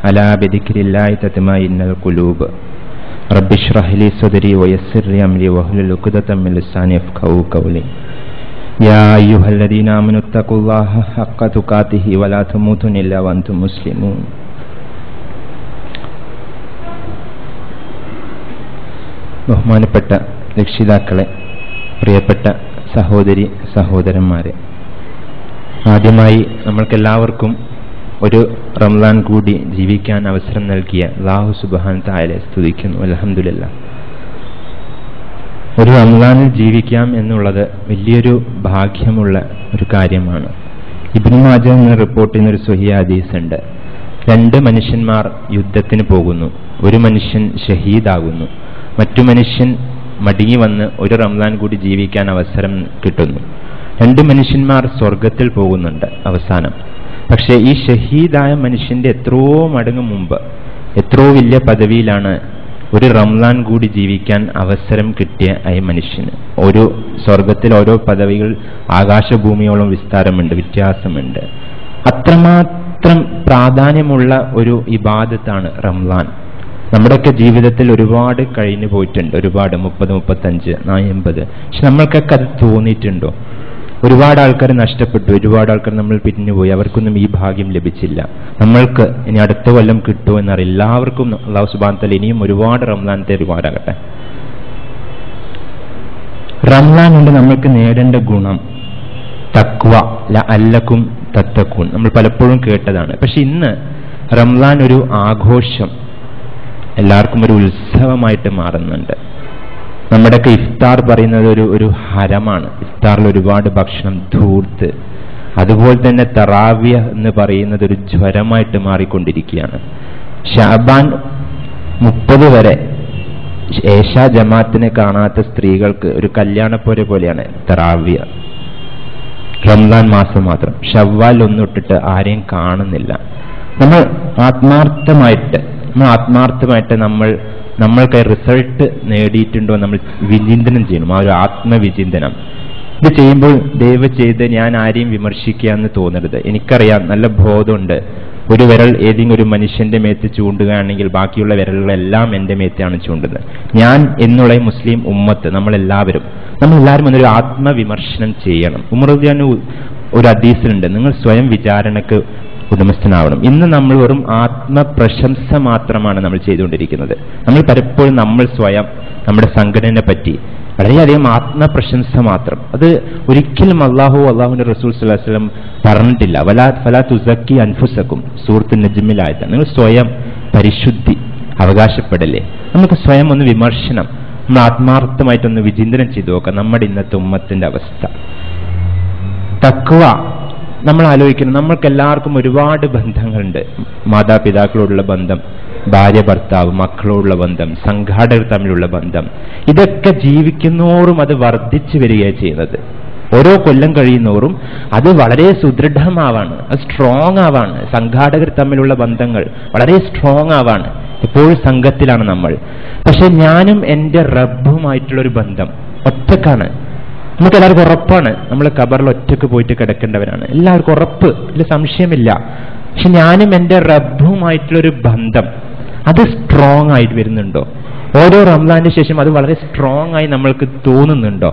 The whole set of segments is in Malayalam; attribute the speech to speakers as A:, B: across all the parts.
A: അലാ ബിദിക്രില്ലാഹി തത്മഇന്നുൽ ഖുലൂബ് റബ്ബി ഇശ്റഹ് ലി സദ്രി വയസ്സിർ ലി അംരി വഹ്ലുൽ ഉഖ്ദതം മിൻ ലിസാനി യഫ്ഖഹു ഖൗലി യാ അയ്യുഹല്ലദീന ആമനു തഖുല്ലാഹ ഹഖ്ക തുഖാതിഹി വലാ തമൂതുന്ന ഇല്ലാ വഅൻതും മുസ്ലിമൂൻ. ബഹുമാനപ്പെട്ട രക്ഷിതാക്കളെ, പ്രിയപ്പെട്ട സഹോദരി സഹോദരന്മാരെ, ആദ്യമായി നമ്മൾക്കെല്ലാവർക്കും ഒരു റംസാൻ കൂടി ജീവിക്കാൻ അവസരം നൽകിയ അല്ലാഹു സുബ്ഹാനഹു തആലയെ സ്തുതിക്കുന്നു. അൽഹംദുലില്ലാഹ്. ഒരു റംസാനിൽ ജീവിക്കാം എന്നുള്ളത് വലിയൊരു ഭാഗ്യമുള്ള ഒരു കാര്യമാണ്. ഇബ്നു മാജ എന്ന് റിപ്പോർട്ട് ചെയ്യുന്ന ഒരു സ്വഹീഹ് ഹദീസ് ഉണ്ട്. 2 മനുഷ്യന്മാർ യുദ്ധത്തിന് പോകുന്നു. ഒരു മനുഷ്യൻ ഷഹീദാകുന്നു. മറ്റു മനുഷ്യൻ മടങ്ങി വന്ന് ഒരു റംസാൻ കൂടി ജീവിക്കാൻ അവസരം കിട്ടുന്നു. 2 മനുഷ്യന്മാർ സ്വർഗത്തിൽ പോകുന്നുണ്ട് അവസാനം. പക്ഷേ ഈ ഷഹീദായ മനുഷ്യന്റെ എത്രയോ മടങ്ങ് മുമ്പ് എത്രയോ വലിയ പദവിയിലാണ് ഒരു റംസാൻ കൂടി ജീവിക്കാൻ അവസരം കിട്ടിയ ഈ മനുഷ്യന്. ഒരു സ്വർഗത്തിൽ ഓരോ പദവികൾ ആകാശഭൂമിയോളം വിസ്താരമുണ്ട്, വ്യത്യാസമുണ്ട്. അത്രമാത്രം പ്രാധാന്യമുള്ള ഒരു ഇബാദത്താണ് റംസാൻ. നമ്മുടെയൊക്കെ ജീവിതത്തിൽ ഒരുപാട് കഴിഞ്ഞു പോയിട്ടുണ്ട്, ഒരുപാട് 30, 35, 40. പക്ഷെ നമ്മൾക്കൊക്കെ അത് തോന്നിയിട്ടുണ്ടോ? ഒരുപാട് ആൾക്കാർ നഷ്ടപ്പെട്ടു, ഒരുപാട് ആൾക്കാർ നമ്മൾ പിരിഞ്ഞുപോയി, അവർക്കൊന്നും ഈ ഭാഗ്യം ലഭിച്ചില്ല. നമ്മൾക്ക് ഇനി അടുത്ത കൊല്ലം കിട്ടുമോ എന്നറിയില്ല. എല്ലാവർക്കും അല്ലാഹു സുബ്ഹാനഹു വ തആല ഇനിയും ഒരുപാട് റംസാൻ തരുമാറാകട്ടെ. റംസാൻ കൊണ്ട് നമ്മൾക്ക് നേടേണ്ട ഗുണം തഖ്വ, ലഅല്ലക്കും തത്തഖൂൻ. നമ്മൾ പലപ്പോഴും കേട്ടതാണ്. പക്ഷെ ഇന്ന് റംസാൻ ഒരു ആഘോഷം, എല്ലാവർക്കും ഒരു ഉത്സവമായിട്ട് മാറുന്നുണ്ട്. നമ്മുടെയൊക്കെ ഇഫ്താർ പറയുന്നത് ഒരു ഹരമാണ്. ഇഫ്താറിൽ ഒരുപാട് ഭക്ഷണം, ധൂർത്ത്. അതുപോലെ തന്നെ തറാവിയ എന്ന് പറയുന്നത് ഒരു ജ്വരമായിട്ട് മാറിക്കൊണ്ടിരിക്കുകയാണ്. ശഅബാൻ 30 വരെ ഏശാ ജമാഅത്തിനെ കാണാത്ത സ്ത്രീകൾക്ക് ഒരു കല്യാണപ്പോരെ പോലെയാണ് തറാവിയ. റംസാൻ മാസം മാത്രം. ശവ്വാൽ 1 തൊട്ടിട്ട് ആരെയും കാണുന്നില്ല. നമ്മൾ ആത്മാർത്ഥമായിട്ട് നമ്മൾക്ക് റിസൾട്ട് നേടിയിട്ടുണ്ടോ നമ്മൾ വിചിന്തനം ചെയ്യണം. ആ ഒരു ആത്മവിചിന്തനം. ഇത് ചെയ്യുമ്പോൾ ദയവ് ചെയ്ത് ഞാൻ ആരെയും വിമർശിക്കുക എന്ന് തോന്നരുത്. എനിക്കറിയാം, നല്ല ബോധമുണ്ട്. ഒരു വിരൽ ഏതെങ്കിലും ഒരു മനുഷ്യന്റെ മേത്ത് ചൂണ്ടുകയാണെങ്കിൽ ബാക്കിയുള്ള വിരലുകളെല്ലാം എൻ്റെ മേത്താണ് ചൂണ്ടുന്നത്. ഞാൻ എന്നുള്ള മുസ്ലിം ഉമ്മത്ത് നമ്മളെല്ലാവരും എന്നൊരു ആത്മവിമർശനം ചെയ്യണം. ഉമർ റളിയല്ലാഹു ഒരു ഹദീസിലുണ്ട്, നിങ്ങൾ സ്വയം വിചാരണക്ക് ഉടമസ്ഥനാവണം. ഇന്ന് നമ്മൾ വെറും ആത്മപ്രശംസ മാത്രമാണ് നമ്മൾ ചെയ്തുകൊണ്ടിരിക്കുന്നത്. നമ്മൾ പലപ്പോഴും സ്വയം നമ്മുടെ സംഘടനയെ പറ്റി വളരെയധികം ആത്മപ്രശംസ മാത്രം. അത് ഒരിക്കലും അള്ളാഹുവിന്റെ റസൂൽ സ്വല്ലല്ലാഹു അലൈഹി വസല്ലം പറഞ്ഞിട്ടില്ല. ഫലാ തുസക്കി അൻഫുസക്കും, സൂറത്തുൻ നജ്മിലായിട്ട്. നിങ്ങൾ സ്വയം പരിശുദ്ധി അവകാശപ്പെടല്ലേ. നമുക്ക് സ്വയം ഒന്ന് വിമർശനം, നമ്മൾ ആത്മാർത്ഥമായിട്ടൊന്ന് വിചിന്തനം ചെയ്തു നോക്കാം നമ്മുടെ ഇന്നത്തെ ഉമ്മത്തിന്റെ അവസ്ഥ. തഖ്വ നമ്മൾ ആലോചിക്കണം. നമ്മൾക്ക് എല്ലാവർക്കും ഒരുപാട് ബന്ധങ്ങളുണ്ട്. മാതാപിതാക്കളോടുള്ള ബന്ധം, ഭാര്യ ഭർത്താവ്, മക്കളോടുള്ള ബന്ധം, സംഘാടകർ തമ്മിലുള്ള ബന്ധം. ഇതൊക്കെ ജീവിക്കുന്നോറും അത് വർദ്ധിച്ചു വരികയാണ് ചെയ്യുന്നത്. ഓരോ കൊല്ലം കഴിയുന്നോറും അത് വളരെ സുദൃഢമാവാണ്, അത് സ്ട്രോങ് ആവാണ്. സംഘാടകർ തമ്മിലുള്ള ബന്ധങ്ങൾ വളരെ സ്ട്രോങ് ആവാണ്. എപ്പോഴും സംഘത്തിലാണ് നമ്മൾ. പക്ഷെ ഞാനും എൻ്റെ റബ്ബുമായിട്ടുള്ളൊരു ബന്ധം ഒറ്റക്കാണ്. നമുക്ക് എല്ലാവർക്കും ഉറപ്പാണ് നമ്മൾ ഖബറിൽ ഒറ്റക്ക് പോയിട്ട് കിടക്കേണ്ടവരാണ്. എല്ലാവർക്കും ഉറപ്പ്, ഇതിൽ സംശയമില്ല. പക്ഷെ ഞാനും എൻ്റെ റബ്ബുമായിട്ടുള്ളൊരു ബന്ധം അത് സ്ട്രോങ് ആയിട്ട് വരുന്നുണ്ടോ? ഓരോ റംസാന്റെ ശേഷം അത് വളരെ സ്ട്രോങ് ആയി നമ്മൾക്ക് തോന്നുന്നുണ്ടോ?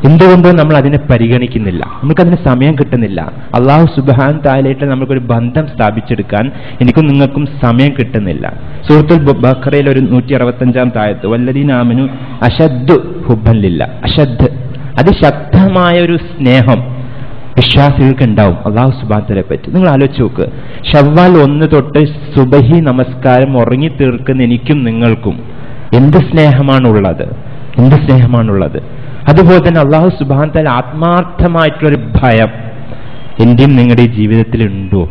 A: എന്തുകൊണ്ടോ നമ്മൾ അതിനെ പരിഗണിക്കുന്നില്ല, നമുക്കതിന് സമയം കിട്ടുന്നില്ല. അല്ലാഹു സുബ്ഹാനഹു തആലയായിട്ട് നമുക്കൊരു ബന്ധം സ്ഥാപിച്ചെടുക്കാൻ എനിക്കും നിങ്ങൾക്കും സമയം കിട്ടുന്നില്ല. സൂറത്തുൽ ബഖറയിൽ ഒരു 165-ാമത്തെ ആയത്ത്, വല്ലദീന ആമനു അശദ്ദു ഹുബ്ബൻ ലില്ലാഹ്. അശദ്ദ്, അതിശക്തമായ ഒരു സ്നേഹം വിശ്വാസികൾക്ക് ഉണ്ടാവും അല്ലാഹു സുബ്ഹാനഹു തആലയെ പറ്റി. നിങ്ങൾ ആലോചിച്ച് നോക്ക്, ശവ്വാൽ 1 തൊട്ട് സുബഹി നമസ്കാരം ഉറങ്ങി തീർക്കുന്ന എനിക്കും നിങ്ങൾക്കും എന്ത് സ്നേഹമാണുള്ളത്, എന്ത് സ്നേഹമാണുള്ളത്. അതുപോലെ തന്നെ അല്ലാഹു സുബ്ഹാനഹു തആല ആത്മാർത്ഥമായിട്ടുള്ളൊരു ഭയം എന്റെയും നിങ്ങളുടെ ജീവിതത്തിൽ ഉണ്ടോ?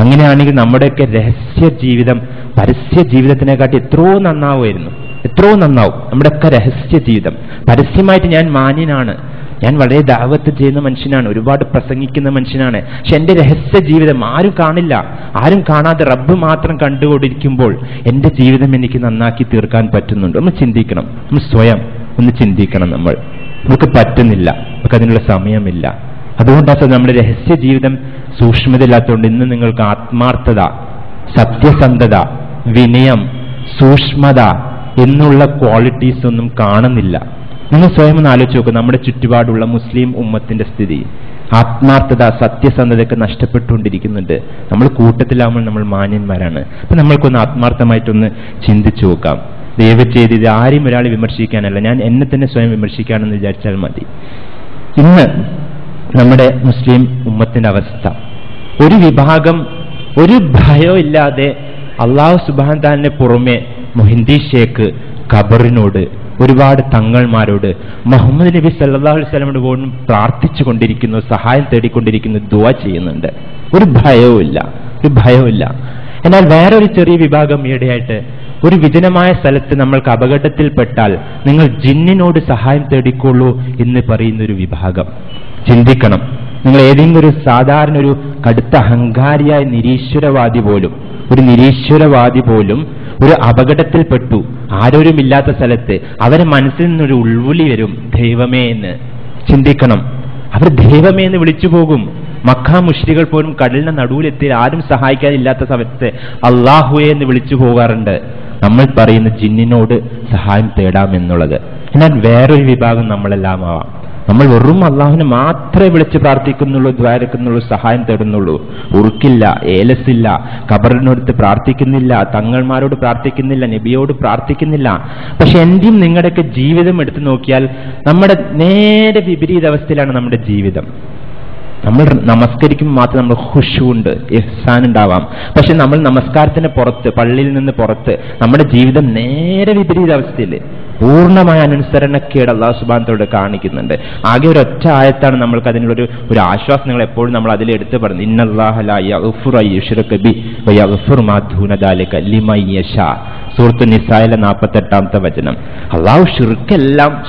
A: അങ്ങനെയാണെങ്കിൽ നമ്മുടെയൊക്കെ രഹസ്യ ജീവിതം പരസ്യ ജീവിതത്തിനെക്കാട്ടി എത്രയോ നന്നാവുമായിരുന്നു, എത്രയോ നന്നാവും നമ്മുടെയൊക്കെ രഹസ്യ ജീവിതം. പരസ്യമായിട്ട് ഞാൻ മാന്യനാണ്, ഞാൻ വളരെ ദഅവത്ത് ചെയ്യുന്ന മനുഷ്യനാണ്, ഒരുപാട് പ്രസംഗിക്കുന്ന മനുഷ്യനാണ്. പക്ഷെ എൻ്റെ രഹസ്യ ജീവിതം ആരും കാണില്ല, ആരും കാണാതെ റബ്ബ് മാത്രം കണ്ടുകൊണ്ടിരിക്കുമ്പോൾ എൻ്റെ ജീവിതം എനിക്ക് നന്നാക്കി തീർക്കാൻ പറ്റുന്നുണ്ട്. നമ്മൾ ചിന്തിക്കണം, നമ്മൾ സ്വയം ഒന്ന് ചിന്തിക്കണം. നമുക്ക് പറ്റുന്നില്ല, നമുക്ക് അതിനുള്ള സമയമില്ല. അതുകൊണ്ടാണ് നമ്മുടെ രഹസ്യ ജീവിതം സൂക്ഷ്മതയില്ലാത്തതുകൊണ്ട് ഇന്ന് നിങ്ങൾക്ക് ആത്മാർത്ഥത സത്യസന്ധത, വിനയം, സൂക്ഷ്മത എന്നുള്ള ക്വാളിറ്റീസ് ഒന്നും കാണുന്നില്ല. നിങ്ങൾ സ്വയം ഒന്ന് ആലോചിച്ച് നോക്കുക, നമ്മുടെ ചുറ്റുപാടുള്ള മുസ്ലിം ഉമ്മത്തിന്റെ സ്ഥിതി. ആത്മാർത്ഥത, സത്യസന്ധതയൊക്കെ നഷ്ടപ്പെട്ടുകൊണ്ടിരിക്കുന്നുണ്ട്. നമ്മൾ കൂട്ടത്തിലാവുമ്പോൾ നമ്മൾ മാന്യന്മാരാണ്. അപ്പൊ നമ്മൾക്കൊന്ന് ആത്മാർത്ഥമായിട്ടൊന്ന് ചിന്തിച്ചു നോക്കാം. ദയവ് ചെയ്ത് ഇത് ആരെയും ഒരാളെ വിമർശിക്കാനല്ല, ഞാൻ എന്നെ തന്നെ സ്വയം വിമർശിക്കാനെന്ന് വിചാരിച്ചാൽ മതി. ഇന്ന് നമ്മുടെ മുസ്ലിം ഉമ്മത്തിന്റെ അവസ്ഥ, ഒരു വിഭാഗം ഒരു ഭയം ഇല്ലാതെ അള്ളാഹു സുബ്ഹാനഹു വ തആലയെ പുറമെ മുഹിന്ദി ഷേഖ്, ഖബറിനോട്, ഒരുപാട് തങ്ങൾമാരോട്, മുഹമ്മദ് നബി സല്ലല്ലാഹു അലൈഹി വസല്ലമയോട് പോലും പ്രാർത്ഥിച്ചു കൊണ്ടിരിക്കുന്നു, സഹായം തേടിക്കൊണ്ടിരിക്കുന്നു, ദുആ ചെയ്യുന്നുണ്ട്. ഒരു ഭയവുമില്ല. എന്നാൽ വേറൊരു ചെറിയ വിഭാഗം ഈയിടെയായിട്ട് ഒരു വിജനമായ സ്ഥലത്ത് നമ്മൾക്ക് അപകടത്തിൽപ്പെട്ടാൽ നിങ്ങൾ ജിന്നിനോട് സഹായം തേടിക്കൊള്ളൂ എന്ന് പറയുന്നൊരു വിഭാഗം. ചിന്തിക്കണം. നിങ്ങൾ ഏതെങ്കിലും ഒരു സാധാരണ ഒരു കടുത്ത അഹങ്കാരിയായ നിരീശ്വരവാദി പോലും ഒരു അപകടത്തിൽപ്പെട്ടു, ആരോരുമില്ലാത്ത സ്ഥലത്ത് അവരെ മനസ്സിൽ നിന്നൊരു ഉൾവിളി വരും, ദൈവമേ എന്ന്. ചിന്തിക്കണം. അവർ ദൈവമേ എന്ന് വിളിച്ചു പോകും. മക്ക മുശ്രികൾ പോലും കടലിന്റെ നടുവിലെത്തി ആരും സഹായിക്കാനില്ലാത്ത സമയത്ത് അള്ളാഹുവേ എന്ന് വിളിച്ചു പോകാറുണ്ട്. നമ്മൾ പറയുന്ന ജിന്നിനോട് സഹായം തേടാമെന്നുള്ളത്. എന്നാൽ വേറൊരു വിഭാഗം നമ്മളെല്ലാം ആവാം. നമ്മൾ വെറും അള്ളാഹുവിനെ മാത്രമേ വിളിച്ച് പ്രാർത്ഥിക്കുന്നുള്ളൂ, ദ്വാരക്കുന്നുള്ളൂ, സഹായം തേടുന്നുള്ളൂ. ഉറുക്കില്ല, ഏലസില്ല, ഖബറിനോടുത്ത് പ്രാർത്ഥിക്കുന്നില്ല, തങ്ങൾമാരോട് പ്രാർത്ഥിക്കുന്നില്ല, നബിയോട് പ്രാർത്ഥിക്കുന്നില്ല. പക്ഷെ എന്റെയും നിങ്ങളുടെയൊക്കെ ജീവിതം എടുത്തു നോക്കിയാൽ നമ്മുടെ നേരെ വിപരീത അവസ്ഥയിലാണ് നമ്മുടെ ജീവിതം. നമ്മൾ നമസ്കരിക്കുമ്പോൾ മാത്രം നമ്മൾ ഖുശൂണ്ട്, ഇഹ്സാൻ ഉണ്ടാവാം. പക്ഷെ നമ്മൾ നമസ്കാരത്തിന് പുറത്ത്, പള്ളിയിൽ നിന്ന് പുറത്ത് നമ്മുടെ ജീവിതം നേരെ വിപരീത അവസ്ഥയിൽ, പൂർണ്ണമായ അനുസരണക്കേട് അല്ലാഹു സുബ്ഹാനഹു വ തആല കാണിക്കുന്നുണ്ട്. ആകെ ഒരൊറ്റ ആയത്താണ് നമ്മൾക്ക് അതിനുള്ളൊരു ആശ്വാസം. നിങ്ങൾ എപ്പോഴും നമ്മൾ അതിൽ എടുത്ത് പറഞ്ഞു, ഇന്നല്ലാഹ ലാ യഗ്ഫിറു അൻ യുശ്റക ബിഹി വ യഗ്ഫിറു മാ ദൂന ദാലിക ലിമൻ യശാ. സൂറത്തുൻ നിസായിലെ 48-ാമത്തെ വചനം. അല്ലാഹു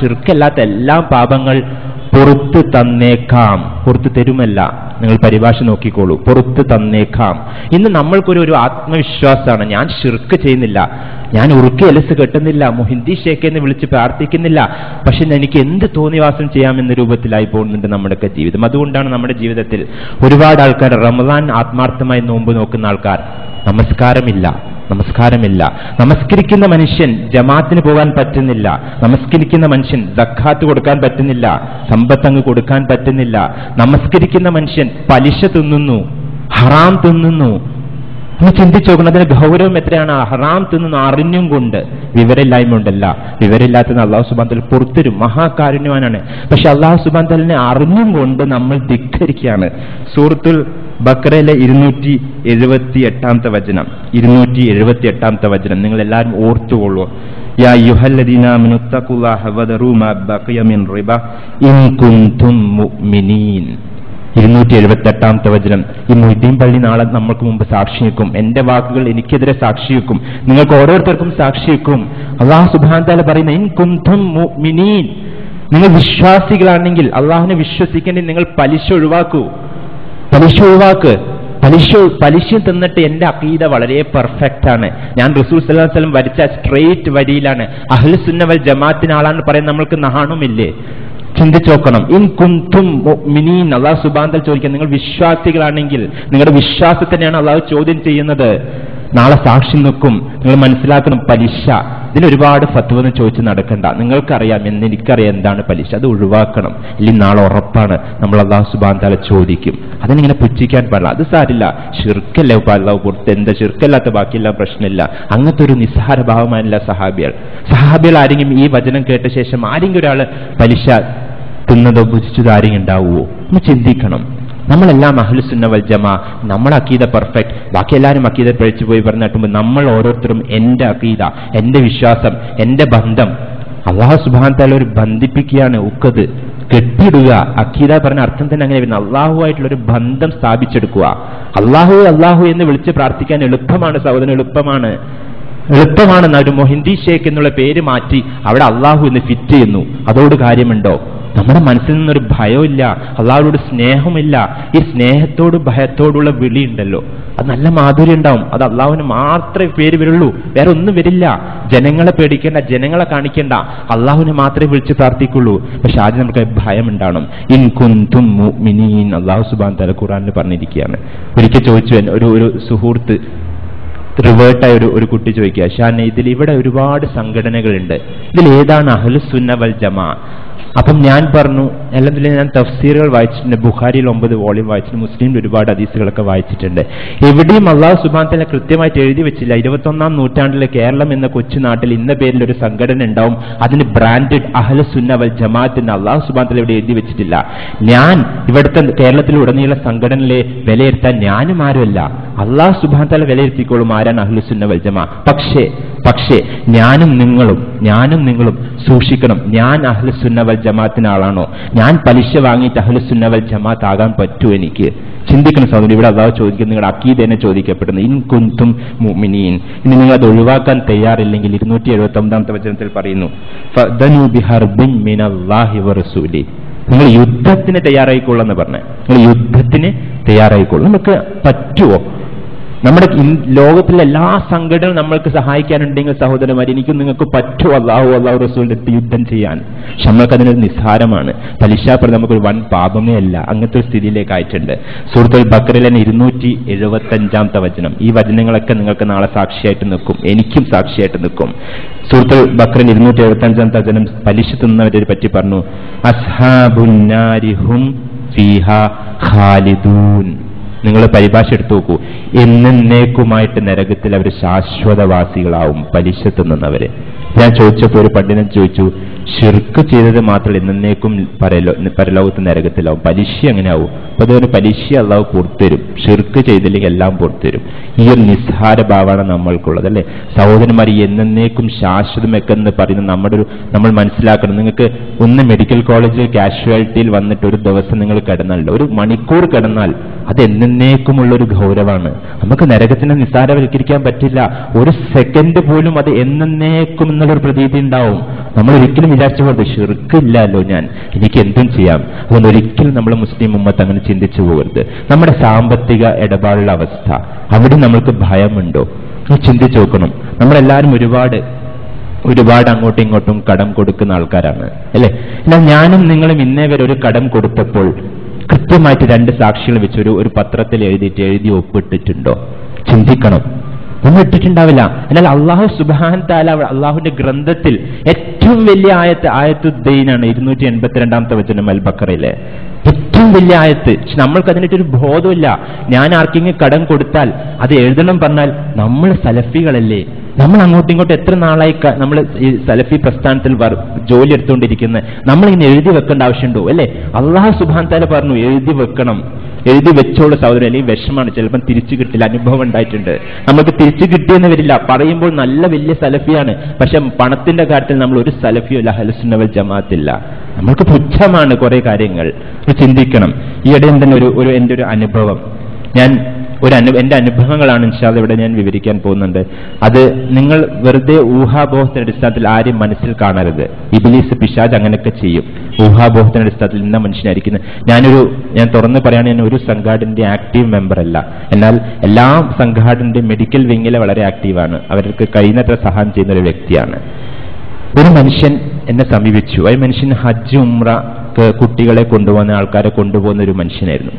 A: ശിർക്കല്ലാത്ത എല്ലാ പാപങ്ങൾ പുറത്ത് തന്നേക്കാം. പുറത്ത് തരുമല്ല, നിങ്ങൾ പരിഭാഷ നോക്കിക്കോളൂ. പുറത്ത് തന്നേക്കാം. ഇന്ന് നമ്മൾക്കൊരു ആത്മവിശ്വാസമാണ്, ഞാൻ ശിർക്ക് ചെയ്യുന്നില്ല, ഞാൻ ഉറുക്കി എലസ് കെട്ടുന്നില്ല, മുഹിന്ദി ഷേഖ് എന്ന് വിളിച്ച് പ്രാർത്ഥിക്കുന്നില്ല, പക്ഷെ എനിക്ക് എന്ത് തോന്നിവാസം ചെയ്യാമെന്ന രൂപത്തിലായി പോകുന്നുണ്ട് നമ്മുടെയൊക്കെ ജീവിതം. അതുകൊണ്ടാണ് നമ്മുടെ ജീവിതത്തിൽ ഒരുപാട് ആൾക്കാർ റമദാൻ ആത്മാർത്ഥമായി നോമ്പ് നോക്കുന്ന ആൾക്കാർ നമസ്കാരമില്ല. നമസ്കരിക്കുന്ന മനുഷ്യൻ ജമാഅത്തിന് പോകാൻ പറ്റുന്നില്ല. നമസ്കരിക്കുന്ന മനുഷ്യൻ സക്കാത്ത് കൊടുക്കാൻ പറ്റുന്നില്ല, സമ്പത്തങ്ങ് കൊടുക്കാൻ പറ്റുന്നില്ല. നമസ്കരിക്കുന്ന മനുഷ്യൻ പലിശ തിന്നുന്നു, ഹറാം തിന്നുന്നു. ഒന്ന് ചിന്തിച്ചു നോക്കണം, അതിന്റെ ഗൗരവം എത്രയാണ്. ഹറാം തിന്നുന്നു അറിഞ്ഞും കൊണ്ട്. വിവരമില്ലായ്മ ഉണ്ടല്ല, വിവരമില്ലാത്തത് അല്ലാഹു സുബ്ഹാനഹു വ തആല പുറത്തരും, മഹാകാരുണ്യവാനാണ്. പക്ഷെ അല്ലാഹു സുബ്ഹാനഹു വ തആലയെ അറിഞ്ഞും കൊണ്ട് നമ്മൾ ധിക്കരിക്കുകയാണ്. സൂറത്തുൽ ബഖറയിലെ 278-ാമത്തെ വചനം, 278-ാമത്തെ വചനം നിങ്ങൾ എല്ലാവരും ഓർത്തുകൊള്ളൂ. യാ അയ്യുഹല്ലദീന ആമനൂ തഖുല്ലാഹ വദറൂ മാ ബഖിയ മിൻ റിബ ഇൻ കുൻതും മുഅ്മിനീൻ. 278-ാമത്തെ വചനം. ഈ മൊയ്തീൻ പള്ളി നാളെ നമ്മൾക്ക് മുമ്പ് സാക്ഷി വെക്കും. എന്റെ വാക്കുകൾ എനിക്കെതിരെ സാക്ഷി വെക്കും, നിങ്ങൾക്ക് ഓരോരുത്തർക്കും സാക്ഷി വെക്കും. അല്ലാഹു സുബ്ഹാനഹു വ തആല പറയുന്ന ഇൻ കുൻതും മുഅ്മിനീൻ, നിങ്ങൾ വിശ്വാസികളാണെങ്കിൽ, അള്ളാഹുവിനെ വിശ്വസിക്കേണ്ടി നിങ്ങൾ പലിശ ഒഴിവാക്കൂ. പലിശ തിന്നിട്ട് എന്റെ അഖീദ വളരെ പെർഫെക്റ്റ് ആണ്, ഞാൻ റസൂൽ സല്ലല്ലാഹു അലൈഹി വസല്ലം വരച്ച സ്ട്രെയിറ്റ് വരിയിലാണ്, അഹ്ലു സുന്ന വൽ ജമാഅത്തിന് ആളാണെന്ന് പറയാൻ നമ്മൾക്ക് നാണമില്ലേ? ചിന്തിച്ചു നോക്കണം. ഇൻ കുൻതും മുഅ്മിനീൻ, അല്ലാഹു സുബ്ഹാനഹു വ തആല ചോദിക്കുക, നിങ്ങൾ വിശ്വാസികളാണെങ്കിൽ നിങ്ങളുടെ വിശ്വാസത്തിനെയാണ് അല്ലാഹു ചോദ്യം ചെയ്യുന്നത്. നാളെ സാക്ഷി നിൽക്കും. നിങ്ങൾ മനസ്സിലാക്കണം, പലിശ ഇതിലൊരുപാട് ഫത്വ ചോദിച്ച് നടക്കണ്ട. നിങ്ങൾക്കറിയാം, എനിക്കറിയാം എന്താണ് പലിശ, അത് ഒഴിവാക്കണം. ഇല്ലെങ്കിൽ നാളെ ഉറപ്പാണ് നമ്മൾ അല്ലാഹു സുബ്ഹാനഹു വ തആല ചോദിക്കും. അതിനിങ്ങനെ പുച്ഛിക്കാൻ പാടില്ല. അത് സാരില്ല, ശിർക്കല്ലേ അല്ലാഹു പുറത്ത്, എന്താ ശിർക്കല്ലാത്ത ബാക്കിയെല്ലാം പ്രശ്നമില്ല. അങ്ങനത്തെ ഒരു നിസ്സാര ഭാവമായില്ല സഹാബികൾ ആരെങ്കിലും ഈ വചനം കേട്ട ശേഷം ആരെങ്കിലും ഒരാള് പലിശ തിന്നതോ ഭുജിച്ചതോ ആരെങ്കിലും ഉണ്ടാവുമോ? ഒന്ന് ചിന്തിക്കണം. നമ്മളെല്ലാം അഹ്ലുസുന്ന വൽ ജമാ, നമ്മുടെ അഖീദ പെർഫെക്റ്റ്, ബാക്കി എല്ലാവരും അഖീദ പിഴച്ചു പോയി പറഞ്ഞിട്ടുമ്പോൾ നമ്മൾ ഓരോരുത്തരും എന്റെ അഖീദ, എന്റെ വിശ്വാസം, എന്റെ ബന്ധം അല്ലാഹു സുബ്ഹാനഹു വ തആല ഒരു ബന്ധിപ്പിക്കുകയാണ്. ഉക്കത് കെട്ടിടുക. അഖീദ പറഞ്ഞ അർത്ഥം തന്നെ അങ്ങനെ വരുന്നത്, അള്ളാഹുവായിട്ടുള്ള ഒരു ബന്ധം സ്ഥാപിച്ചെടുക്കുക. അള്ളാഹു എന്ന് വിളിച്ച് പ്രാർത്ഥിക്കാൻ എളുപ്പമാണ് സഹോദരൻ, എളുപ്പമാണ്. ഒരു മൊഹിന്ദി ഷേഖ് എന്നുള്ള പേര് മാറ്റി അവിടെ അള്ളാഹു എന്ന് ഫിറ്റ് ചെയ്യുന്നു. അതോട് കാര്യമുണ്ടോ? നമ്മുടെ മനസ്സിൽ നിന്നൊരു ഭയമില്ല, അള്ളാഹുവോട് സ്നേഹമില്ല. ഈ സ്നേഹത്തോട് ഭയത്തോടുള്ള വിളി ഉണ്ടല്ലോ, അത് നല്ല മാധുര്യം ഉണ്ടാവും. അത് അള്ളാഹുവിന് മാത്രമേ പേര് വരുള്ളൂ, വേറെ ഒന്നും വരില്ല. ജനങ്ങളെ പേടിക്കേണ്ട, ജനങ്ങളെ കാണിക്കേണ്ട, അള്ളാഹുവിനെ മാത്രമേ വിളിച്ച് പ്രാർത്ഥിക്കുള്ളൂ. പക്ഷെ ആദ്യം നമുക്ക് ഭയം ഉണ്ടാവണം. ഇൻ കുൻതും മുഅ്മിനീൻ, അള്ളാഹു സുബ്ഹാനഹു വ തആല ഖുർആനിൽ പറഞ്ഞിരിക്കുകയാണ്. ഒരിക്കൽ ചോദിച്ചു ഒരു സുഹൃത്ത്, റിവേർട്ടായ ഒരു കുട്ടി ചോദിക്കുക, ഷാൻ ഇവിടെ ഒരുപാട് സംഘടനകളുണ്ട്, ഇതിൽ ഏതാണ് അഹ്ലുസുന്ന വൽ ജമാ? അപ്പം ഞാൻ പറഞ്ഞു, അല്ലെങ്കിൽ ഞാൻ തഫ്സീറുകൾ വായിച്ചിട്ടുണ്ട്, ബുഖാരിയിൽ 9 വോളിയം വായിച്ചിട്ടുണ്ട്, മുസ്ലിമിൽ ഒരുപാട് ഹദീസുകളൊക്കെ വായിച്ചിട്ടുണ്ട്. എവിടെയും അല്ലാഹു സുബ്ഹാനഹു വ തആല കൃത്യമായിട്ട് എഴുതി വെച്ചില്ല 21ാം നൂറ്റാണ്ടിലെ കേരളം എന്ന കൊച്ചു നാട്ടിൽ ഇന്ന പേരിൽ ഒരു സംഘടന ഉണ്ടാവും, അതിന് ബ്രാൻഡഡ് അഹ്ലുസുന്ന വൽ ജമാഅത്ത് എന്ന് അല്ലാഹു സുബ്ഹാനഹു വ തആല ഇവിടെ എഴുതി വെച്ചിട്ടില്ല. ഞാൻ ഇവിടുത്തെ കേരളത്തിലുടനീള സംഘടനകളെ വിലയിരുത്താൻ ഞാനും ആരുമല്ല, അല്ലാഹു സുബ്ഹാനഹു വ തആല വിലയിരുത്തിക്കോളും ആരാണ് അഹ്ലുസുന്ന വൽ ജമാ. പക്ഷേ ഞാനും നിങ്ങളും സൂക്ഷിക്കണം, ഞാൻ അഹ്ലുസുന്ന വൽ ജമാഅത്തിന് ആളാണോ? ഞാൻ പലിശ വാങ്ങിയിട്ട് അഹ്ലുസുന്ന വൽ ജമാഅത്ത് ആകാൻ പറ്റൂ? എനിക്ക് ചിന്തിക്കണം സഹോദരൻ. ഇവിടെ അല്ലാഹു ചോദിക്കുന്നത്, നിങ്ങളുടെ അഖീദനെ ചോദിക്കപ്പെടുന്നു, ഇൻ കുൻതും മുഅ്മിനീൻ. ഇനി നിങ്ങൾ അത് ഒഴിവാക്കാൻ തയ്യാറില്ലെങ്കിൽ 279ാമത്തെ വചനത്തിൽ പറയുന്നു, ഫദനു ബിഹർബിൻ മിനല്ലാഹി വറസൂലി. നിങ്ങൾ യുദ്ധത്തിന് തയ്യാറായിക്കൊള്ളെന്ന് പറഞ്ഞ, നിങ്ങൾ യുദ്ധത്തിന് തയ്യാറായിക്കൊള്ളും. നമുക്ക് പറ്റുമോ? നമ്മുടെ ലോകത്തിലെ എല്ലാ സംഘടനകളും നമ്മൾക്ക് സഹായിക്കാനുണ്ടെങ്കിൽ സഹോദരന്മാർ, എനിക്കും നിങ്ങൾക്ക് പറ്റുമോ അല്ലാഹു റസൂലിന്റെ അടുത്ത് യുദ്ധം ചെയ്യാൻ? പക്ഷെ നമ്മൾക്ക് അതിനൊരു നിസ്സാരമാണ്. പലിശാപ്രതി നമുക്കൊരു വൻ പാപമേ അല്ല, അങ്ങനത്തെ ഒരു സ്ഥിതിയിലേക്ക് ആയിട്ടുണ്ട്. സൂറത്തുൽ ബഖറയിലെ 275ാമത്തെ വചനം. ഈ വചനങ്ങളൊക്കെ നിങ്ങൾക്ക് നാളെ സാക്ഷിയായിട്ട് നിൽക്കും, എനിക്കും സാക്ഷിയായിട്ട് നിൽക്കും. സൂറത്തുൽ ബഖറയിൽ 275ാമത്തെ വചനം പലിശ തിന്നവരെ പറ്റി പറഞ്ഞു, അസ്ഹാബുൻ നാരി ഹും ഫീഹാ ഖാലിദൂൻ. നിങ്ങൾ പരിഭാഷ എടുത്തു നോക്കൂ, എന്നേക്കുമായിട്ട് നരകത്തിൽ അവർ ശാശ്വതവാസികളാവും പലിശ തിന്നുന്നവര്. ഞാൻ ചോദിച്ചപ്പോൾ ഒരു പണ്ഡിതൻ ചോദിച്ചു, ഷിർക്ക് ചെയ്തത് മാത്രം എന്നേക്കും പരലോകത്ത് നരകത്തിലാവും, പലിശ എങ്ങനെ ആവും? അപ്പൊ അതുകൊണ്ട് പലിശ അല്ലാഹു പുറത്തുതരും, ഷിർക്ക് ചെയ്തില്ലെങ്കിൽ എല്ലാം പുറത്തുതരും. ഈ ഒരു നിസ്സാര ഭാവമാണ് നമ്മൾക്കുള്ളത്, അല്ലെ സഹോദരന്മാർ? എന്നേക്കും ശാശ്വതമൊക്കെ എന്ന് പറയുന്നത് നമ്മൾ മനസ്സിലാക്കണം. നിങ്ങൾക്ക് ഒന്ന് മെഡിക്കൽ കോളേജിൽ കാഷ്വാലിറ്റിയിൽ വന്നിട്ട് ഒരു ദിവസം നിങ്ങൾ കിടന്നല്ലോ, ഒരു മണിക്കൂർ കിടന്നാൽ അത് എന്നേക്കുമുള്ളൊരു ഗൗരവമാണ്. നമുക്ക് നരകത്തിനെ നിസ്സാരവൽക്കരിക്കാൻ പറ്റില്ല. ഒരു സെക്കൻഡ് പോലും അത് എന്നേക്കും എന്നുള്ളൊരു പ്രതീതി ഉണ്ടാവും. നമ്മൾ ഒരിക്കലും വിചാരിച്ചു പോകരുത്, ഷിർക്കില്ലല്ലോ എനിക്ക് എന്തും ചെയ്യാം. അതുകൊണ്ട് ഒരിക്കലും നമ്മൾ മുസ്ലിം ഉമ്മത്ത് അങ്ങനെ ചിന്തിച്ചു പോകരുത്. നമ്മുടെ സാമ്പത്തിക ഇടപാടുള്ള അവസ്ഥ, അവിടെ നമ്മൾക്ക് ഭയമുണ്ടോ? ചിന്തിച്ചു നോക്കണം. നമ്മളെല്ലാവരും ഒരുപാട് അങ്ങോട്ടും ഇങ്ങോട്ടും കടം കൊടുക്കുന്ന ആൾക്കാരാണ്, അല്ലെ? എന്നാൽ ഞാനും നിങ്ങളും ഇന്നേ വരെ ഒരു കടം കൊടുത്തപ്പോൾ കൃത്യമായിട്ട് 2 സാക്ഷികൾ വെച്ച് ഒരു പത്രത്തിൽ എഴുതി ഒപ്പിട്ടിട്ടുണ്ടോ? ചിന്തിക്കണം. ഒന്നും ഇട്ടിട്ടുണ്ടാവില്ല. എന്നാൽ അല്ലാഹു സുബ്ഹാനഹു വ തആല അല്ലാഹുവിന്റെ ഗ്രന്ഥത്തിൽ ഏറ്റവും വലിയ ആയത്തുദ്ദീനാണ് 282ാമത്തെ വചനം അൽ ബഖറയിലെ ഏറ്റവും വലിയ ആയത്ത്. പക്ഷെ നമ്മൾക്ക് അതിനൊരു ബോധമില്ല. ഞാൻ ആർക്കെങ്കിലും കടം കൊടുത്താൽ അത് എഴുതണം പറഞ്ഞാൽ നമ്മൾ സലഫികളല്ലേ? നമ്മൾ അങ്ങോട്ടും ഇങ്ങോട്ടും എത്ര നാളായി നമ്മൾ ഈ സലഫി പ്രസ്ഥാനത്തിൽ ജോലി എടുത്തുകൊണ്ടിരിക്കുന്നത്, നമ്മളിങ്ങനെ എഴുതി വെക്കേണ്ട ആവശ്യമുണ്ടോ? അല്ലെ? അല്ലാഹു സുബ്ഹാനഹു വ തആല പറഞ്ഞു എഴുതി വെക്കണം, എഴുതി വെച്ചോളൂ സഹോദരൻ, അല്ലെങ്കിൽ വിഷമാണ്, ചിലപ്പം തിരിച്ചു കിട്ടില്ല. അനുഭവം ഉണ്ടായിട്ടുണ്ട്. നമുക്ക് തിരിച്ചു കിട്ടിയെന്ന് വരില്ല. പറയുമ്പോൾ നല്ല വലിയ സലഫിയാണ്, പക്ഷെ പണത്തിന്റെ കാര്യത്തിൽ നമ്മൾ ഒരു സലഫിയോ അല്ല, അഹ്ലുസുന്ന വൽ ജമാഅത്തില്ല. നമ്മൾക്ക് പുച്ഛമാണ് കുറെ കാര്യങ്ങൾ. ചിന്തിക്കണം. ഈയിടെ തന്നെ എൻ്റെ ഒരു അനുഭവം, എന്റെ അനുഭവങ്ങളാണ് ഇൻഷാ അല്ലാഹ് ഇവിടെ ഞാൻ വിവരിക്കാൻ പോകുന്നുണ്ട്. അത് നിങ്ങൾ വെറുതെ ഊഹാബോധത്തിന്റെ അടിസ്ഥാനത്തിൽ ആരും മനസ്സിൽ കാണരുത്. ഇബ്ലീസ് പിശാച് അങ്ങനെയൊക്കെ ചെയ്യും. ഊഹാബോധത്തിന്റെ അടിസ്ഥാനത്തിൽ ഇന്ന മനുഷ്യനായിരിക്കുന്നത്. ഞാൻ തുറന്ന് പറയുകയാണ്, ഞാൻ ഒരു സംഘാടനന്റെ ആക്റ്റീവ് മെമ്പർ അല്ല. എന്നാൽ എല്ലാ സംഘാടനന്റെ മെഡിക്കൽ വിങ്ങിലെ വളരെ ആക്റ്റീവാണ്. അവർക്ക് കഴിയുന്നത്ര സഹായം ചെയ്യുന്ന ഒരു വ്യക്തിയാണ്. ഒരു മനുഷ്യൻ എന്നെ സമീപിച്ചു. ആ മനുഷ്യൻ ഹജ്ജ് ഉംറ കുട്ടികളെ കൊണ്ടുപോകുന്ന ആൾക്കാരെ കൊണ്ടുപോകുന്ന ഒരു മനുഷ്യനായിരുന്നു.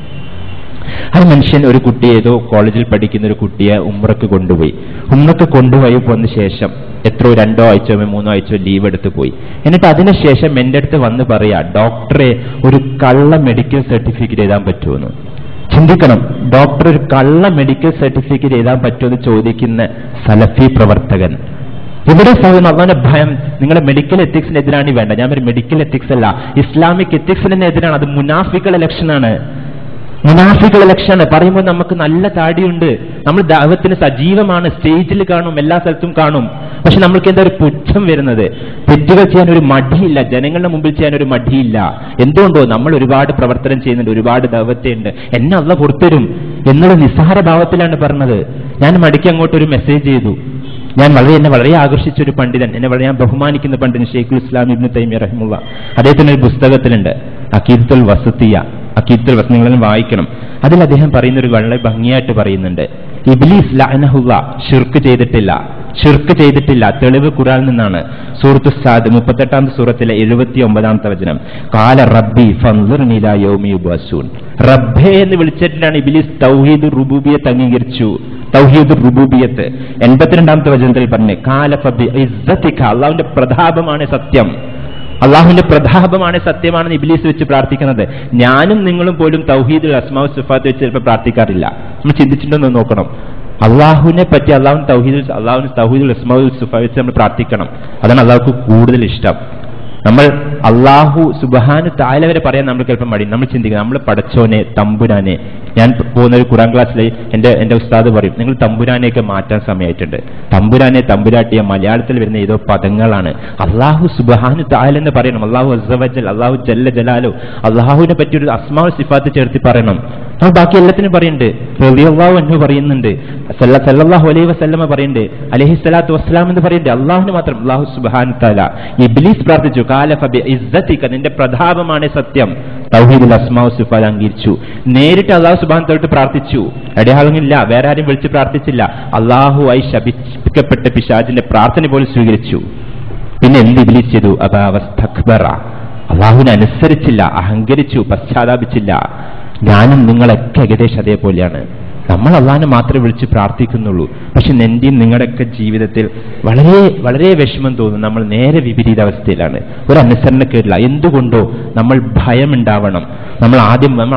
A: ആ മനുഷ്യൻ ഒരു കുട്ടിയെ, ഏതോ കോളേജിൽ പഠിക്കുന്ന ഒരു കുട്ടിയെ ഉംറക്ക് കൊണ്ടുപോയി പോന്ന ശേഷം 2 ആഴ്ചയോ 3 ആഴ്ചയോ ലീവ് എടുത്ത് പോയി. എന്നിട്ട് അതിനുശേഷം എൻ്റെ അടുത്ത് വന്ന് പറയാ, ഡോക്ടറെ ഒരു കള്ള മെഡിക്കൽ സർട്ടിഫിക്കറ്റ് എഴുതാൻ പറ്റുമെന്ന്. ചിന്തിക്കണം. ഡോക്ടർ ഒരു കള്ള മെഡിക്കൽ സർട്ടിഫിക്കറ്റ് എഴുതാൻ പറ്റുമെന്ന് ചോദിക്കുന്ന സലഫി പ്രവർത്തകൻ. ഇവിടെ സഹോദരൻ, അള്ളാന്റെ ഭയം. നിങ്ങളുടെ മെഡിക്കൽ എത്തിക്സിനെതിരാണ് വേണ്ട. ഞാൻ ഒരു മെഡിക്കൽ എത്തിക്സ് അല്ല, ഇസ്ലാമിക് എത്തിക്സിനെതിരാണ്. അത് മുനാഫിക്കുകളുടെ ലക്ഷണമാണ്. പറയുമ്പോൾ നമുക്ക് നല്ല താടിയുണ്ട്, നമ്മൾ ദഅവത്തിന് സജീവമാണ്, സ്റ്റേജിൽ കാണും, എല്ലാ സ്ഥലത്തും കാണും. പക്ഷെ നമ്മൾക്ക് എന്താ ഒരു പുച്ഛം വരുന്നത്? തെറ്റുകൾ ചെയ്യാൻ ഒരു മടിയില്ല, ജനങ്ങളുടെ മുമ്പിൽ ചെയ്യാൻ ഒരു മടിയില്ല. എന്തുകൊണ്ടോ നമ്മൾ ഒരുപാട് പ്രവർത്തനം ചെയ്യുന്നുണ്ട്, ഒരുപാട് ദഅവത്തുണ്ട്, എന്നെ അള്ളാഹ് പുറത്തരും എന്നുള്ള നിസ്സാര ഭാവത്തിലാണ് പറഞ്ഞത്. ഞാൻ മടിക്ക് അങ്ങോട്ട് ഒരു മെസ്സേജ് ചെയ്തു. എന്നെ വളരെ ആകർഷിച്ച ഒരു പണ്ഡിതൻ, ഞാൻ ബഹുമാനിക്കുന്ന പണ്ഡിതൻ ഷെയ്ഖുൽ ഇസ്ലാം ഇബ്നു തൈമിയ്യ റഹിമഹുല്ലാഹ്, അദ്ദേഹത്തിന് ഒരു പുസ്തകത്തിലുണ്ട് അഖീദത്തുൽ വസതിയ്യ. നിങ്ങളും വായിക്കണം. അതിൽ അദ്ദേഹം പറയുന്ന ഒരു വളരെ ഭംഗിയായിട്ട് പറയുന്നുണ്ട്, ഇബ്ലീസ് ലഅനഹുല്ലാഹ് ഷിർക്ക് ചെയ്തിട്ടില്ല. തെളിവ് ഖുർആനിൽ നിന്നാണ്. സൂറത്തു സാദ് 38ാമത്തെ സൂറത്തിലെ 79ാമത്തെ വചനം. ഖാല റബ്ബി ഫൻസുർനി ഇലാ യൗമി യുബ്അസൂൻ. റബ്ബേ എന്ന് വിളിച്ചിട്ടാണ് ഇബ്ലീസ് തൗഹീദ് റുബൂബിയ്യത്ത് അംഗീകരിച്ചു. തൗഹീദുർ റുബൂബിയ്യത്ത് 82ാമത്തെ വചനത്തിൽ പറഞ്ഞു ഖാല ഫബി ഇസ്സതിക, അള്ളാഹുവിന്റെ പ്രതാപമാണ് സത്യം, അള്ളാഹുവിന്റെ പ്രതാപമാണ് സത്യമാണെന്ന് ഇബ്ലീസ് വെച്ച് പ്രാർത്ഥിക്കുന്നത്. ഞാനും നിങ്ങളും പോലും തൗഹീദുൽ അസ്മാഉ സിഫാത്ത് വെച്ച് ചിലപ്പോൾ പ്രാർത്ഥിക്കാറില്ല. നമ്മൾ ചിന്തിച്ചിട്ടുണ്ടെന്ന് നോക്കണം. അള്ളാഹുവിനെ പറ്റി അള്ളാഹുവിന് തൗഹീദുൽ അസ്മാഉൽ സിഫാത്ത് വെച്ച് നമ്മൾ പ്രാർത്ഥിക്കണം. അതാണ് അള്ളാഹുക്ക് കൂടുതൽ ഇഷ്ടം. നമ്മൾ അള്ളാഹു സുബ്ഹാനഹു തആല വരെ പറയാൻ നമ്മൾ ചിലപ്പോൾ മടി. നമ്മൾ ചിന്തിക്കുക നമ്മൾ പടച്ചോനെ, തമ്പുരാനെ. ഞാൻ പോകുന്ന ഒരു ഖുർആൻ ക്ലാസ്സിൽ എന്റെ ഉസ്താദ് പറയും, നിങ്ങൾ തമ്പുരാനെയൊക്കെ മാറ്റാൻ സമയമായിട്ടുണ്ട്. തമ്പുരാനെ, തമ്പുരാട്ടിയ മലയാളത്തിൽ വരുന്ന ഏതോ പദങ്ങളാണ്. അള്ളാഹു സുബ്ഹാനഹു തആല എന്ന് പറയണം. അള്ളാഹു അസ്സ വജൽ, അള്ളാഹു ജല്ല ജലാലു, അള്ളാഹുവിനെ പറ്റി ഒരു അസ്മാഉ സിഫാത്ത് ചേർത്തി പറയണം. നമ്മൾ ബാക്കി എല്ലാത്തിനും പറയുന്നുണ്ട്. റളിയല്ലാഹു അൻഹു പറയുന്നുണ്ട്, സല്ലല്ലാഹു അലൈഹി വസല്ലമ പറയുന്നുണ്ട്, അലൈഹിസ്സലാത്തു വസ്സലാം എന്ന് പറയുന്നുണ്ട്. അള്ളാഹുവിന് മാത്രം അള്ളാഹു സുബ്ഹാനഹു തആല. ഇബ്ലീസ് പ്രാർത്ഥിച്ചു ഖാല ഫബി ഇസ്സതിക, നിന്റെ പ്രതാപമാണ് സത്യം. തൗഹീദുൽ അസ്മാഉ സിഫാത്ത് അംഗീകരിച്ചു. നേരിട്ട് അള്ളാഹു സുബ്ഹാനഹു തആല പ്രാർത്ഥിച്ചു. അടയാളങ്ങളില്ല, വേറെ ആരും വിളിച്ച് പ്രാർത്ഥിച്ചില്ല. അള്ളാഹുവായി ശപിക്കപ്പെട്ട പിശാചിന്റെ പ്രാർത്ഥന പോലും സ്വീകരിച്ചു. പിന്നെ എന്ത് ഇബ്ലീസ് ചെയ്തു? അബാ വസ്തക്ബറ, അള്ളാഹുവിനെ അനുസരിച്ചില്ല, അഹങ്കരിച്ചു, പശ്ചാത്താപിച്ചില്ല. ഞാനും നിങ്ങളൊക്കെ ഏകദേശം അതേപോലെയാണ്. നമ്മൾ അള്ളാഹിനെ മാത്രമേ വിളിച്ച് പ്രാർത്ഥിക്കുന്നുള്ളൂ. പക്ഷെ എന്റെയും നിങ്ങളുടെയൊക്കെ ജീവിതത്തിൽ വളരെ വളരെ വിഷമം തോന്നും. നമ്മൾ നേരെ വിപരീത അവസ്ഥയിലാണ്, ഒരു അനുസരണക്കേടില്ല. എന്തുകൊണ്ടോ നമ്മൾ ഭയം ഉണ്ടാവണം. നമ്മൾ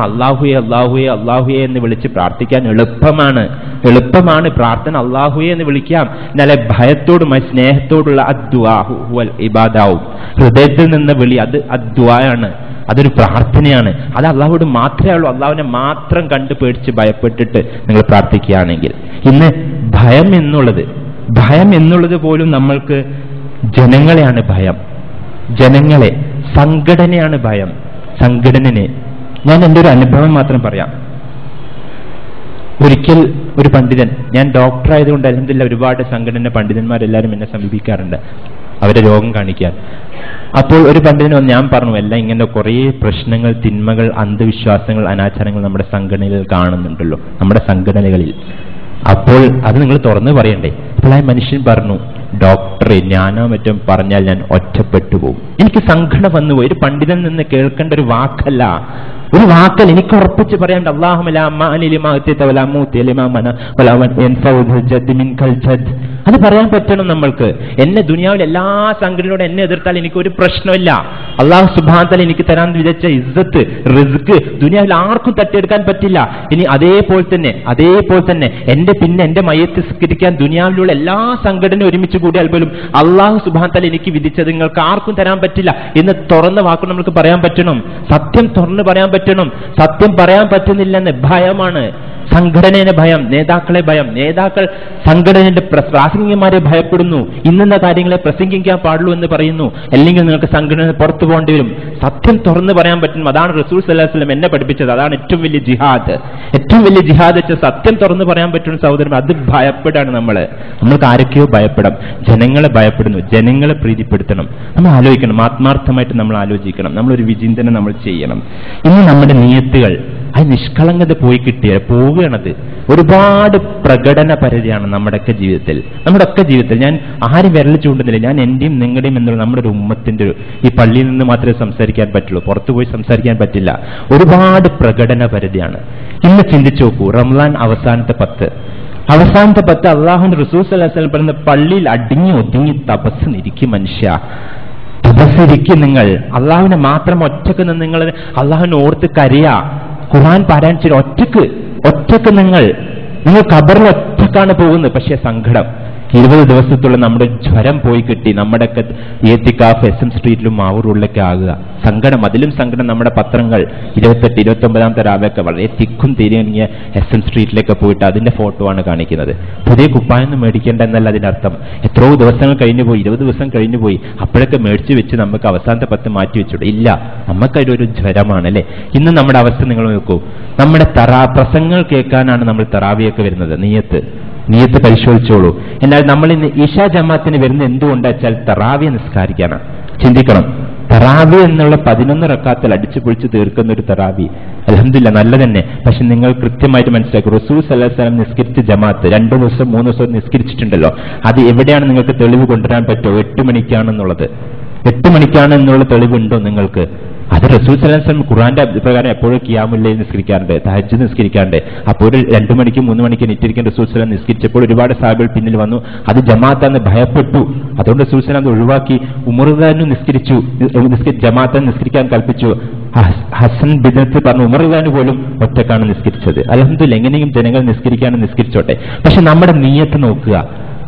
A: അള്ളാഹുയെ അള്ളാഹുയെ അള്ളാഹുയെ എന്ന് വിളിച്ച് പ്രാർത്ഥിക്കാൻ എളുപ്പമാണ് പ്രാർത്ഥന. അള്ളാഹുയെ എന്ന് വിളിക്കാം. എന്നാലെ ഭയത്തോടുമായി സ്നേഹത്തോടുള്ള അദ്ദുആഹു വൽ ഇബാദാവും, ഹൃദയത്തിൽ നിന്ന് വിളി, അത് അദ്ദുആയാണ്, അതൊരു പ്രാർത്ഥനയാണ്. അത് അള്ളാഹുവോട് മാത്രമേ ഉള്ളൂ. അള്ളാഹുവിനെ മാത്രം കണ്ട് പേടിച്ച് ഭയപ്പെട്ടിട്ട് നിങ്ങൾ പ്രാർത്ഥിക്കുകയാണെങ്കിൽ. ഇന്ന് ഭയം എന്നുള്ളത് പോലും നമ്മൾക്ക് ജനങ്ങളെയാണ് ഭയം, ജനങ്ങളെ, സംഘടനയാണ് ഭയം. സംഘടനനെ ഞാൻ എൻ്റെ ഒരു അനുഭവം മാത്രം പറയാം. ഒരിക്കൽ ഒരു പണ്ഡിതൻ, ഞാൻ ഡോക്ടർ ആയതുകൊണ്ട് അൽഹംദുലില്ലാഹ് ഒരുപാട് സംഘടന പണ്ഡിതന്മാരെല്ലാവരും എന്നെ സമീപിക്കാറുണ്ട് അവരെ രോഗം കാണിക്കാൻ. അപ്പോൾ ഒരു പണ്ഡിതനോ ഞാൻ പറഞ്ഞു, എല്ലാം ഇങ്ങനെ കുറേ പ്രശ്നങ്ങൾ, തിന്മകൾ, അന്ധവിശ്വാസങ്ങൾ, അനാചാരങ്ങൾ നമ്മുടെ സംഘടനയിൽ കാണുന്നുണ്ടല്ലോ, നമ്മുടെ സംഘടനകളിൽ. അപ്പോൾ അത് നിങ്ങൾ തുറന്നു പറയണ്ടേ? അപ്പോൾ ആ മനുഷ്യൻ പറഞ്ഞു, ഡോക്ടറെ, ഞാനോ മറ്റും പറഞ്ഞാൽ ഞാൻ ഒറ്റപ്പെട്ടു പോകും. എനിക്ക് സങ്കടം വന്നുപോയി. ഒരു പണ്ഡിതൻ നിന്ന് കേൾക്കേണ്ട ഒരു വാക്കല്ല, ഒരു വാക്കല്ല, എനിക്ക് ഉറപ്പിച്ച് പറയാൻ. അത് പറയാൻ പറ്റണം നമ്മൾക്ക്. എന്നെ ദുനിയാവിൽ എല്ലാ സംഘടനയോടും എന്നെ എതിർത്താൽ എനിക്ക് ഒരു പ്രശ്നമില്ല. അള്ളാഹു സുബ്ഹാനഹു തആല എനിക്ക് തരാൻ വിചാരിച്ച ഇസ്സത്ത്, റിസ്ക് ദുനിയാവിൽ ആർക്കും തട്ടിയെടുക്കാൻ പറ്റില്ല. ഇനി അതേപോലെ തന്നെ എന്റെ മയ്യത്ത് സ്കരിക്കാൻ ദുനിയാവിലുള്ള എല്ലാ സംഘടനയും ഒരുമിച്ച് കൂടിയാൽ പോലും അള്ളാഹു സുബ്ഹാനഹു തആല എനിക്ക് വിധിച്ചത് നിങ്ങൾക്ക് ആർക്കും തരാൻ പറ്റില്ല എന്ന് തുറന്ന വാക്ക് നമുക്ക് പറയാൻ പറ്റണം. സത്യം തുറന്ന് പറയാൻ പറ്റണം. സത്യം പറയാൻ പറ്റുന്നില്ലെന്ന് ഭയമാണ്. സംഘടനയുടെ ഭയം, നേതാക്കളെ ഭയം. നേതാക്കൾ സംഘടനയുടെ പ്രാസംഗികന്മാരെ ഭയപ്പെടുന്നു. ഇന്നെന്ന കാര്യങ്ങളെ പ്രസംഗിക്കാൻ പാടുള്ളൂ എന്ന് പറയുന്നു. അല്ലെങ്കിൽ നിങ്ങൾക്ക് സംഘടന പുറത്തു പോകേണ്ടി വരും. സത്യം തുറന്ന് പറയാൻ പറ്റും. അതാണ് റസൂൽ സല്ലല്ലാഹു അലൈഹി വസല്ലം എന്നെ പഠിപ്പിച്ചത്. അതാണ് ഏറ്റവും വലിയ ജിഹാദ്. ഏറ്റവും വലിയ ജിഹാദ് വെച്ചാൽ സത്യം തുറന്ന് പറയാൻ പറ്റുന്ന സഹോദരൻ. അത് ഭയപ്പെടാണ് നമ്മൾക്ക് ആരൊക്കെയോ ഭയപ്പെടാം. ജനങ്ങളെ ഭയപ്പെടുന്നു. ജനങ്ങളെ പ്രീതിപ്പെടുത്തണം. നമ്മൾ ആലോചിക്കണം, ആത്മാർത്ഥമായിട്ട് നമ്മൾ ആലോചിക്കണം. നമ്മളൊരു വിചിന്തനം നമ്മൾ ചെയ്യണം. ഇന്ന് നമ്മുടെ നിയത്തുകൾ, ആ നിഷ്കളങ്കത പോവുകയാണത്. ഒരുപാട് പ്രകടന പരിധിയാണ് നമ്മുടെയൊക്കെ ജീവിതത്തിൽ. ഞാൻ ആരും വിരൽ ചൂണ്ടുന്നില്ല. ഞാൻ എന്റെയും നിങ്ങളുടെയും എന്നുള്ള നമ്മുടെ ഒരു ഉമ്മത്തിന്റെ ഈ പള്ളിയിൽ നിന്ന് മാത്രമേ സംസാരിക്കാൻ പറ്റുള്ളൂ, പുറത്തുപോയി സംസാരിക്കാൻ പറ്റില്ല. ഒരുപാട് പ്രകടന പരിധിയാണ്. ഇന്ന് ചിന്തിച്ചു നോക്കൂ, റമളാൻ അവസാനത്തെ 10 അള്ളാഹുവിന്റെ റസൂൽ സല്ലല്ലാഹു അലൈഹി വസല്ലം പറയുന്ന പള്ളിയിൽ അടിഞ്ഞു ഒതുങ്ങി തപസ്സിരിക്കും മനുഷ്യ. തപസ്സിരിക്കും നിങ്ങൾ. അള്ളാഹുവിനെ മാത്രം ഒറ്റക്ക് നിന്ന് നിങ്ങൾ അള്ളാഹുവിനെ ഓർത്ത് കരയാ. ഖുർആൻ പാരായണം ചെയ്ത് ഒറ്റക്ക് നിങ്ങൾ ഖബറിൽ ഒറ്റക്കാണ് പോകുന്നത്. പക്ഷെ സങ്കടം 20 ദിവസത്തുള്ള നമ്മുടെ ജ്വരം പോയി കിട്ടി. നമ്മുടെയൊക്കെ ഏത്തിക്കാഫ് SM സ്ട്രീറ്റിലും മാവൂറുകളിലൊക്കെ ആകുക. സങ്കടം, അതിലും സങ്കടം. നമ്മുടെ പത്രങ്ങൾ 28, 29 രാവൊക്കെ വളരെ തിക്കും തിരിഞ്ഞ SM സ്ട്രീറ്റിലേക്ക് പോയിട്ട് അതിന്റെ ഫോട്ടോ ആണ് കാണിക്കുന്നത്. പുതിയ കുപ്പായൊന്നും മേടിക്കേണ്ട എന്നല്ല അതിന്റെ അർത്ഥം. എത്രയോ ദിവസങ്ങൾ കഴിഞ്ഞു പോയി, 20 ദിവസം കഴിഞ്ഞു പോയി. അപ്പോഴൊക്കെ മേടിച്ചു വെച്ച് നമുക്ക് അവസാനത്തെ 10 മാറ്റി വെച്ചൂടെ? ഇല്ല, നമുക്കതൊരു ജ്വരമാണ് അല്ലെ? ഇന്ന് നമ്മുടെ അവസ്ഥ നിങ്ങൾ നോക്കൂ. നമ്മുടെ പ്രസംഗങ്ങൾ കേൾക്കാനാണ് നമ്മൾ തറാവിയൊക്കെ വരുന്നത്. നിയത്ത് പരിശോധിച്ചോളൂ. എന്നാൽ നമ്മൾ ഇന്ന് ഇശാ ജമാഅത്തിന് വരുന്ന എന്തുകൊണ്ടാ വെച്ചാൽ തറാവി നിസ്കാരിക്കാനാണ്. ചിന്തിക്കണം. തറാവി എന്നുള്ള 11 റക്അത്തിൽ അടിച്ചു പൊളിച്ച് തീർക്കുന്ന ഒരു തറാവി അൽഹംദുലില്ലാഹ് നല്ല തന്നെ. പക്ഷെ നിങ്ങൾ കൃത്യമായിട്ട് മനസ്സിലാക്കുക, റസൂൽ സല്ലല്ലാഹു അലൈഹി വസല്ലം നിസ്കരിച്ച ജമാഅത്ത് 2 ദിവസം 3 ദിവസം നിസ്കരിച്ചിട്ടുണ്ടല്ലോ. അത് എവിടെയാണ് നിങ്ങൾക്ക് തെളിവ് കൊണ്ടുവരാൻ പറ്റുമോ? 8 മണിക്കാണെന്നുള്ളത്. 8 മണിക്കാണ് എന്നുള്ള തെളിവുണ്ടോ നിങ്ങൾക്ക്? അത് റസൂൽ സല്ലല്ലാഹു അലൈഹി വസല്ലം ഖുർആന്റെ പ്രകാരം എപ്പോഴും ഖിയാമുൽ ലൈൽ നിസ്കരിക്കാറുണ്ട്, തഹജ്ജുദ് നിസ്കരിക്കാറുണ്ട്. അപ്പോൾ 2 മണിക്ക് 3 മണിക്ക് നിറ്റിരിക്കാൻ റസൂൽ സല്ലല്ലാഹു അലൈഹി വസല്ലം നിസ്കരിച്ചപ്പോൾ ഒരുപാട് സഹാബികൾ പിന്നിൽ വന്നു. അത് ജമാഅത്താന്ന് ഭയപ്പെട്ടു. അതുകൊണ്ട് റസൂൽ സല്ലല്ലാഹു അലൈഹി വസല്ലം ഒഴിവാക്കി. ഉമർദാനും ജമാഅത്താൻ നിസ്കരിക്കാൻ കൽപ്പിച്ചു. ഹസൻ ബിദ്അത്ത് പറഞ്ഞു ഉമർദാന് പോലും ഒറ്റക്കാണ് നിസ്കരിച്ചത്. അൽഹംദുലില്ലാഹ്, എങ്ങനെയും ജനങ്ങൾ നിസ്കരിക്കാനും നിസ്കരിച്ചോട്ടെ. പക്ഷെ നമ്മുടെ നിയ്യത്ത് നോക്കുക.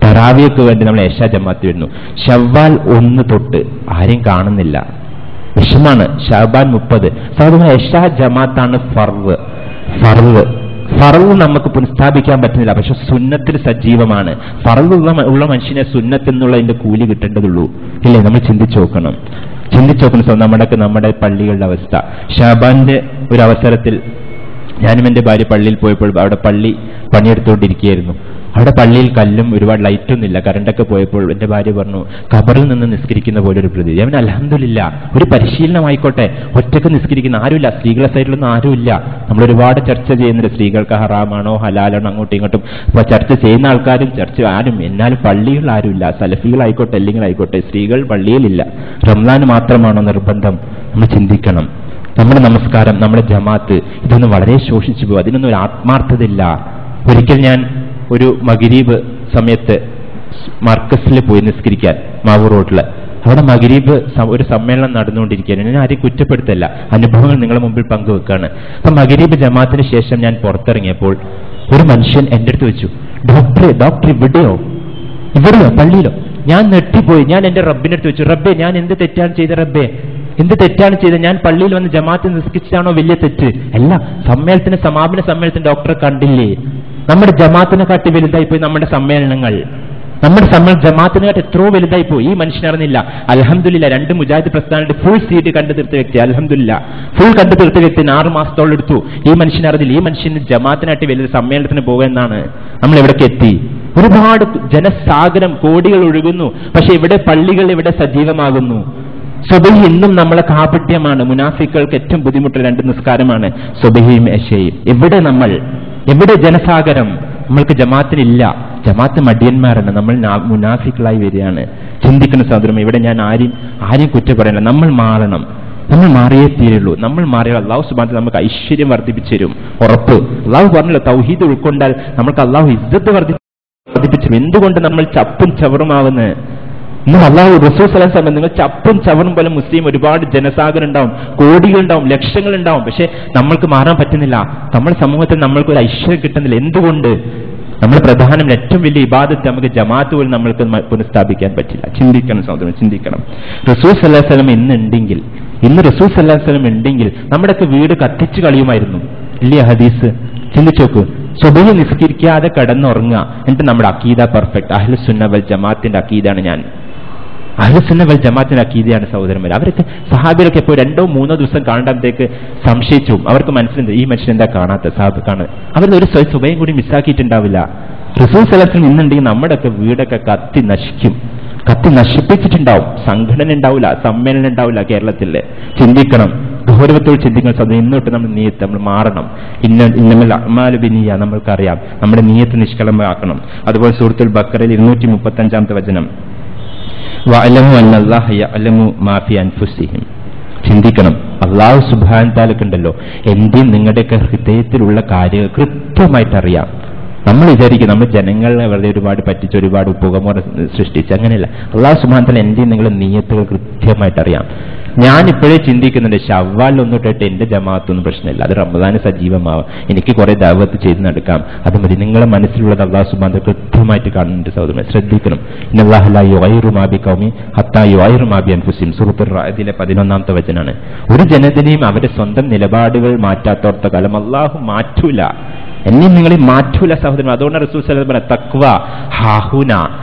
A: തറാവിയക്ക് വേണ്ടി നമ്മൾ ഇശാ ജമാഅത്ത് വരുന്നു. ശവ്വാൽ 1 തൊട്ട് ആരെയും കാണുന്നില്ല, വിഷമാണ്. ശഅബാൻ 30. സാധാരണ ഇശാ ജമാഅത്താണ് ഫർദ്. നമുക്ക് പുനഃസ്ഥാപിക്കാൻ പറ്റുന്നില്ല, പക്ഷെ സുന്നത്തിൽ സജീവമാണ്. ഫർദ് ഉള്ള മനുഷ്യനെ സുന്നത്ത് എന്നുള്ളതിന്റെ കൂലി കിട്ടേണ്ടതുള്ളൂ, ഇല്ലേ? നമ്മൾ ചിന്തിച്ചു നോക്കണം. നമ്മുടെ പള്ളികളുടെ അവസ്ഥ. ഷാബാന്റെ ഒരു അവസരത്തിൽ ഞാനും എൻ്റെ ഭാര്യ പള്ളിയിൽ പോയപ്പോൾ അവിടെ പള്ളി പണിയെടുത്തുകൊണ്ടിരിക്കുകയായിരുന്നു. അവിടെ പള്ളിയിൽ കല്ലും ഒരുപാട് ലൈറ്റൊന്നുമില്ല, കറണ്ടൊക്കെ പോയപ്പോൾ എൻ്റെ ഭാര്യ പറഞ്ഞു ഖബറിൽ നിന്ന് നിസ്കരിക്കുന്ന പോലെ ഒരു പ്രതീതി. അവൻ അൽഹംദുലില്ലാഹ്, ഒരു പരിശീലനമായിക്കോട്ടെ. ഒറ്റക്ക് നിസ്കരിക്കുന്ന ആരുമില്ല, സ്ത്രീകളെ സൈഡിലൊന്നും ആരുമില്ല. നമ്മൾ ഒരുപാട് ചർച്ച ചെയ്യുന്നുണ്ട്, സ്ത്രീകൾക്ക് ഹറാമാണോ ഹലാലാണോ അങ്ങോട്ടും ഇങ്ങോട്ടും. അപ്പൊ ചർച്ച ചെയ്യുന്ന ആൾക്കാരും ആരും, എന്നാലും പള്ളികൾ ആരുമില്ല. സലഫികളായിക്കോട്ടെ അല്ലെങ്കിൽ ആയിക്കോട്ടെ, സ്ത്രീകൾ പള്ളിയിലില്ല. റംസാൻ മാത്രമാണോ നിർബന്ധം? നമ്മൾ ചിന്തിക്കണം. നമ്മുടെ നമസ്കാരം, നമ്മുടെ ജമാഅത്ത്, ഇതൊന്നും വളരെ ശോഷിച്ചു പോകും. അതിനൊന്നും ഒരു ആത്മാർത്ഥതയില്ല. ഒരിക്കൽ ഞാൻ ഒരു മഗ്‌രിബ് സമയത്ത് മർക്കസിൽ പോയി നിസ്കരിക്കാൻ, മാവൂർ റോഡിൽ. അവിടെ മഗ്‌രിബ് ഒരു സമ്മേളനം നടന്നുകൊണ്ടിരിക്കുകയാണ്. ഞാൻ ആരെയും കുറ്റപ്പെടുത്തല്ല, അനുഭവങ്ങൾ നിങ്ങളുടെ മുമ്പിൽ പങ്കുവെക്കാണ്. അപ്പൊ മഗ്‌രിബ് ജമാഅത്തിന് ശേഷം ഞാൻ പുറത്തിറങ്ങിയപ്പോൾ ഒരു മനുഷ്യൻ എൻ്റെ അടുത്ത് വെച്ചു, ഡോക്ടർ ഇവിടെയോ പള്ളിയിലോ? ഞാൻ നെട്ടിപ്പോയി. ഞാൻ എൻ്റെ റബ്ബിൻ്റെ അടുത്ത് വെച്ചു, റബ്ബേ ഞാൻ എന്ത് തെറ്റാണ് ചെയ്ത റബ്ബേ, എന്ത് തെറ്റാണ് ചെയ്തത്? ഞാൻ പള്ളിയിൽ വന്ന് ജമാഅത്ത് നിസ്കരിച്ചാണോ വലിയ തെറ്റ്? അല്ല, സമാപന സമ്മേളനത്തിന് ഡോക്ടറെ കണ്ടില്ലേ? നമ്മുടെ ജമാഅത്തിനെ കാട്ടി വലുതായി പോയി നമ്മുടെ സമ്മേളനങ്ങൾ. ജമാഅത്തിനെക്കാട്ട് എത്രയോ വലുതായി പോയി. ഈ മനുഷ്യനറിഞ്ഞില്ല. അൽഹംദുലില്ലാഹ്, 2 മുജാഹിദ് പ്രസ്ഥാനത്തിന്റെ ഫുൾ സീറ്റ് കണ്ടു തീർത്ത വ്യക്തി. അൽഹംദുലില്ലാഹ്, ഫുൾ കണ്ടു തീർത്ത വ്യക്തിന് 6 മാസത്തോളം എടുത്തു. ഈ മനുഷ്യനറിഞ്ഞില്ല. ഈ മനുഷ്യന് ജമാഅത്തിനാട്ടി വലിയ സമ്മേളനത്തിന് പോകുമെന്നാണ്. നമ്മൾ എവിടേക്ക് എത്തി? ഒരുപാട് ജനസാഗരം, കോടികൾ ഒഴുകുന്നു. പക്ഷെ ഇവിടെ പള്ളികൾ ഇവിടെ സജീവമാകുന്നു. സുബഹി ഇന്നും നമ്മളെ കാപട്യമാണ്. മുനാഫിക്കൾക്ക് ഏറ്റവും ബുദ്ധിമുട്ട് 2 നിസ്കാരമാണ്, സുബഹിയും ഇശയും. എവിടെ ജനസാഗരം? നമ്മൾക്ക് ജമാഅത്തിനില്ല. ജമാഅത്ത് മടിയന്മാരാണ്. നമ്മൾ മുനാഫിക്കളായി വരികയാണ്. ചിന്തിക്കുന്ന സഹോദരൻ, ഇവിടെ ഞാൻ ആരെയും കുറ്റപ്പെടില്ല. നമ്മൾ മാറണം. നമ്മൾ മാറിയേ തീരുള്ളൂ. നമ്മൾ മാറിയാൽ അള്ളാഹു സുബ്ഹാനഹു നമുക്ക് ഐശ്വര്യം വർദ്ധിപ്പിച്ചു തരും, ഉറപ്പ്. അള്ളാഹു പറഞ്ഞല്ലോ, തൗഹീദ് ഉൾക്കൊണ്ടാൽ നമുക്ക് അള്ളാഹു ഇസ്സത്ത് വർദ്ധിപ്പിച്ചു. എന്തുകൊണ്ട് നമ്മൾ ചപ്പും ചവറുമാവുന്നത്? ഇന്ന് അള്ളാഹു റസൂൽ സല്ലല്ലാഹു അലൈഹി വസല്ലം, നിങ്ങൾ ചപ്പും ചവറും പോലെ മുസ്ലിം ഒരുപാട് ജനസാഗരം ഉണ്ടാവും, കോടികൾ ഉണ്ടാവും, ലക്ഷങ്ങൾ ഉണ്ടാവും. പക്ഷെ നമ്മൾക്ക് മാറാൻ പറ്റുന്നില്ല. നമ്മുടെ സമൂഹത്തിൽ നമ്മൾക്ക് ഒരു ഐശ്വര്യം കിട്ടുന്നില്ല. എന്തുകൊണ്ട്? നമ്മൾ പ്രധാനം ഏറ്റവും വലിയ ഇബാദത്ത് നമുക്ക് ജമാഅത്ത് പോലും നമ്മൾക്ക് പുനഃസ്ഥാപിക്കാൻ പറ്റില്ല. ചിന്തിക്കണം സഹോദരൻ, ചിന്തിക്കണം. റസൂൽ സല്ലല്ലാഹു അലൈഹി വസല്ലം ഇന്ന് റസൂൽ സല്ലല്ലാഹു അലൈഹി വസല്ലം ഉണ്ടെങ്കിൽ നമ്മുടെയൊക്കെ വീട് കത്തിച്ചു കളയുമായിരുന്നു, ഇല്ലേ? ഹദീസ് ചിന്തിച്ചു നോക്കൂ. സുബഹി നിസ്കരിക്കാതെ കിടന്നുറങ്ങുക, എന്നിട്ട് നമ്മുടെ അഖീദ പെർഫെക്റ്റ്. അഹ്ലുസ് സുന്ന വൽ ജമാഅത്തിന്റെ അഖീദാണ് ഞാൻ. അഹ്ലുസ് സുന്ന വൽ ജമാഅത്തിന്റെ അഖീദയാണ് സഹോദരന്മാർ. അവർക്ക് സഹാബികളൊക്കെ ഇപ്പോൾ 2-3 ദിവസം കാണുമ്പോഴത്തേക്ക് സംശയിച്ചു. അവർക്ക് മനസ്സിലുണ്ട്, ഈ മനുഷ്യൻ എന്താ കാണാത്ത? സാബ് കാണാൻ അവർ ഒരു സുബഹയും കൂടി മിസ്സാക്കിയിട്ടുണ്ടാവില്ല. റസൂൽ സല്ലല്ലാഹു അലൈഹി വസല്ലം ഇന്നുണ്ടെങ്കിൽ നമ്മുടെയൊക്കെ വീടൊക്കെ കത്തി നശിപ്പിച്ചിട്ടുണ്ടാവും. സംഘടന ഉണ്ടാവില്ല, സമ്മേളനം ഉണ്ടാവില്ല കേരളത്തില്. ചിന്തിക്കണം, ഗൗരവത്തോട് ചിന്തിക്കണം സഹോദരൻ. ഇന്നോട്ട് നമ്മൾ നിയ്യത്ത് നമ്മൾ മാറണം. ഇന്നമൽ അഅ്മാലു ബിന്നിയ്യ, നമ്മൾക്കറിയാം. നമ്മുടെ നിയ്യത്ത് നിഷ്കളങ്കമാക്കണം. അതുപോലെ സൂറത്തുൽ ബഖറയിൽ 235-ാമത്തെ വചനം, വഅലമു അന്നല്ലാഹ യഅലമു മാ ഫീ അൻഫുസിഹിം. ചിന്തിക്കണം, അല്ലാഹു സുബ്ഹാനഹു തആലക്കുണ്ടല്ലോ എന്റെയും നിങ്ങളുടെയൊക്കെ ഹൃദയത്തിലുള്ള കാര്യങ്ങൾ കൃത്യമായിട്ട് അറിയാം. നമ്മൾ വിചാരിക്കും നമ്മൾ ജനങ്ങളെ വെറുതെ ഒരുപാട് പറ്റിച്ച് ഒരുപാട് പുകമുറ സൃഷ്ടിച്ച്, അങ്ങനെയല്ല. അല്ലാഹു സുബ്ഹാനഹു തആല എന്റെയും നിങ്ങളുടെ നിയ്യത്തുകൾ കൃത്യമായിട്ട് അറിയാം. ഞാൻ ഇപ്പോഴേ ചിന്തിക്കുന്നുണ്ട്, ശവ്വാൽ 1 തൊട്ട് എന്റെ ജമാഅത്തൊന്നും പ്രശ്നമില്ല, അത് റമദാന് സജീവമാവാം, എനിക്ക് കുറെ ദഅവത്ത് ചെയ്ത് നടക്കാം, അത് മതി. നിങ്ങളുടെ മനസ്സിലുള്ളത് അല്ലാഹു സുബ്ഹാനഹു തആല കൃത്യമായിട്ട് കാണുന്നുണ്ട് സഹോദരൻ, ശ്രദ്ധിക്കണം. ഇന്നല്ലാഹ ലാ യുഗയ്യിറു മാ ബിഖൗമിൻ ഹത്താ യുഗയ്യിറു മാ ബിഅൻഫുസിഹിം, സൂറത്തുർ റഅദിലെ 11-ാമത്തെ വചനാണ്. ഒരു ജനതയും അവരുടെ സ്വന്തം നിലപാടുകൾ മാറ്റാത്തോർത്ത കാലം അല്ലാഹു മാറ്റൂല, എന്നെയും നിങ്ങളെയും മാറ്റൂല സഹോദരൻ. അതുകൊണ്ട് റസൂൽ സല്ലല്ലാഹു അലൈഹി വസല്ലം തഖ്വ ഹാഹുന,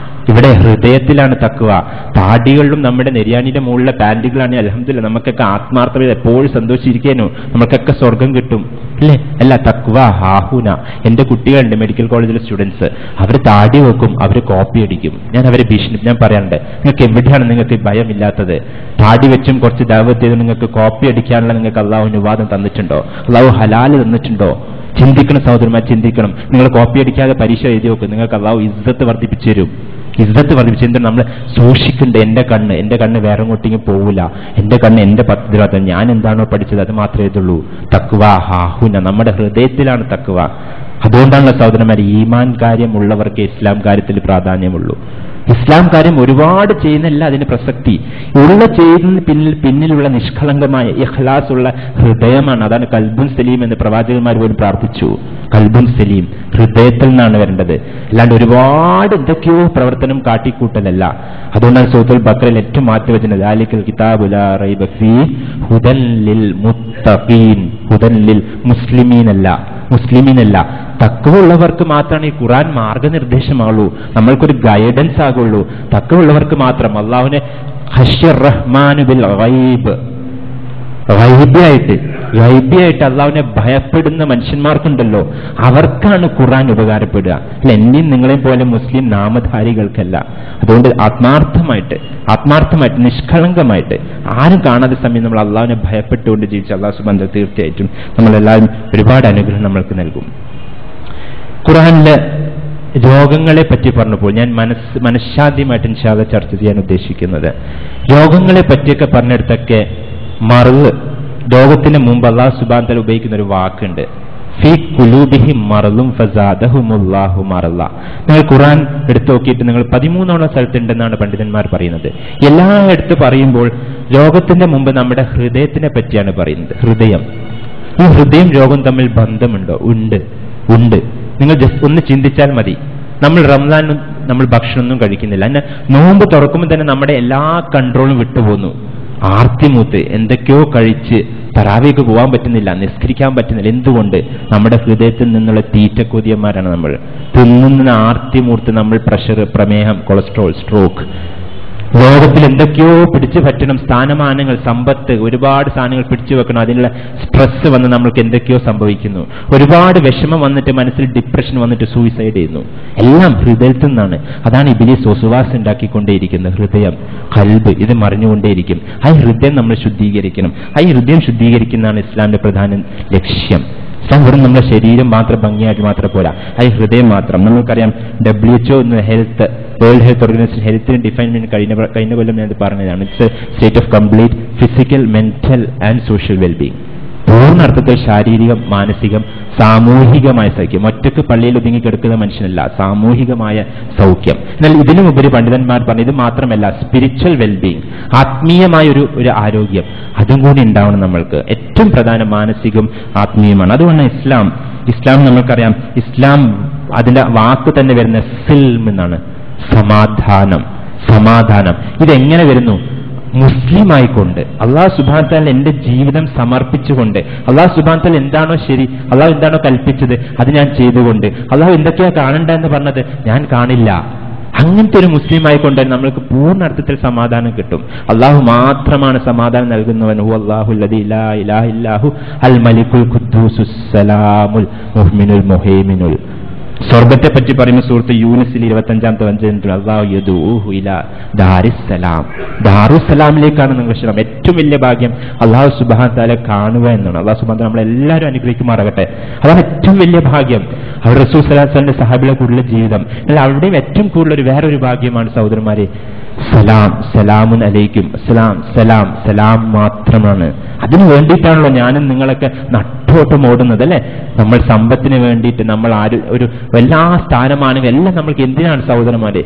A: ഇവിടെ ഹൃദയത്തിലാണ് തഖ്വ. താടികളിലും നമ്മുടെ നെര്യാണിയുടെ മുകളിലെ പാൻറ്റുകളാണ് അൽഹംദുലില്ലാഹ് നമുക്കൊക്കെ ആത്മാർത്ഥത എപ്പോഴും സന്തോഷിച്ചിരിക്കാനോ, നമുക്കൊക്കെ സ്വർഗം കിട്ടും, അല്ലേ? അല്ല, തഖ്വ ഹാഹുന. എന്റെ കുട്ടികളുണ്ട് മെഡിക്കൽ കോളേജിലെ സ്റ്റുഡൻസ്, അവർ താടി വെക്കും, അവർ കോപ്പി അടിക്കും. ഞാൻ അവരെ ഞാൻ പറയാറുണ്ട്, നിങ്ങൾക്ക് എവിടെയാണ് നിങ്ങൾക്ക് ഭയമില്ലാത്തത്? താടി വെച്ചും കുറച്ച് ദഅവത്ത് ചെയ്ത് നിങ്ങൾക്ക് കോപ്പി അടിക്കാനുള്ള നിങ്ങൾക്ക് അള്ളാഹു അനുവാദം തന്നിട്ടുണ്ടോ? അള്ളാഹു ഹലാല് തന്നിട്ടുണ്ടോ? ചിന്തിക്കണം സഹോദരന്മാർ, ചിന്തിക്കണം. നിങ്ങൾ കോപ്പി അടിക്കാതെ പരീക്ഷ എഴുതി നോക്കും, നിങ്ങൾക്ക് അള്ളാഹു ഇസ്സത്ത് വർദ്ധിപ്പിച്ചു തരും. ഇസ്സത്ത് വർദ്ധിപ്പിച്ചു. നമ്മൾ സൂക്ഷിക്കുന്നുണ്ട്. എന്റെ കണ്ണ് വേറെ അങ്ങോട്ടേക്ക് പോവില്ല, എന്റെ കണ്ണ് എന്റെ പദ്ധതി, ഞാൻ എന്താണോ പഠിച്ചത് അത് മാത്രമേ ഇതുള്ളൂ. തക്വ ഹാഹുന, നമ്മുടെ ഹൃദയത്തിലാണ് തക്വ. അതുകൊണ്ടാണല്ലോ സഹോദരന്മാർ, ഈമാൻ കാര്യമുള്ളവർക്ക് ഇസ്ലാം കാര്യത്തിൽ പ്രാധാന്യമുള്ളൂ. ഇസ്ലാം കാര്യം ഒരുപാട് ചെയ്യുന്നില്ല അതിന് പ്രസക്തി. ഉള്ള ചെയ്യുന്നതിന് പിന്നിലുള്ള നിഷ്കളങ്കമായ ഇഖ്ലാസ് ഉള്ള ഹൃദയമാണ്. അതാണ് കൽബുൻ സലീം എന്ന് പ്രവാചകന്മാർ പോലും പ്രാർത്ഥിച്ചു. കൽബുൻ സലീം ഹൃദയത്തിൽ നിന്നാണ് വരേണ്ടത്, അല്ലാണ്ട് ഒരുപാട് എന്തൊക്കെയോ പ്രവർത്തനം കാട്ടിക്കൂട്ടലല്ല. അതുകൊണ്ടാണ് സൂറത്തുൽ ബഖറയിൽ ഏറ്റവും മാറ്റി വെച്ചത് ദാലിക്കൽ കിതാബു ലാ റൈബ ഫീഹി ഹുദൻ ലിൽ മുത്തഖീൻ. ഹുദൻ ലിൽ മുസ്ലിമീനല്ല, തഖ്വയുള്ളവർക്ക് മാത്രമാണ് ഈ ഖുർആൻ മാർഗനിർദ്ദേശമാകുള്ളൂ, നമ്മൾക്കൊരു ഗൈഡൻസ് ആകുള്ളൂ. തഖ്വയുള്ളവർക്ക് മാത്രം. അല്ലാഹുവിനെ ഖശ്യർ റഹ്മാനു ബിൽ ഗൈബ്, ഗൈബിയായിട്ട് അള്ളാഹുവിനെ ഭയപ്പെടുന്ന മനുഷ്യന്മാർക്കുണ്ടല്ലോ, അവർക്കാണ് ഖുർആൻ ഉപകാരപ്പെടുക. അല്ല, എന്നെയും നിങ്ങളെയും പോലെ മുസ്ലിം നാമധാരികൾക്കല്ല. അതുകൊണ്ട് ആത്മാർത്ഥമായിട്ട് നിഷ്കളങ്കമായിട്ട് ആരും കാണാത്ത സമയം നമ്മൾ അള്ളാഹുവിനെ ഭയപ്പെട്ടുകൊണ്ട് ജീവിച്ച അള്ളാഹു സുബ്ഹാനഹു വ തആല തീർച്ചയായിട്ടും നമ്മളെല്ലാവരും ഒരുപാട് അനുഗ്രഹം നമ്മൾക്ക് നൽകും. ഖുർആനിലെ രോഗങ്ങളെ പറ്റി പറഞ്ഞപ്പോൾ ഞാൻ മനഃശാന്തിയുമായിട്ട് ഇൻഷാ അല്ലാഹ് ചർച്ച ചെയ്യാൻ ഉദ്ദേശിക്കുന്നത്, രോഗങ്ങളെ പറ്റിയൊക്കെ പറഞ്ഞിടത്തൊക്കെ മറവ്, രോഗത്തിന് മുമ്പ് അല്ലാഹു സുബ്ഹാനഹു വ തആല ഉപയോഗിക്കുന്ന ഒരു വാക്കുണ്ട്, ഫീ ഖുലൂബിഹിം മറളും ഫസാദഹുമുല്ലാഹു മറള. നിങ്ങൾ ഖുർആൻ എടുത്തു നോക്കിയിട്ട് നിങ്ങൾ 13 സ്ഥലത്തുണ്ടെന്നാണ് പണ്ഡിതന്മാർ പറയുന്നത്. എല്ലായിടത്ത് പറയുമ്പോൾ രോഗത്തിന്റെ മുമ്പ് നമ്മുടെ ഹൃദയത്തിനെ പറ്റിയാണ് പറയുന്നത്. ഈ ഹൃദയം രോഗം തമ്മിൽ ബന്ധമുണ്ടോ? ഉണ്ട്. നിങ്ങൾ ജസ്റ്റ് ഒന്ന് ചിന്തിച്ചാൽ മതി. നമ്മൾ റംസാനും നമ്മൾ ഭക്ഷണമൊന്നും കഴിക്കുന്നില്ല, എന്നെ നോമ്പ് തുറക്കുമ്പോൾ തന്നെ നമ്മുടെ എല്ലാ കൺട്രോളും വിട്ടുപോകുന്നു. ആർത്തിമൂത്ത് എന്തൊക്കെയോ കഴിച്ച് തറാവിക്ക് പോകാൻ പറ്റുന്നില്ല, നിസ്കരിക്കാൻ പറ്റുന്നില്ല. എന്തുകൊണ്ട്? നമ്മുടെ ഹൃദയത്തിൽ നിന്നുള്ള തീറ്റക്കൊതിയന്മാരാണ് നമ്മൾ. തിന്നുന്ന ആർത്തിമൂർത്ത് നമ്മൾ പ്രഷർ, പ്രമേഹം, കൊളസ്ട്രോൾ, സ്ട്രോക്ക്, ലോകത്തിൽ എന്തൊക്കെയോ പിടിച്ചു പറ്റണം, സ്ഥാനമാനങ്ങൾ, സമ്പത്ത്, ഒരുപാട് സാധനങ്ങൾ പിടിച്ചു വെക്കണം. അതിനുള്ള സ്ട്രെസ് വന്ന് നമ്മൾക്ക് എന്തൊക്കെയോ സംഭവിക്കുന്നു. ഒരുപാട് വിഷമം വന്നിട്ട് മനസ്സിൽ ഡിപ്രഷൻ വന്നിട്ട് സൂയിസൈഡ് ചെയ്യുന്നു. എല്ലാം ഹൃദയത്തിൽ നിന്നാണ്. അതാണ് ഇബ്ലീസ് വസ്വാസ് ഉണ്ടാക്കിക്കൊണ്ടേയിരിക്കുന്നത്. ഹൃദയം, ഖൽബ്, ഇത് മറിഞ്ഞുകൊണ്ടേയിരിക്കും. ആ ഹൃദയം നമ്മൾ ശുദ്ധീകരിക്കണം. ആ ഹൃദയം ശുദ്ധീകരിക്കുന്നതാണ് ഇസ്ലാമിന്റെ പ്രധാന ലക്ഷ്യം. ഇസ്ലാം വെറും നമ്മുടെ ശരീരം മാത്രം ഭംഗിയായിട്ട് മാത്രം പോരാ, ആ ഹൃദയം മാത്രം. നമുക്കറിയാം WHO വേൾഡ് ഹെൽത്ത് ഓർഗനൈസേഷൻ ഹെൽത്തിന് ഡിഫൈൻമെന്റ് കഴിഞ്ഞ കൊല്ലം ഞാൻ പറഞ്ഞതാണ്. It's A state of complete physical, mental and social wellbeing. പൂർണ്ണ അർത്ഥത്തിൽ ശാരീരികം, മാനസികം, സാമൂഹികമായ സൗഖ്യം. ഒറ്റക്ക് പള്ളിയിൽ ഒതുങ്ങിക്കിടക്കുന്ന മനുഷ്യനല്ല, സാമൂഹികമായ സൗഖ്യം. എന്നാൽ ഇതിനുമുപരി പണ്ഡിതന്മാർ പറഞ്ഞു ഇത് മാത്രമല്ല, സ്പിരിച്വൽ വെൽബീങ്, ആത്മീയമായ ഒരു ആരോഗ്യം അതും കൂടി ഉണ്ടാവണം നമ്മൾക്ക്. ഏറ്റവും പ്രധാനം മാനസികം, ആത്മീയമാണ്. അതുകൊണ്ട് ഇസ്ലാം നമ്മൾക്കറിയാം, ഇസ്ലാം അതിന്റെ വാക്ക് തന്നെ വരുന്ന സിൽം എന്നാണ്, സമാധാനം. ഇതെങ്ങനെ വരുന്നു? മുസ്ലിം ആയിക്കൊണ്ട്, അള്ളാഹു സുബ്ഹാനഹു വ തആല എന്റെ ജീവിതം സമർപ്പിച്ചുകൊണ്ട്, അള്ളാഹു സുബ്ഹാനഹു വ തആല എന്താണോ ശരി, അള്ളാഹു എന്താണോ കൽപ്പിച്ചത് അത് ഞാൻ ചെയ്തുകൊണ്ട്, അള്ളാഹു എന്തൊക്കെയാ കാണണ്ട എന്ന് പറഞ്ഞത് ഞാൻ കാണില്ല, അങ്ങനത്തെ ഒരു മുസ്ലിം ആയിക്കൊണ്ട് നമ്മൾക്ക് പൂർണ്ണ അർത്ഥത്തിൽ സമാധാനം കിട്ടും. അള്ളാഹു മാത്രമാണ് സമാധാനം നൽകുന്നവൻ. ഹു അല്ലാഹു ലദീ ലാ ഇലാഹ ഇല്ലാഹു അൽ മലിക്കുൽ ഖുദ്ദൂസുസ് സലാമുൽ മുഹ്മിനുൽ മുഹൈമിനുൽ. സ്വർഗത്തെ പറ്റി പറയുന്ന സൂറത്ത് യൂനിസിൽ 25-ാമത്തെ വചനത്തിൽ അല്ലാഹു യദൂഹു ഇലാ ദാറുസ്സലാമിലേക്കാണ് നിങ്ങൾ ക്ഷണം. ഏറ്റവും വലിയ ഭാഗ്യം അല്ലാഹു സുബ്ഹാനഹു വ തആല കാണുക എന്നാണ്. അല്ലാഹു സുബ്ഹാനഹു വ തആല നമ്മളെല്ലാവരും അനുഗ്രഹിക്കുമാറാകട്ടെ. അതാണ് ഏറ്റവും വലിയ ഭാഗ്യം. അവിടെ റസൂൽ സ്വല്ലല്ലാഹു അലൈഹി വസല്ലം സഹാബികളെ കൂടുതൽ ജീവിതം. എന്നാൽ അവിടെയും ഏറ്റവും കൂടുതൽ വേറൊരു ഭാഗ്യമാണ് സഹോദരന്മാരെ, സലാമുൻ അലൈക്കും, സലാം മാത്രമാണ്. അതിനു വേണ്ടിയിട്ടാണല്ലോ ഞാനും നിങ്ങളൊക്കെ നട്ടോട്ടം ഓടുന്നത്, അല്ലെ? നമ്മൾ സമ്പത്തിന് വേണ്ടിയിട്ട്, നമ്മൾ ഒരു എല്ലാ സ്ഥാനമാണെങ്കിലും എല്ലാം നമ്മൾക്ക് എന്തിനാണ് സഹോദരന്മാരെ?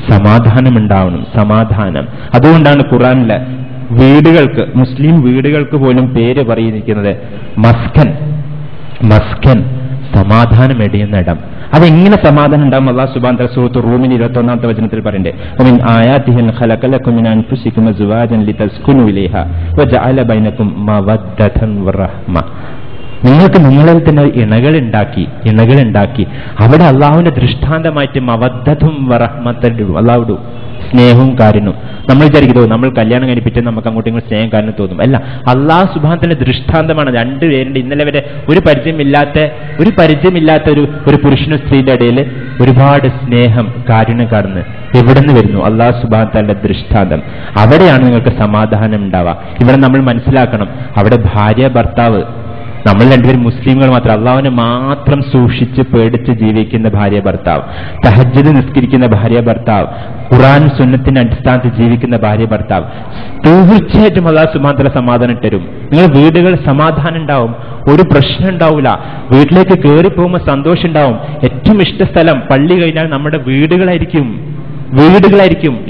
A: സമാധാനം ഉണ്ടാവണം, സമാധാനം. അതുകൊണ്ടാണ് ഖുർആനിലെ വീടുകൾക്ക്, മുസ്ലിം വീടുകൾക്ക് പോലും പേര് പറയുന്നത് മസ്കൻ, സമാധാനം എടിയുന്ന ഇടം. അതെങ്ങനെ സമാധാനം ഉണ്ടാവും? അല്ലാഹു സുബ്ഹാനഹു വ തആല സൂറത്തുർ റൂമിൽ 21-ാമത്തെ വചനത്തിൽ പറയണ്ടേ, വമിൻ ആയാതിഹിൽ ഖലഖലകും മിൻ അൻഫുസികും അസ്വാജൻ ലിതസ്കുനു ഇലൈഹാ വജഅല ബൈനകും മവദ്ദതൻ വറഹ്മ. നിങ്ങൾക്ക് നിങ്ങളിൽ തന്നെ ഇണകളുണ്ടാക്കി അവിടെ അള്ളാഹുവിന്റെ ദൃഷ്ടാന്തമായിട്ട് മവദ്ദതും വറഹ്മത്തും, അള്ളാഹുവിടും സ്നേഹവും കാരുണ്യവും. നമ്മൾ വിചാരിക്കുന്നു നമ്മൾ കല്യാണം കഴിപ്പിച്ച് നമുക്ക് അങ്ങോട്ടും ഇങ്ങോട്ട് സ്നേഹം കാരുണ്യം തോന്നും. അല്ല, അള്ളാഹു സുബ്ഹാനഹു വ തആലയുടെ ദൃഷ്ടാന്തമാണ്. രണ്ടുപേരുണ്ട്. ഇന്നലെ വരെ ഒരു പരിചയമില്ലാത്ത ഒരു പുരുഷനും സ്ത്രീയുടെ ഇടയിൽ ഒരുപാട് സ്നേഹം, കാരുണ്യം കാണുന്നത് എവിടെ നിന്ന് വരുന്നു? അള്ളാഹു സുബ്ഹാനഹു വ തആലയുടെ ദൃഷ്ടാന്തം. അവിടെയാണ് നിങ്ങൾക്ക് സമാധാനം ഉണ്ടാവുക. ഇവിടെ നമ്മൾ മനസ്സിലാക്കണം, അവിടെ ഭാര്യ ഭർത്താവ് നമ്മൾ രണ്ടുപേരും മുസ്ലിങ്ങൾ മാത്രം, അള്ളാഹുവിനെ മാത്രം സൂക്ഷിച്ച് പേടിച്ച് ജീവിക്കുന്ന ഭാര്യ ഭർത്താവ്, തഹജ്ജുദ് നിസ്കരിക്കുന്ന ഭാര്യ ഭർത്താവ്, ഖുർആൻ സുന്നത്തിന്റെ അടിസ്ഥാനത്തിൽ ജീവിക്കുന്ന ഭാര്യ ഭർത്താവ്, തീർച്ചയായിട്ടും അല്ലാഹു സുബ്ഹാനഹു വ തആല സമാധാനം തരും. നിങ്ങളുടെ വീടുകൾ സമാധാനം ഉണ്ടാവും, ഒരു പ്രശ്നം ഉണ്ടാവില്ല. വീട്ടിലേക്ക് കയറി പോകുമ്പോൾ സന്തോഷം ഉണ്ടാവും. ഏറ്റവും ഇഷ്ട സ്ഥലം പള്ളി കഴിഞ്ഞാൽ നമ്മുടെ വീടുകളായിരിക്കും.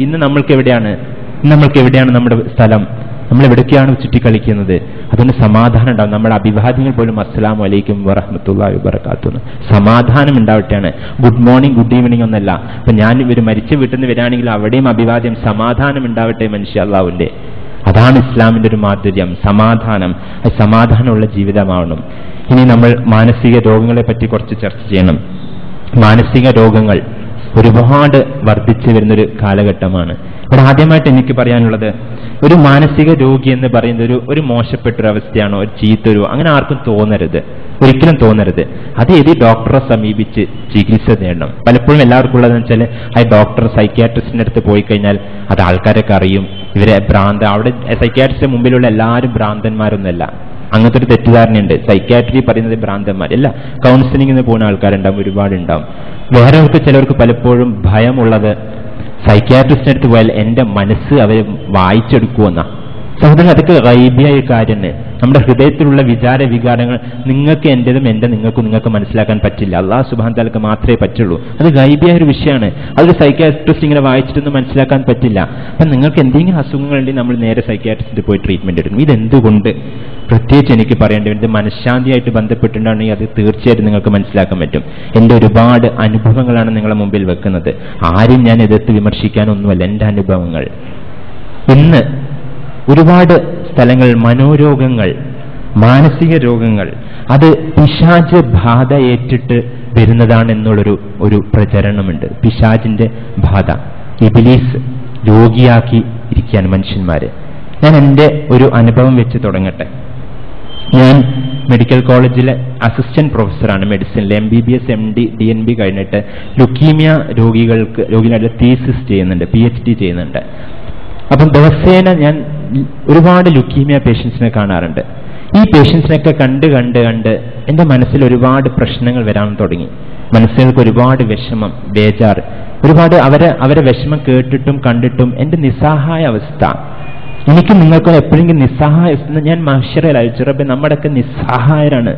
A: ഇന്ന് നമ്മൾക്ക് എവിടെയാണ് നമ്മുടെ സ്ഥലം? നമ്മൾ എവിടേക്കാണ് ചുറ്റിക്കളിക്കുന്നത്? അതുകൊണ്ട് സമാധാനം ഉണ്ടാവും. നമ്മുടെ അഭിവാദ്യങ്ങൾ പോലും അസ്സലാമു അലൈക്കും വറഹ്മത്തുള്ളാഹി വബറകാതുഹു, സമാധാനം ഉണ്ടാവട്ടെയാണ്. ഗുഡ് മോർണിംഗ്, ഗുഡ് ഈവനിങ് ഒന്നല്ല. അപ്പൊ ഞാൻ ഇവർ മരിച്ച വീട്ടിൽ നിന്ന് വരികയാണെങ്കിൽ അവിടെയും അഭിവാദ്യം സമാധാനം ഉണ്ടാവട്ടെ മനുഷ്യ അള്ളാഹുവിന്റെ. അതാണ് ഇസ്ലാമിന്റെ ഒരു മാധുര്യം, സമാധാനം. സമാധാനമുള്ള ജീവിതമാവണം. ഇനി നമ്മൾ മാനസിക രോഗങ്ങളെ പറ്റി കുറച്ച് ചർച്ച ചെയ്യണം. മാനസിക രോഗങ്ങൾ ഒരുപാട് വർദ്ധിച്ചു വരുന്നൊരു കാലഘട്ടമാണ്. ഇവിടെ ആദ്യമായിട്ട് എനിക്ക് പറയാനുള്ളത്, ഒരു മാനസിക രോഗി എന്ന് പറയുന്നത് ഒരു മോശപ്പെട്ടൊരവസ്ഥയാണോ, ഒരു ചീത്തൊരു, അങ്ങനെ ആർക്കും തോന്നരുത്, ഒരിക്കലും തോന്നരുത്. അത് ഏത് ഡോക്ടറെ സമീപിച്ച് ചികിത്സ നേടണം. പലപ്പോഴും എല്ലാവർക്കും ഉള്ളതെന്ന് വെച്ചാൽ ആ ഡോക്ടർ സൈക്യാട്രിസ്റ്റിന്റെ അടുത്ത് പോയി കഴിഞ്ഞാൽ അത് ആൾക്കാരൊക്കെ അറിയും, ഇവരെ അവിടെ സൈക്യാട്രിസ്റ്റിന്റെ മുമ്പിലുള്ള എല്ലാവരും ഭ്രാന്തന്മാരൊന്നുമല്ല. അങ്ങനത്തെ ഒരു തെറ്റിദ്ധാരണയുണ്ട്. സൈക്യാട്രി പറയുന്നത് ഭ്രാന്തന്മാരല്ല. കൗൺസിലിംഗിന് പോകുന്ന ആൾക്കാരുണ്ടാവും, ഒരുപാടുണ്ടാവും. വേറെവർക്ക് ചിലർക്ക് പലപ്പോഴും ഭയമുള്ളത് സൈക്യാട്രിസ്റ്റിന്റെ അടുത്ത് പോയാൽ എന്റെ മനസ്സ് അവർ വായിച്ചെടുക്കുമെന്ന. സഹോദരൻ, അതൊക്കെ ഗൈബിയായ കാര്യമാണ്. നമ്മുടെ ഹൃദയത്തിലുള്ള വികാരങ്ങൾ നിങ്ങൾക്ക് എന്റേതും നിങ്ങൾക്ക് മനസ്സിലാക്കാൻ പറ്റില്ല. അല്ലാഹു സുബ്ഹാനഹു വ തആലക്ക് മാത്രമേ പറ്റുള്ളൂ. അത് ഗൈബിയായ ഒരു വിഷയമാണ്. അതൊരു സൈക്യാട്രിസ്റ്റ് ഇങ്ങനെ വായിച്ചിട്ടൊന്നും മനസ്സിലാക്കാൻ പറ്റില്ല. അപ്പം നിങ്ങൾക്ക് എന്തെങ്കിലും അസുഖങ്ങളുണ്ടെങ്കിൽ നമ്മൾ നേരെ സൈക്യാട്രിസ്റ്റിൽ പോയി ട്രീറ്റ്മെന്റ് എടുക്കും. ഇതെന്തുകൊണ്ട്? പ്രത്യേകിച്ച് എനിക്ക് പറയേണ്ടി വരുന്നത് മനഃശാന്തിയായിട്ട് ബന്ധപ്പെട്ടിട്ടുണ്ടെങ്കിൽ അത് തീർച്ചയായിട്ടും നിങ്ങൾക്ക് മനസ്സിലാക്കാൻ പറ്റും. എൻ്റെ ഒരുപാട് അനുഭവങ്ങളാണ് നിങ്ങളുടെ മുമ്പിൽ വെക്കുന്നത്. ആരും ഞാൻ എതിർത്ത് വിമർശിക്കാനൊന്നുമല്ല, എൻ്റെ അനുഭവങ്ങൾ. ഇന്ന് ഒരുപാട് സ്ഥലങ്ങൾ മനോരോഗങ്ങൾ, മാനസിക രോഗങ്ങൾ, അത് പിശാച് ബാധ ഏറ്റിട്ട് വരുന്നതാണ് എന്നുള്ളൊരു പ്രചരണമുണ്ട്. പിശാചിന്റെ ബാധ, ഇബ്ലീസ് രോഗിയാക്കി ഇരിക്കുകയാണ് മനുഷ്യന്മാരെ. ഞാൻ എൻ്റെ ഒരു അനുഭവം വെച്ച് തുടങ്ങട്ടെ. ഞാൻ മെഡിക്കൽ കോളേജിലെ അസിസ്റ്റന്റ് പ്രൊഫസറാണ് മെഡിസിനിൽ. MBBS MD DNB കഴിഞ്ഞിട്ട് ലുക്കീമിയ രോഗികളുടെ തീസിസ് ചെയ്യുന്നുണ്ട്, PhD ചെയ്യുന്നുണ്ട്. അപ്പം ദിവസേന ഞാൻ ഒരുപാട് ലുക്കീമിയ പേഷ്യൻസിനെ കാണാറുണ്ട്. ഈ പേഷ്യൻസിനൊക്കെ കണ്ട് എൻ്റെ മനസ്സിൽ ഒരുപാട് പ്രശ്നങ്ങൾ വരാൻ തുടങ്ങി. മനസ്സുകൾക്ക് ഒരുപാട് വിഷമം, ബേജാറ്, ഒരുപാട് അവരെ വിഷമം കേട്ടിട്ടും കണ്ടിട്ടും എൻ്റെ നിസ്സഹായ അവസ്ഥ. എനിക്ക് നിങ്ങൾക്കും എപ്പോഴെങ്കിലും നിസ്സഹായ, ഞാൻ മഹ്ശറിൽ അയച്ചു, നമ്മുടെയൊക്കെ നിസ്സഹായരാണ്.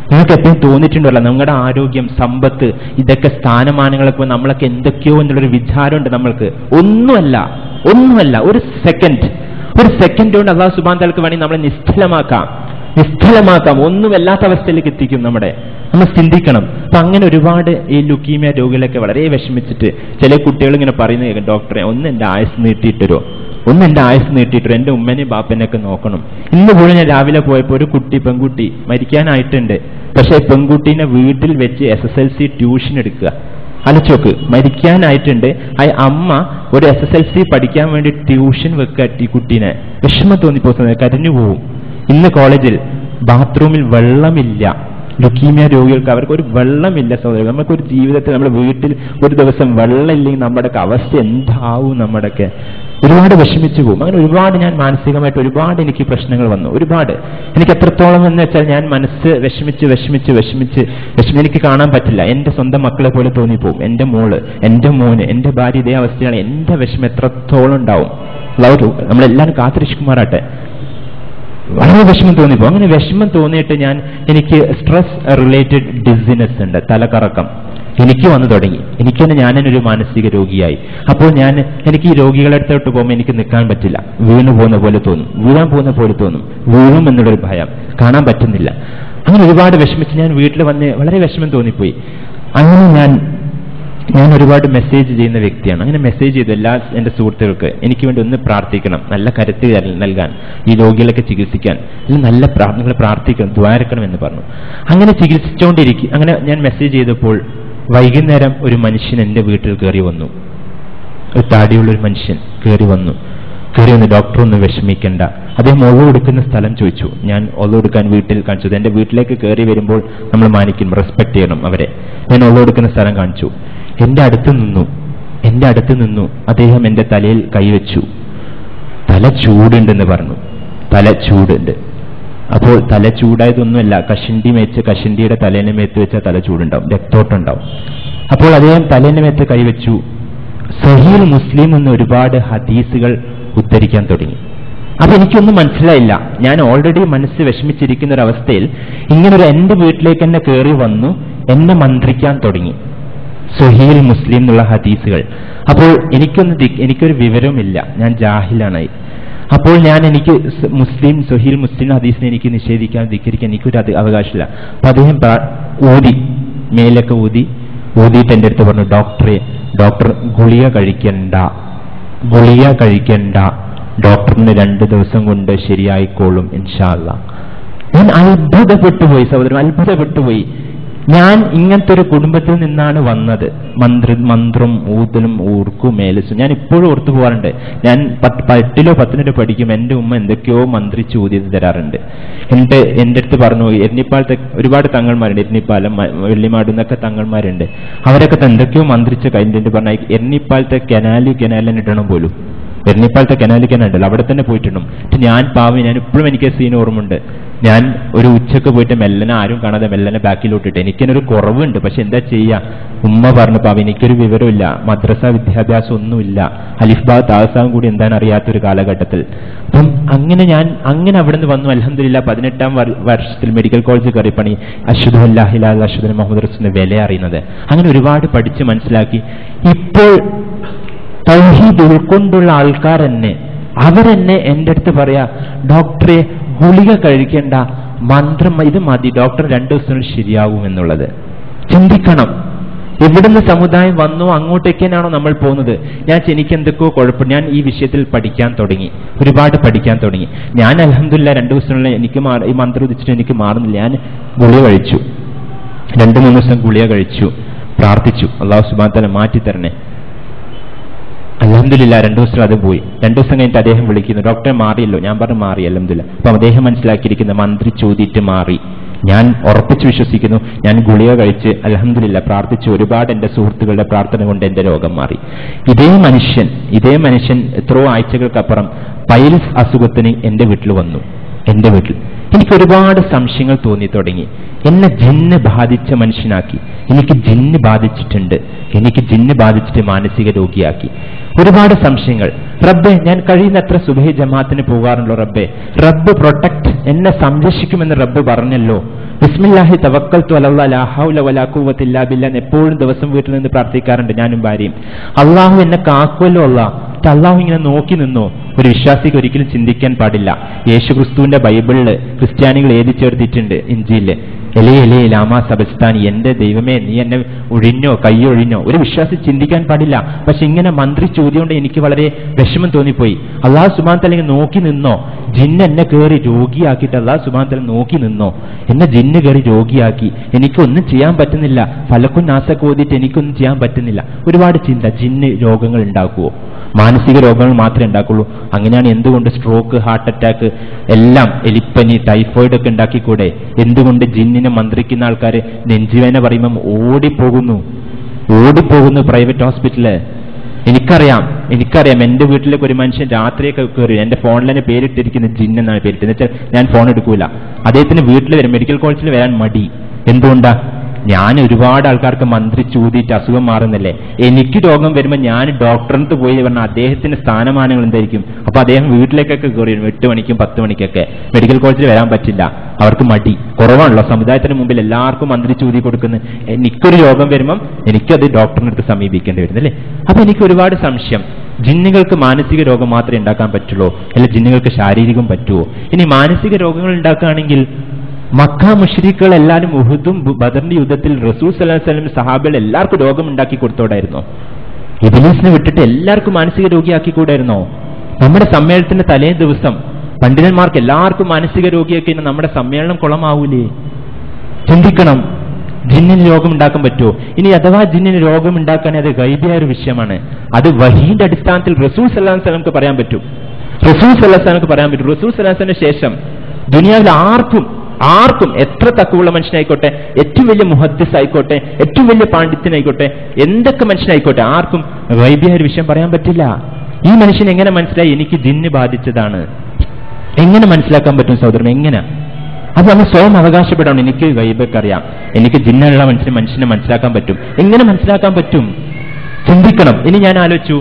A: നിങ്ങൾക്ക് എപ്പോഴും തോന്നിയിട്ടുണ്ടല്ലോ നമ്മുടെ ആരോഗ്യം, സമ്പത്ത്, ഇതൊക്കെ സ്ഥാനമാനങ്ങളൊക്കെ നമ്മളൊക്കെ എന്തൊക്കെയോ എന്നുള്ളൊരു വിചാരമുണ്ട് നമ്മൾക്ക്. ഒന്നുമല്ല. ഒരു സെക്കൻഡ് കൊണ്ട് അല്ലാഹു സുബ്ഹാനഹു വ തആലക്ക് വേണ്ടി നമ്മളെ നിസ്തലമാക്കാം, ഒന്നുമല്ലാത്ത അവസ്ഥയിലേക്ക് എത്തിക്കും നമ്മൾ ചിന്തിക്കണം. അപ്പൊ അങ്ങനെ ഒരുപാട് ഈ ലുക്കീമിയ രോഗികളൊക്കെ വളരെ വിഷമിച്ചിട്ട് ചില കുട്ടികൾ ഇങ്ങനെ പറയുന്നത്, ഡോക്ടറെ ഒന്ന് എൻ്റെ ആയുസ് നീട്ടിയിട്ടോ, എൻ്റെ ഉമ്മനെയും ബാപ്പനെയൊക്കെ നോക്കണം. ഇന്ന് പോലും ഞാൻ രാവിലെ പോയപ്പോൾ ഒരു പെൺകുട്ടി മരിക്കാനായിട്ടുണ്ട്. പക്ഷെ പെൺകുട്ടീനെ വീട്ടിൽ വെച്ച് SSLC ട്യൂഷൻ എടുക്കുക. അലച്ചോക്ക്, മരിക്കാനായിട്ടുണ്ട്. ആ അമ്മ ഒരു SSLC പഠിക്കാൻ വേണ്ടി ട്യൂഷൻ വെക്കുക. ഈ കുട്ടീനെ വിഷമം തോന്നിപ്പോകുന്നത്, കരഞ്ഞു പോവും. ഇന്ന് കോളേജിൽ ബാത്റൂമിൽ വെള്ളമില്ല. ലുക്കീമിയ രോഗികൾക്ക് അവർക്ക് ഒരു വെള്ളമില്ല. സഹോദരൻ, നമുക്കൊരു ജീവിതത്തിൽ നമ്മുടെ വീട്ടിൽ ഒരു ദിവസം വെള്ളമില്ലെങ്കിൽ നമ്മുടെയൊക്കെ അവസ്ഥ എന്താവും? നമ്മുടെയൊക്കെ ഒരുപാട് വിഷമിച്ചു പോകും. അങ്ങനെ ഒരുപാട് ഞാൻ മാനസികമായിട്ട് ഒരുപാട് എനിക്ക് പ്രശ്നങ്ങൾ വന്നു. എനിക്ക് എത്രത്തോളം എന്ന് വെച്ചാൽ ഞാൻ മനസ്സ് വിഷമിച്ച് എനിക്ക് കാണാൻ പറ്റില്ല. എൻ്റെ സ്വന്തം മക്കളെ പോലെ തോന്നിപ്പോവും. എൻ്റെ മോള്, എൻ്റെ മോന്, എൻ്റെ ഭാര്യ ഇതേ അവസ്ഥയാണ്. എൻ്റെ വിഷമം എത്രത്തോളം ഉണ്ടാവും? നമ്മളെല്ലാവരും കാത്തിരിക്കുമാറാട്ടെ. വളരെ വിഷമം തോന്നിപ്പോ. അങ്ങനെ വിഷമം തോന്നിയിട്ട് എനിക്ക് സ്ട്രെസ് റിലേറ്റഡ് ഡിസിനസ് ഉണ്ട്, തലകറക്കം എനിക്ക് വന്നു തുടങ്ങി. ഞാനൊരു മാനസിക രോഗിയായി. അപ്പോൾ എനിക്ക് ഈ രോഗികളുടെ അടുത്തോട്ട് പോകുമ്പോൾ എനിക്ക് നിൽക്കാൻ പറ്റില്ല. വീഴാൻ പോകുന്ന പോലെ തോന്നും. വീഴും എന്നുള്ളൊരു ഭയം, കാണാൻ പറ്റുന്നില്ല. അങ്ങനെ ഒരുപാട് വിഷമിച്ച് ഞാൻ വീട്ടിൽ വന്ന് വളരെ വിഷമം തോന്നിപ്പോയി. അങ്ങനെ ഞാൻ ഒരുപാട് മെസ്സേജ് ചെയ്യുന്ന വ്യക്തിയാണ്. അങ്ങനെ മെസ്സേജ് ചെയ്തു എൻ്റെ സുഹൃത്തുക്കൾക്ക് എനിക്ക് വേണ്ടി ഒന്ന് പ്രാർത്ഥിക്കണം, നല്ല കരുത്ത് നൽകാൻ, ഈ രോഗികളൊക്കെ ചികിത്സിക്കാൻ നല്ല നിങ്ങൾ പ്രാർത്ഥിക്കണം, ദ്വാരക്കണം എന്ന് പറഞ്ഞു. അങ്ങനെ ചികിത്സിച്ചുകൊണ്ടിരിക്കും. അങ്ങനെ ഞാൻ മെസ്സേജ് ചെയ്തപ്പോൾ വൈകുന്നേരം ഒരു മനുഷ്യൻ എൻ്റെ വീട്ടിൽ കയറി വന്നു. ഒരു താടിയുള്ളൊരു മനുഷ്യൻ കയറി വന്നു. ഡോക്ടർ ഒന്നും വിഷമിക്കണ്ട. അദ്ദേഹം ഒളു കൊടുക്കുന്ന സ്ഥലം ചോദിച്ചു. ഞാൻ ഒളു കൊടുക്കാൻ വീട്ടിൽ കാണിച്ചു. എൻ്റെ വീട്ടിലേക്ക് കയറി വരുമ്പോൾ നമ്മൾ മാനിക്കും, റെസ്പെക്ട് ചെയ്യണം അവരെ. ഞാൻ ഒളു കൊടുക്കുന്ന സ്ഥലം കാണിച്ചു. എൻ്റെ അടുത്ത് നിന്നു അദ്ദേഹം എൻ്റെ തലയിൽ കൈവച്ചു. തല ചൂടുണ്ടെന്ന് പറഞ്ഞു. അപ്പോൾ തല ചൂടായതൊന്നുമല്ല, കഷണ്ടി മേച്ച് കഷണ്ടിയുടെ തലേനെ മേത്ത് വെച്ചാൽ തല ചൂടുണ്ടാവും, രക്തോട്ടുണ്ടാവും. അപ്പോൾ അദ്ദേഹം തലേനെ മേത്ത് കൈവച്ചു. സഹീൽ മുസ്ലിം എന്ന് ഒരുപാട് ഹദീസുകൾ ഉദ്ധരിക്കാൻ തുടങ്ങി. അപ്പൊ എനിക്കൊന്നും മനസ്സിലായില്ല. ഞാൻ ഓൾറെഡി മനസ്സ് വിഷമിച്ചിരിക്കുന്ന ഒരു അവസ്ഥയിൽ ഇങ്ങനൊരു എന്റെ വീട്ടിലേക്ക് തന്നെ കയറി വന്നു, എന്നെ മന്ത്രിക്കാൻ തുടങ്ങി സഹീൽ മുസ്ലിം എന്നുള്ള ഹദീസുകൾ. അപ്പോൾ എനിക്കൊരു വിവരവുമില്ല, ഞാൻ ജാഹിലാണായി. അപ്പോൾ എനിക്ക് സഹീൽ മുസ്ലിം ഹദീസിനെ എനിക്ക് നിഷേധിക്കാൻ ധിക്കരിക്കാൻ എനിക്കൊരു അവകാശമില്ല. അപ്പൊ അദ്ദേഹം മേലൊക്കെ ഊതിയിട്ട് എൻ്റെ അടുത്ത് പറഞ്ഞു, ഡോക്ടർ ഗുളിക കഴിക്കണ്ട, ഡോക്ടറിന് 2 ദിവസം കൊണ്ട് ശരിയായിക്കോളും ഇൻഷാ അല്ലാഹ്. ഞാൻ അത്ഭുതപ്പെട്ടുപോയി സഹോദരൻ, അത്ഭുതപ്പെട്ടുപോയി. ഞാൻ ഇങ്ങനത്തെ ഒരു കുടുംബത്തിൽ നിന്നാണ് വന്നത്. മന്ത്രം ഊതലും ഊർക്കും മേലസും ഞാൻ ഇപ്പോഴും ഓർത്തു പോകാറുണ്ട്. ഞാൻ 8ലോ 10ലോ പഠിക്കും, എൻ്റെ ഉമ്മ എന്തൊക്കെയോ മന്ത്രിച്ച് ഊതിയത് തരാറുണ്ട്. എന്നിട്ട് എൻ്റെ അടുത്ത് പറഞ്ഞു, എരണിപ്പാലത്തെ ഒരുപാട് തങ്ങൾമാരുണ്ട്, എരണിപ്പാലം വെള്ളിമാട് എന്നൊക്കെ തങ്ങൾമാരുണ്ട്, അവരൊക്കെ എന്തൊക്കെയോ മന്ത്രിച്ച് കഴിഞ്ഞിട്ട് പറഞ്ഞാൽ എരണിപ്പാലത്തെ കനാലിന് ഇടണം പോലും. എരണിപ്പാലത്തെ കനാലിക്കനുണ്ടല്ലോ, അവിടെ തന്നെ പോയിട്ടുണ്ടും. ഞാൻ ഇപ്പോഴും എനിക്ക് സീൻ ഓർമ്മയുണ്ട്. ഞാൻ ഒരു ഉച്ചക്ക് പോയിട്ട് മെല്ലനെ, ആരും കാണാതെ മെല്ലനെ ബാക്കിലോട്ടിട്ട്, എനിക്കൊരു കുറവുണ്ട്, പക്ഷെ എന്താ ചെയ്യാ, ഉമ്മ പറഞ്ഞു എനിക്കൊരു വിവരമില്ല, മദ്രസ വിദ്യാഭ്യാസം ഒന്നുമില്ല, അലിഫ്ബാ താസാവും കൂടി എന്താണ് അറിയാത്തൊരു കാലഘട്ടത്തിൽ. അപ്പം അങ്ങനെ അവിടെ നിന്ന് വന്നു. അൽഹംദുലില്ലാഹ് 18ാം വർഷത്തിൽ മെഡിക്കൽ കോളേജ് കയറി പണി, അഷ്ഹദു അല്ലാ ഇലാഹ ഇല്ലല്ലാഹ് അഷ്ഹദു അന്ന മുഹമ്മദ് റസൂലുള്ളാഹിന്റെ വില അറിയുന്നത്. അങ്ങനെ ഒരുപാട് പഠിച്ച് മനസ്സിലാക്കി. ഇപ്പോൾ തൗഹീദ് ഉൾക്കൊണ്ടുള്ള ആൾക്കാർ തന്നെ അവരെന്നെ എൻ്റെ അടുത്ത് പറയാ, ഡോക്ടറെ ഗുളിക കഴിക്കേണ്ട, മന്ത്രം ഇത് മതി, ഡോക്ടർ 2 ദിവസത്തിൽ ശരിയാകും എന്നുള്ളത്. ചിന്തിക്കണം, എവിടുന്ന് സമുദായം വന്നോ അങ്ങോട്ടേക്കാണോ നമ്മൾ പോകുന്നത്. എനിക്ക് എന്തൊക്കെയോ കുഴപ്പം. ഞാൻ ഈ വിഷയത്തിൽ പഠിക്കാൻ തുടങ്ങി, ഒരുപാട് പഠിക്കാൻ തുടങ്ങി. ഞാൻ അൽഹംദുലില്ലാഹ് 2 ദിവസത്തിനുള്ള ഈ മന്ത്രം ഉദിച്ചിട്ട് എനിക്ക് മാറുന്നില്ല. ഞാൻ ഗുളിക കഴിച്ചു, 2-3 ദിവസം ഗുളിക കഴിച്ചു, പ്രാർത്ഥിച്ചു, അല്ലാഹു സുബ്ഹാനഹു വ തആല മാറ്റി തരണേ. അൽഹംദുലില്ലാഹ് 2 ദിവസം അത് പോയി. 2 ദിവസം കഴിഞ്ഞിട്ട് അദ്ദേഹം വിളിക്കുന്നു, ഡോക്ടറെ മാറിയല്ലോ. ഞാൻ പറഞ്ഞു മാറി അൽഹംദുലില്ലാഹ്. അപ്പൊ അദ്ദേഹം മനസ്സിലാക്കിയിരിക്കുന്ന മന്ത്രി ചോദിച്ചിട്ട് മാറി. ഞാൻ ഉറപ്പിച്ചു വിശ്വസിക്കുന്നു, ഞാൻ ഗുളിക കഴിച്ച് അൽഹംദുലില്ലാഹ് പ്രാർത്ഥിച്ചു, ഒരുപാട് എൻ്റെ സുഹൃത്തുക്കളുടെ പ്രാർത്ഥന കൊണ്ട് എൻ്റെ രോഗം മാറി. ഇതേ മനുഷ്യൻ എത്രയോ ആഴ്ചകൾക്കപ്പുറം പൈൽസ് അസുഖത്തിന് എൻ്റെ വീട്ടിൽ വന്നു. എൻ്റെ വീട്ടിൽ എനിക്ക് ഒരുപാട് സംശയങ്ങൾ തോന്നി തുടങ്ങി. എന്നെ ജിന്ന് ബാധിച്ച മനുഷ്യനാക്കി. എനിക്ക് ജിന്ന് ബാധിച്ചിട്ട് മാനസിക രോഗിയാക്കി. ഒരുപാട് സംശയങ്ങൾ. റബ്ബേ, ഞാൻ കഴിയുന്നത്ര സുബഹി ജമാഅത്തിന് പോകാറുണ്ടല്ലോ റബ്ബേ, റബ്ബ് പ്രൊട്ടക്ട്, എന്നെ സംരക്ഷിക്കുമെന്ന് റബ്ബ് പറഞ്ഞല്ലോ. ബിസ്മില്ലാഹി തവക്കൽതു അലല്ലാഹ് ലാ ഹൗല വലാ ഖുവത ഇല്ലാ ബില്ലാഹ് എപ്പോഴും ദിവസം വീട്ടിൽ നിന്ന് പ്രാർത്ഥിക്കാറുണ്ട് ഞാനും ഭാര്യയും. അള്ളാഹു എന്നെ കാക്കുമല്ലോ അള്ളാഹു ഇങ്ങനെ നോക്കി നിന്നോ? ഒരു വിശ്വാസിക്ക് ഒരിക്കലും ചിന്തിക്കാൻ പാടില്ല. യേശുക്രിസ്തുവിന്റെ ബൈബിളില് ക്രിസ്ത്യാനികൾ എഴുതി ചേർത്തിട്ടുണ്ട്, ഇഞ്ചിയില്, എലേ ലാമാ സബസ്താനി, എന്റെ ദൈവമേ നീ എന്നെ കൈയൊഴിഞ്ഞോ. ഒരു വിശ്വാസി ചിന്തിക്കാൻ പാടില്ല. പക്ഷെ ഇങ്ങനെ മന്ത്രി ചോദ്യമുണ്ട് എനിക്ക് വളരെ വിഷമം തോന്നിപ്പോയി. അള്ളാഹു സുബ്ഹാനഹു വ തആല നോക്കി നിന്നോ? ജിന്ന് എന്നെ കയറി രോഗിയാക്കിയിട്ട് അള്ളാഹു സുബ്ഹാനഹു വ തആല നോക്കി നിന്നോ? എന്നെ ജിന്ന് കയറി രോഗിയാക്കി, എനിക്കൊന്നും ചെയ്യാൻ പറ്റുന്നില്ല. ഫലക്കും നാസൊക്കെ ഓതിയിട്ട് എനിക്കൊന്നും ചെയ്യാൻ പറ്റുന്നില്ല. ഒരുപാട് ചിന്ത. ജിന്ന് രോഗങ്ങൾ ഉണ്ടാക്കുവോ? മാനസിക രോഗങ്ങൾ മാത്രമേ ഉണ്ടാക്കുള്ളൂ. അങ്ങനെയാണ് എന്തുകൊണ്ട് സ്ട്രോക്ക്, ഹാർട്ട് അറ്റാക്ക് എല്ലാം, എലിപ്പനി, ടൈഫോയിഡ് ഒക്കെ ഉണ്ടാക്കിക്കൂടെ? എന്തുകൊണ്ട് ജിന്നിനെ മന്ത്രിക്കുന്ന ആൾക്കാർ നെഞ്ചുവേദന പറയുമ്പം ഓടിപ്പോകുന്നു പ്രൈവറ്റ് ഹോസ്പിറ്റല്? എനിക്കറിയാം. എന്റെ വീട്ടിലേക്ക് ഒരു മനുഷ്യൻ രാത്രിയൊക്കെ കയറി, എന്റെ ഫോണിൽ തന്നെ പേരിട്ടിരിക്കുന്ന ജിന്ന് എന്നാണ് പേരിട്ടത്. എന്ന് വെച്ചാൽ ഞാൻ ഫോൺ എടുക്കൂല. അദ്ദേഹത്തിന് വീട്ടിൽ വരും, മെഡിക്കൽ കോളേജിൽ വരാൻ മടി. എന്തുകൊണ്ടാ? ഞാൻ ഒരുപാട് ആൾക്കാർക്ക് മന്ത്രി ചൂതിയിട്ട് അസുഖം മാറുന്നില്ലേ. എനിക്ക് രോഗം വരുമ്പോൾ ഞാൻ ഡോക്ടറിന് പോയി പറഞ്ഞാൽ അദ്ദേഹത്തിന്റെ സ്ഥാനമാനങ്ങൾ എന്തായിരിക്കും? അപ്പൊ അദ്ദേഹം വീട്ടിലേക്കൊക്കെ കയറി 8 മണിക്കും 10 മണിക്കൊക്കെ. മെഡിക്കൽ കോളേജിൽ വരാൻ പറ്റില്ല, അവർക്ക് മടി. കുറവാണല്ലോ സമുദായത്തിന് മുമ്പിൽ എല്ലാവർക്കും മന്ത്രി ചൂതി കൊടുക്കുന്നത്. എനിക്കൊരു രോഗം വരുമ്പം എനിക്കത് ഡോക്ടറിന് അടുത്ത് സമീപിക്കേണ്ടി വരുന്നല്ലേ. അപ്പൊ എനിക്ക് ഒരുപാട് സംശയം. ജിന്നുകൾക്ക് മാനസിക രോഗം മാത്രമേ ഉണ്ടാക്കാൻ പറ്റുള്ളൂ, അല്ല ജിന്നുകൾക്ക് ശാരീരികം പറ്റുമോ? ഇനി മാനസിക രോഗങ്ങൾ ഉണ്ടാക്കുകയാണെങ്കിൽ മക്ക മുശ്രിക്കുകൾ എല്ലാവരും ഉഹുദും ബദറിന്റെ യുദ്ധത്തിൽ റസൂൽ സല്ലല്ലാഹു അലൈഹി വസല്ലം സഹാബികൾ എല്ലാവർക്കും രോഗം ഉണ്ടാക്കി കൊടുത്തോടായിരുന്നോ? ഇബ്ലീസിനെ വിട്ടിട്ട് എല്ലാവർക്കും മാനസിക രോഗിയാക്കിക്കൂടായിരുന്നോ? നമ്മുടെ സമ്മേളനത്തിന്റെ തലേ ദിവസം പണ്ഡിതന്മാർക്ക് എല്ലാവർക്കും മാനസിക രോഗിയാക്കി നമ്മുടെ സമ്മേളനം കുളമാവൂലേ? ചിന്തിക്കണം. ജിന്നിന് രോഗം ഉണ്ടാക്കാൻ പറ്റുമോ? ഇനി അഥവാ ജിന്നിന് രോഗം ഉണ്ടാക്കുകയാണെങ്കിൽ അത് ഗൈബിയായ ഒരു വിഷയമാണ്. അത് വഹീന്റെ അടിസ്ഥാനത്തിൽ റസൂൽ സല്ലല്ലാഹു അലൈഹി വസല്ലം പറയാൻ പറ്റും. റസൂൽ സല്ലല്ലാഹു അലൈഹി വസല്ലം പറയാൻ പറ്റും. റസൂൽ സല്ലല്ലാഹു അലൈഹി വസല്ലമിന് ശേഷം ദുനിയാവിൽ ആർക്കും എത്ര തക്കവുള്ള മനുഷ്യനായിക്കോട്ടെ, ഏറ്റവും വലിയ മുഹദ്ദിസ് ആയിക്കോട്ടെ, ഏറ്റവും വലിയ പാണ്ഡിത്യനായിക്കോട്ടെ, എന്തൊക്കെ മനുഷ്യനായിക്കോട്ടെ, ആർക്കും ഗൈബിയായ ഒരു വിഷയം പറയാൻ പറ്റില്ല. ഈ മനുഷ്യൻ എങ്ങനെ മനസ്സിലായി എനിക്ക് ജിന്ന് ബാധിച്ചതാണ്? എങ്ങനെ മനസ്സിലാക്കാൻ പറ്റും സഹോദരൻ? എങ്ങനെ? അത് നമ്മൾ സ്വയം അവകാശപ്പെടണം. എനിക്ക് ഗൈബൊക്കെ അറിയാം, എനിക്ക് ജിന്നുള്ള മനുഷ്യനെ മനസ്സിലാക്കാൻ പറ്റും. എങ്ങനെ മനസ്സിലാക്കാൻ പറ്റും? ചിന്തിക്കണം. ഇനി ഞാൻ ആലോചിച്ചു,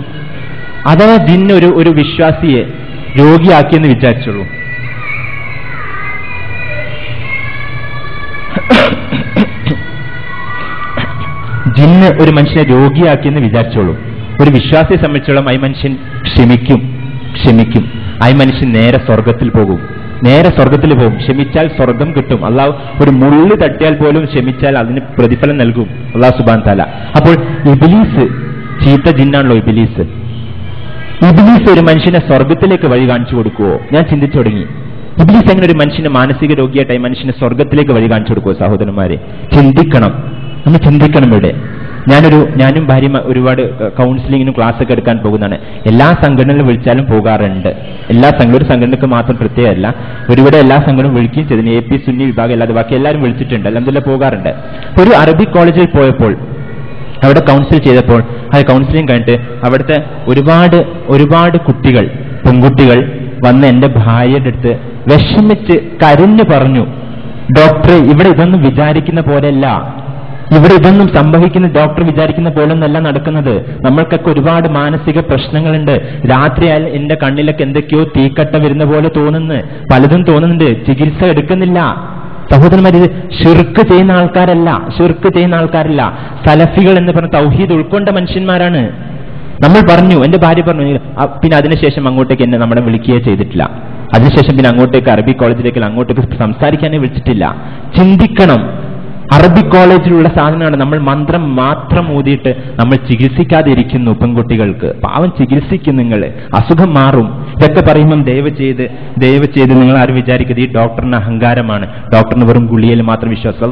A: അഥവാ ജിന്ന് ഒരു വിശ്വാസിയെ രോഗിയാക്കിയെന്ന് വിചാരിച്ചുള്ളൂ. ജിന്ന് ഒരു മനുഷ്യനെ രോഗിയാക്കിയെന്ന് വിചാരിച്ചോളൂ. ഒരു വിശ്വാസിയെ സംബന്ധിച്ചോളം ഈ മനുഷ്യൻ ക്ഷമിക്കും. ആ മനുഷ്യൻ നേരെ സ്വർഗത്തിൽ പോകും. ക്ഷമിച്ചാൽ സ്വർഗം കിട്ടും. അള്ളാഹു ഒരു മുള്ളു തട്ടിയാൽ പോലും ക്ഷമിച്ചാൽ അതിന് പ്രതിഫലം നൽകും അള്ളാഹു സുബ്ഹാനഹു തആല. അപ്പോൾ ഇബ്ലീസ് ചീത്ത ജിന്നാണല്ലോ. ഇബ്ലീസ് ഒരു മനുഷ്യനെ സ്വർഗത്തിലേക്ക് വഴി കാണിച്ചു കൊടുക്കുവോ? ഞാൻ ചിന്തിച്ചു തുടങ്ങി. ഇബ്ലീസ് എങ്ങനെ ഒരു മനുഷ്യനെ മാനസിക രോഗിയായിട്ടായി മനുഷ്യനെ സ്വർഗത്തിലേക്ക് വഴി കാണിച്ചു കൊടുക്കുവോ? സഹോദരന്മാരെ, നമ്മൾ ചിന്തിക്കണം. ഇവിടെ ഞാനും ഭാര്യ ഒരുപാട് കൗൺസിലിങ്ങിനും ക്ലാസ് ഒക്കെ എടുക്കാൻ പോകുന്നതാണ്. എല്ലാ സംഘടനകളും വിളിച്ചാലും പോകാറുണ്ട്. ഒരു സംഘടനക്ക് മാത്രം പ്രത്യേകമല്ല, ഒരുപാട് എല്ലാ സംഘടനയും വിളിക്കുകയും ചെയ്തു. AP സുന്നി വിഭാഗം അല്ലാതെ ബാക്കി എല്ലാവരും വിളിച്ചിട്ടുണ്ട്. അൽഹംദുലില്ലാഹ് പോകാറുണ്ട്. ഒരു അറബിക് കോളേജിൽ പോയപ്പോൾ അവിടെ കൗൺസിൽ ചെയ്തപ്പോൾ ആ കൗൺസിലിംഗ് കഴിഞ്ഞിട്ട് അവിടുത്തെ ഒരുപാട് പെൺകുട്ടികൾ വന്ന് എന്റെ ഭാര്യയുടെ അടുത്ത് വിഷമിച്ച് കരഞ്ഞു പറഞ്ഞു, ഡോക്ടറെ, ഇവിടെ ഇതൊന്നും വിചാരിക്കുന്ന പോലെയല്ല, ഇവിടെ ഇതൊന്നും സംഭവിക്കുന്ന ഡോക്ടർ വിചാരിക്കുന്ന പോലൊന്നല്ല നടക്കുന്നത്. നമ്മൾക്കൊക്കെ ഒരുപാട് മാനസിക പ്രശ്നങ്ങളുണ്ട്. രാത്രിയായാൽ എന്റെ കണ്ണിലൊക്കെ എന്തൊക്കെയോ തീക്കട്ട വരുന്ന പോലെ പലതും തോന്നുന്നുണ്ട്. ചികിത്സ എടുക്കുന്നില്ല. സഹോദരന്മാർ, ഇത് ഷിർക്ക് ചെയ്യുന്ന ആൾക്കാരല്ല. സലഫികൾ എന്ന് പറഞ്ഞ തൗഹീദ് ഉൾക്കൊണ്ട മനുഷ്യന്മാരാണ്. നമ്മൾ പറഞ്ഞു, എന്റെ ഭാര്യ പറഞ്ഞു. പിന്നെ അതിനുശേഷം അങ്ങോട്ടേക്ക് എന്നെ നമ്മളെ വിളിക്കുകയേ ചെയ്തിട്ടില്ല. അതിനുശേഷം പിന്നെ അങ്ങോട്ടേക്ക് അറബി കോളേജിലേക്ക് അങ്ങോട്ടേക്ക് സംസാരിക്കാനേ വിളിച്ചിട്ടില്ല. ചിന്തിക്കണം. അറബിക് കോളേജിലുള്ള സാധനമാണ്. നമ്മൾ മന്ത്രം മാത്രം ഊതിയിട്ട് നമ്മൾ ചികിത്സിക്കാതെ ഇരിക്കുന്നു. പെൺകുട്ടികൾക്ക് പാവം ചികിത്സിക്കും. നിങ്ങൾ അസുഖം മാറും. ഇതൊക്കെ പറയുമ്പം ദയവ് ചെയ്ത് നിങ്ങൾ ആരും വിചാരിക്കരുത് ഈ ഡോക്ടറിന് അഹങ്കാരമാണ്, ഡോക്ടറിന് വെറും ഗുളികയിൽ മാത്രം വിശ്വാസം.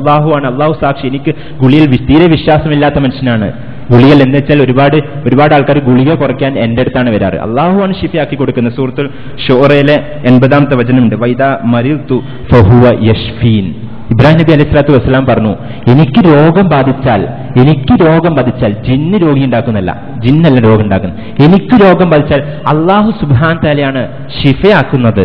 A: അള്ളാഹു സാക്ഷി, എനിക്ക് ഗുളികയിൽ തീരെ വിശ്വാസമില്ലാത്ത മനുഷ്യനാണ്. ഗുളികൽ എന്ന് വെച്ചാൽ ഒരുപാട് ആൾക്കാർ ഗുളിക കുറയ്ക്കാൻ എന്റെ അടുത്താണ് വരാറ്. അള്ളാഹുവാണ് ഷിഫയാക്കി കൊടുക്കുന്നത്. സൂറത്തുൽ ഷൂറയിലെ 80-ാമത്തെ വചനമുണ്ട്, വൈദാ മരിൽതു ഫഹുവ യശ്ഫീൻ. ഇബ്രാഹിം നബി അലൈഹിസ്സലാത്തു വസ്സലാം പറഞ്ഞു, എനിക്ക് രോഗം ബാധിച്ചാൽ ജിന്ന് രോഗി ഉണ്ടാക്കുന്നല്ല, ജിന്നല്ല രോഗം ഉണ്ടാക്കുന്നത്. എനിക്ക് രോഗം ബാധിച്ചാൽ അള്ളാഹു സുബ്ഹാനഹു തആലയാണ് ഷിഫയാക്കുന്നത്.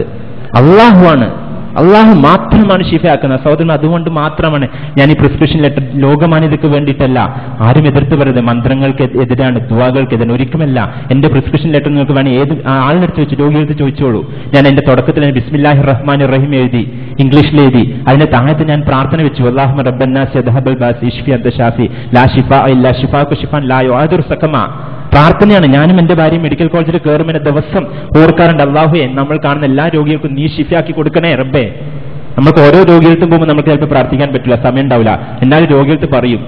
A: അള്ളാഹു മാത്രമാണ് ഷിഫയാക്കുന്നത്. സഹോദരൻ, അതുകൊണ്ട് മാത്രമാണ് ഞാൻ ഈ പ്രിസ്ക്രിപ്ഷൻ ലെറ്റർ ലോകമാന്യതയ്ക്ക് വേണ്ടിയിട്ടല്ല. ആരും എതിർത്ത് പറയരുത്. മന്ത്രങ്ങൾക്ക് എതിരാണ്, ദുആകൾക്ക് എതിരാണ്, ഒരിക്കലുമല്ല. എന്റെ പ്രിസ്ക്രിപ്ഷൻ ലെറ്റർ നിങ്ങൾക്ക് വേണം ഏത് ആളിനെടുത്ത് വെച്ച് രോഗിയെടുത്ത് ചോദിച്ചോളൂ. ഞാൻ എന്റെ തുടക്കത്തിൽ ബിസ്മില്ലാഹിർ റഹ്മാനിർ റഹീം എഴുതി, ഇംഗ്ലീഷിൽ എഴുതി. അതിന്റെ താഴത്ത് ഞാൻ പ്രാർത്ഥന വെച്ചു, അല്ലാഹുമ്മ റബ്ബന്നാസ് യദ്ഹബൽ ബാസ് ഇശ്ഫി അൻത ഷാഫി ലാ ഷിഫാ ഇല്ലാ ഷിഫാഉക ഷിഫാൻ ലാ യുആദിറു സഖമ. പ്രാർത്ഥനയാണ്. ഞാനും എന്റെ ഭാര്യയും മെഡിക്കൽ കോളേജിൽ കയറുമ്പോൾ ദിവസം ഓർക്കാറുണ്ട്, അല്ലാഹുവേ, നമ്മൾ കാണുന്ന എല്ലാ രോഗികൾക്കും നീ ഷിഫയാക്കി കൊടുക്കണേ റബ്ബേ. നമുക്ക് ഓരോ രോഗികൾക്കും പോകുമ്പോൾ നമുക്ക് ചിലപ്പോൾ പ്രാർത്ഥിക്കാൻ പറ്റില്ല, സമയം ഉണ്ടാവില്ല. എന്നാലും രോഗികൾക്ക് പറയും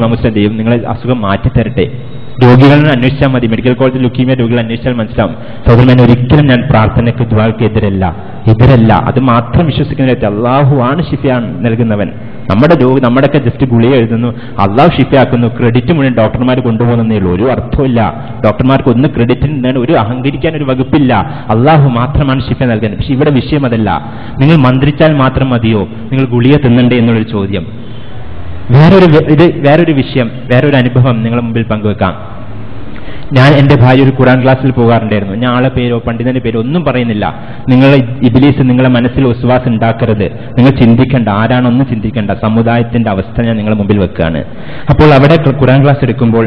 A: അമുസ്ലിം ദൈവം നിങ്ങളെ അസുഖം മാറ്റിത്തരട്ടെ. രോഗികളെ അന്വേഷിച്ചാൽ മതി. മെഡിക്കൽ കോളേജിൽ ലുക്കീമിയ രോഗികൾ അന്വേഷിച്ചാൽ മനസ്സിലാവും. സഹോദരൻ, ഒരിക്കലും ഞാൻ പ്രാർത്ഥനയ്ക്ക് ദുആക്ക് എതിരല്ല. അത് മാത്രം വിശ്വസിക്കുന്ന അള്ളാഹു ആണ് ഷിഫയാണ് നൽകുന്നവൻ. നമ്മുടെയൊക്കെ ജസ്റ്റ് ഗുളിക എഴുതുന്നു, അള്ളാഹു ഷിഫയാക്കുന്നു. ക്രെഡിറ്റ് മുഴുവൻ ഡോക്ടർമാർ കൊണ്ടുപോകുന്നേ ഉള്ളൂ. ഒരു അർത്ഥമില്ല. ഡോക്ടർമാർക്ക് ഒന്ന് ക്രെഡിറ്റിന് ഒരു അഹങ്കരിക്കാൻ ഒരു വകുപ്പില്ല. അള്ളാഹു മാത്രമാണ് ഷിഫ നൽകുന്നത്. പക്ഷെ ഇവിടെ വിഷയം അതല്ല. നിങ്ങൾ മന്ത്രിച്ചാൽ മാത്രം മതിയോ? നിങ്ങൾ ഗുളിക തിന്നണ്ടേ എന്നുള്ളൊരു ചോദ്യം. വേറൊരു വിഷയം, വേറൊരു അനുഭവം നിങ്ങളുടെ മുമ്പിൽ പങ്കുവെക്കാം. ഞാൻ എന്റെ ഭാര്യ ഒരു ഖുർആൻ ക്ലാസ്സിൽ പോകാറുണ്ടായിരുന്നു. ഞാൻ ആളെ പേരോ പണ്ഡിതന്റെ പേരോ ഒന്നും പറയുന്നില്ല. നിങ്ങളെ ഇബ്ലീസ് നിങ്ങളെ മനസ്സിൽ വിശ്വാസം ഉണ്ടാക്കരുത്. നിങ്ങൾ ചിന്തിക്കേണ്ട, ആരാണൊന്നും ചിന്തിക്കേണ്ട. സമുദായത്തിന്റെ അവസ്ഥ ഞാൻ നിങ്ങളുടെ മുമ്പിൽ വെക്കുകയാണ്. അപ്പോൾ അവിടെ ഖുർആൻ ക്ലാസ് എടുക്കുമ്പോൾ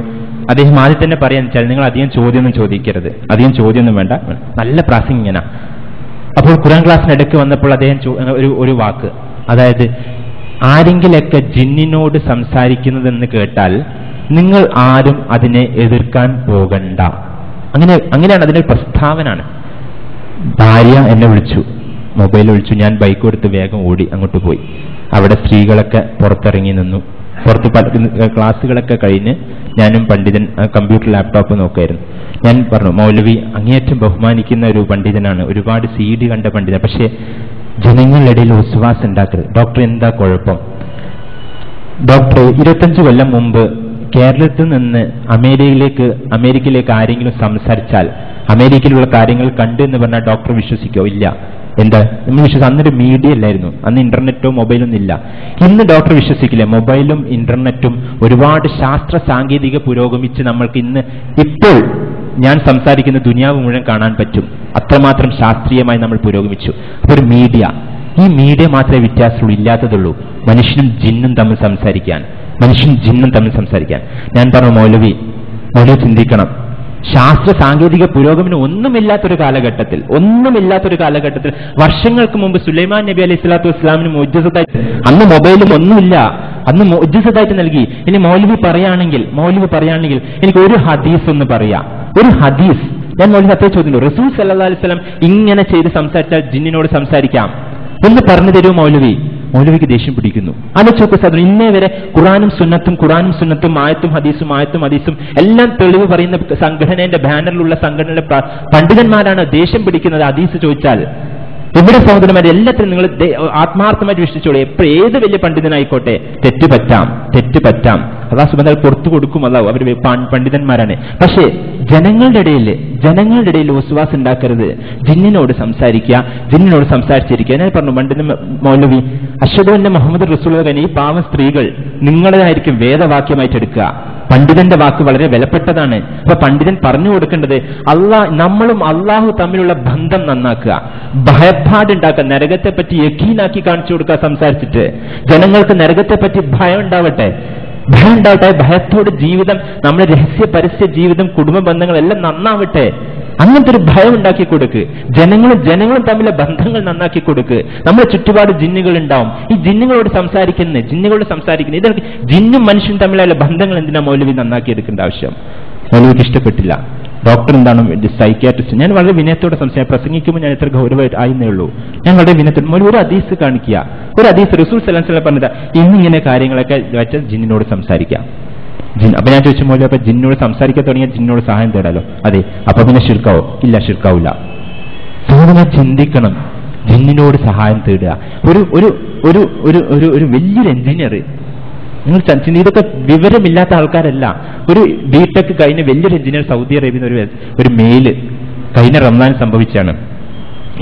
A: അദ്ദേഹം ആദ്യം തന്നെ പറയാന്ന് വെച്ചാൽ, നിങ്ങൾ അധികം ചോദ്യമൊന്നും ചോദിക്കരുത്, അധികം ചോദ്യമൊന്നും വേണ്ട, നല്ല പ്രാസംഗികനാ. അപ്പോൾ ഖുർആൻ ക്ലാസ്സിനിടയ്ക്ക് വന്നപ്പോൾ അദ്ദേഹം ഒരു വാക്ക്, അതായത് ആരെങ്കിലൊക്കെ ജിന്നിനോട് സംസാരിക്കുന്നതെന്ന് കേട്ടാൽ നിങ്ങൾ ആരും അതിനെ എതിർക്കാൻ പോകണ്ട. അങ്ങനെയാണ് അതിന്റെ പ്രസ്താവനാണ്. ഭാര്യ എന്നെ വിളിച്ചു, മൊബൈൽ വിളിച്ചു. ഞാൻ ബൈക്ക് കൊടുത്ത് വേഗം ഓടി അങ്ങോട്ട് പോയി. അവിടെ സ്ത്രീകളൊക്കെ പുറത്തിറങ്ങി നിന്നു. ക്ലാസ്സുകളൊക്കെ കഴിഞ്ഞ് ഞാനും പണ്ഡിതൻ കമ്പ്യൂട്ടർ ലാപ്ടോപ്പ് നോക്കായിരുന്നു. ഞാൻ പറഞ്ഞു, മൗലവി അങ്ങേയറ്റം ബഹുമാനിക്കുന്ന ഒരു പണ്ഡിതനാണ്, ഒരുപാട് CD കണ്ട പണ്ഡിതൻ, പക്ഷേ ജനങ്ങളുടെ ഇടയിൽ വിശ്വാസം ഉണ്ടാക്കരുത്. ഡോക്ടർ, എന്താ കുഴപ്പം? ഡോക്ടർ 25 കൊല്ലം മുമ്പ് കേരളത്തിൽ നിന്ന് അമേരിക്കയിലേക്ക് ആരെങ്കിലും സംസാരിച്ചാൽ അമേരിക്കയിലുള്ള കാര്യങ്ങൾ കണ്ടു എന്ന് പറഞ്ഞാൽ ഡോക്ടർ വിശ്വസിക്കോ? ഇല്ല. എന്താ നമ്മൾ വിശ്വസിക്കും? അന്നൊരു മീഡിയ ഇല്ലായിരുന്നു, അന്ന് ഇന്റർനെറ്റോ മൊബൈലൊന്നും ഇല്ല. ഇന്ന് ഡോക്ടർ വിശ്വസിക്കില്ലേ? മൊബൈലും ഇന്റർനെറ്റും ഒരുപാട് ശാസ്ത്ര സാങ്കേതിക പുരോഗമിച്ച് നമ്മൾക്ക് ഇപ്പോൾ ഞാൻ സംസാരിക്കുന്ന ദുനിയാവ് മുഴുവൻ കാണാൻ പറ്റും. അത്രമാത്രം ശാസ്ത്രീയമായി നമ്മൾ പുരോഗമിച്ചു. അപ്പൊ ഒരു മീഡിയ ഈ മീഡിയ മാത്രമേ വ്യത്യാസമുള്ളൂ, ഇല്ലാത്തതുള്ളൂ. മനുഷ്യനും ജിന്നും തമ്മിൽ സംസാരിക്കാൻ, മനുഷ്യനും ജിന്നും തമ്മിൽ സംസാരിക്കാൻ. ഞാൻ പറഞ്ഞു മൗലവി ചിന്തിക്കണം. ശാസ്ത്ര സാങ്കേതിക പുരോഗമനം ഒന്നുമില്ലാത്തൊരു കാലഘട്ടത്തിൽ വർഷങ്ങൾക്ക് മുമ്പ് സുലൈമാൻ നബി അലൈഹി സ്വലാത്തു വസ്സലാമിന് മുഅ്ജിസത്തായി, അന്ന് മൊബൈലും ഒന്നുമില്ല, അന്ന് മുഅ്ജിസത്തായിട്ട് നൽകി. ഇനി മൗലവി പറയുകയാണെങ്കിൽ എനിക്ക് ഒരു ഹദീസ് ഒന്ന് പറയാം, ഒരു ഹദീസ്. ഞാൻ മൗലവി സത്യം ചോദിക്കുന്നു, റസൂൽ സല്ലല്ലാഹു അലൈഹി വസല്ലം ഇങ്ങനെ ചെയ്ത് സംസാരിച്ചാൽ ജിന്നിനോട് സംസാരിക്കാം എന്ന് പറഞ്ഞു തരൂ മൗലവി. മൗലവിക്ക് ദേഷ്യം പിടിക്കുന്നു. ആലോചിച്ചോക്ക് സാധനം, ഇന്നേ വരെ ഖുറാനും സുന്നത്തും ആയത്തും ഹദീസും എല്ലാം തെളിവ് പറയുന്ന സംഘടനയുടെ ബാനറിലുള്ള സംഘടനയുടെ പണ്ഡിതന്മാരാണ് ദേഷ്യം പിടിക്കുന്നത് ഹദീസ് ചോദിച്ചാൽ. ഇവിടെ സഹോദരന്മാരെ, എല്ലാത്തിനും നിങ്ങൾ ആത്മാർത്ഥമായിട്ട് വിശ്വസിച്ചോളൂ. ഏത് വലിയ പണ്ഡിതനായിക്കോട്ടെ, തെറ്റ് പറ്റാം. അല്ലാഹു സുബ്ഹാനഹു വ തആല പുറത്തു കൊടുക്കും. അല്ലാഹു അവർ പണ്ഡിതന്മാരാണ്. പക്ഷേ ജനങ്ങളുടെ ഇടയിൽ വസ്വാസ് ഉണ്ടാക്കരുത്. ജിന്നിനോട് സംസാരിച്ചിരിക്കുക. ഞാൻ പറഞ്ഞു പണ്ഡിതൻ മൗലവി അഷ്ഹദു അന്ന മുഹമ്മദ് റസൂലുള്ളാഹി, ഈ പാവം സ്ത്രീകൾ നിങ്ങളതായിരിക്കും വേദവാക്യമായിട്ട് എടുക്കുക. പണ്ഡിതന്റെ വാക്ക് വളരെ വിലപ്പെട്ടതാണ്. അപ്പൊ പണ്ഡിതൻ പറഞ്ഞു കൊടുക്കേണ്ടത് നമ്മളും അള്ളാഹു തമ്മിലുള്ള ബന്ധം നന്നാക്കുക, ഭയപ്പാടുണ്ടാക്കുക, നരകത്തെ പറ്റി യഖീനാക്കി കാണിച്ചു കൊടുക്കുക. സംസാരിച്ചിട്ട് ജനങ്ങൾക്ക് നരകത്തെ പറ്റി ഭയം ഉണ്ടാവട്ടെ. ഭയത്തോട് ജീവിതം, നമ്മുടെ രഹസ്യ പരസ്യ ജീവിതം, കുടുംബ ബന്ധങ്ങളെല്ലാം നന്നാവട്ടെ. അങ്ങനത്തെ ഒരു ഭയം ഉണ്ടാക്കി കൊടുക്ക്. ജനങ്ങളും തമ്മിലെ ബന്ധങ്ങൾ നന്നാക്കി കൊടുക്ക്. നമ്മുടെ ചുറ്റുപാട് ജിന്നുകൾ ഉണ്ടാവും. ഈ ജിന്നുകളോട് സംസാരിക്കുന്നത് ഇതൊക്കെ ജിന്നും മനുഷ്യനും തമ്മിലുള്ള ബന്ധങ്ങൾ എന്തിനാ മൗലവി നന്നാക്കി എടുക്കേണ്ട ആവശ്യം? മൗലവിക്ക് ഇഷ്ടപ്പെട്ടില്ല. ഡോക്ടർ എന്താണ് സൈക്യാട്രിസ്റ്റ്. ഞാൻ വളരെ വിനയത്തോടെ പ്രസംഗിക്കുമ്പോൾ ഞാൻ ഇത്ര ഗൗരവമായിട്ട് ആയിരുന്നേ ഉള്ളൂ. ഞാൻ വളരെ വിനയത്തോടെ മൗലവി ഒരു ഹദീസ് കാണിക്കുക. ഒരു ഹദീസ് റസൂൽ സല്ലല്ലാഹു അലൈഹി വസല്ലം പറഞ്ഞത് ഇന്നിങ്ങനെ കാര്യങ്ങളൊക്കെ വെച്ചാൽ ജിന്നിനോട് സംസാരിക്കാം. അപ്പൊ ഞാൻ ചോദിച്ചു മൗലവി, അപ്പൊ ജിന്നോട് സംസാരിക്കാൻ തുടങ്ങിയാൽ ജിന്നോട് സഹായം തേടാലോ? അതെ. അപ്പൊ പിന്നെ ശിർക്കാവോ? ഇല്ല, ശിർക്കാവില്ല. സാധാരണ ചിന്തിക്കണം, ജിന്നിനോട് സഹായം തേടുക. ഒരു വലിയൊരു എഞ്ചിനീയർ, നിങ്ങൾ ഇതൊക്കെ വിവരമില്ലാത്ത ആൾക്കാരല്ല. ഒരു ബിടെക് കഴിഞ്ഞ വലിയൊരു എഞ്ചിനീയർ സൗദി അറേബ്യയിൽ ഒരു മെയില് കഴിഞ്ഞ റമദാൻ സംഭവിച്ചാണ്.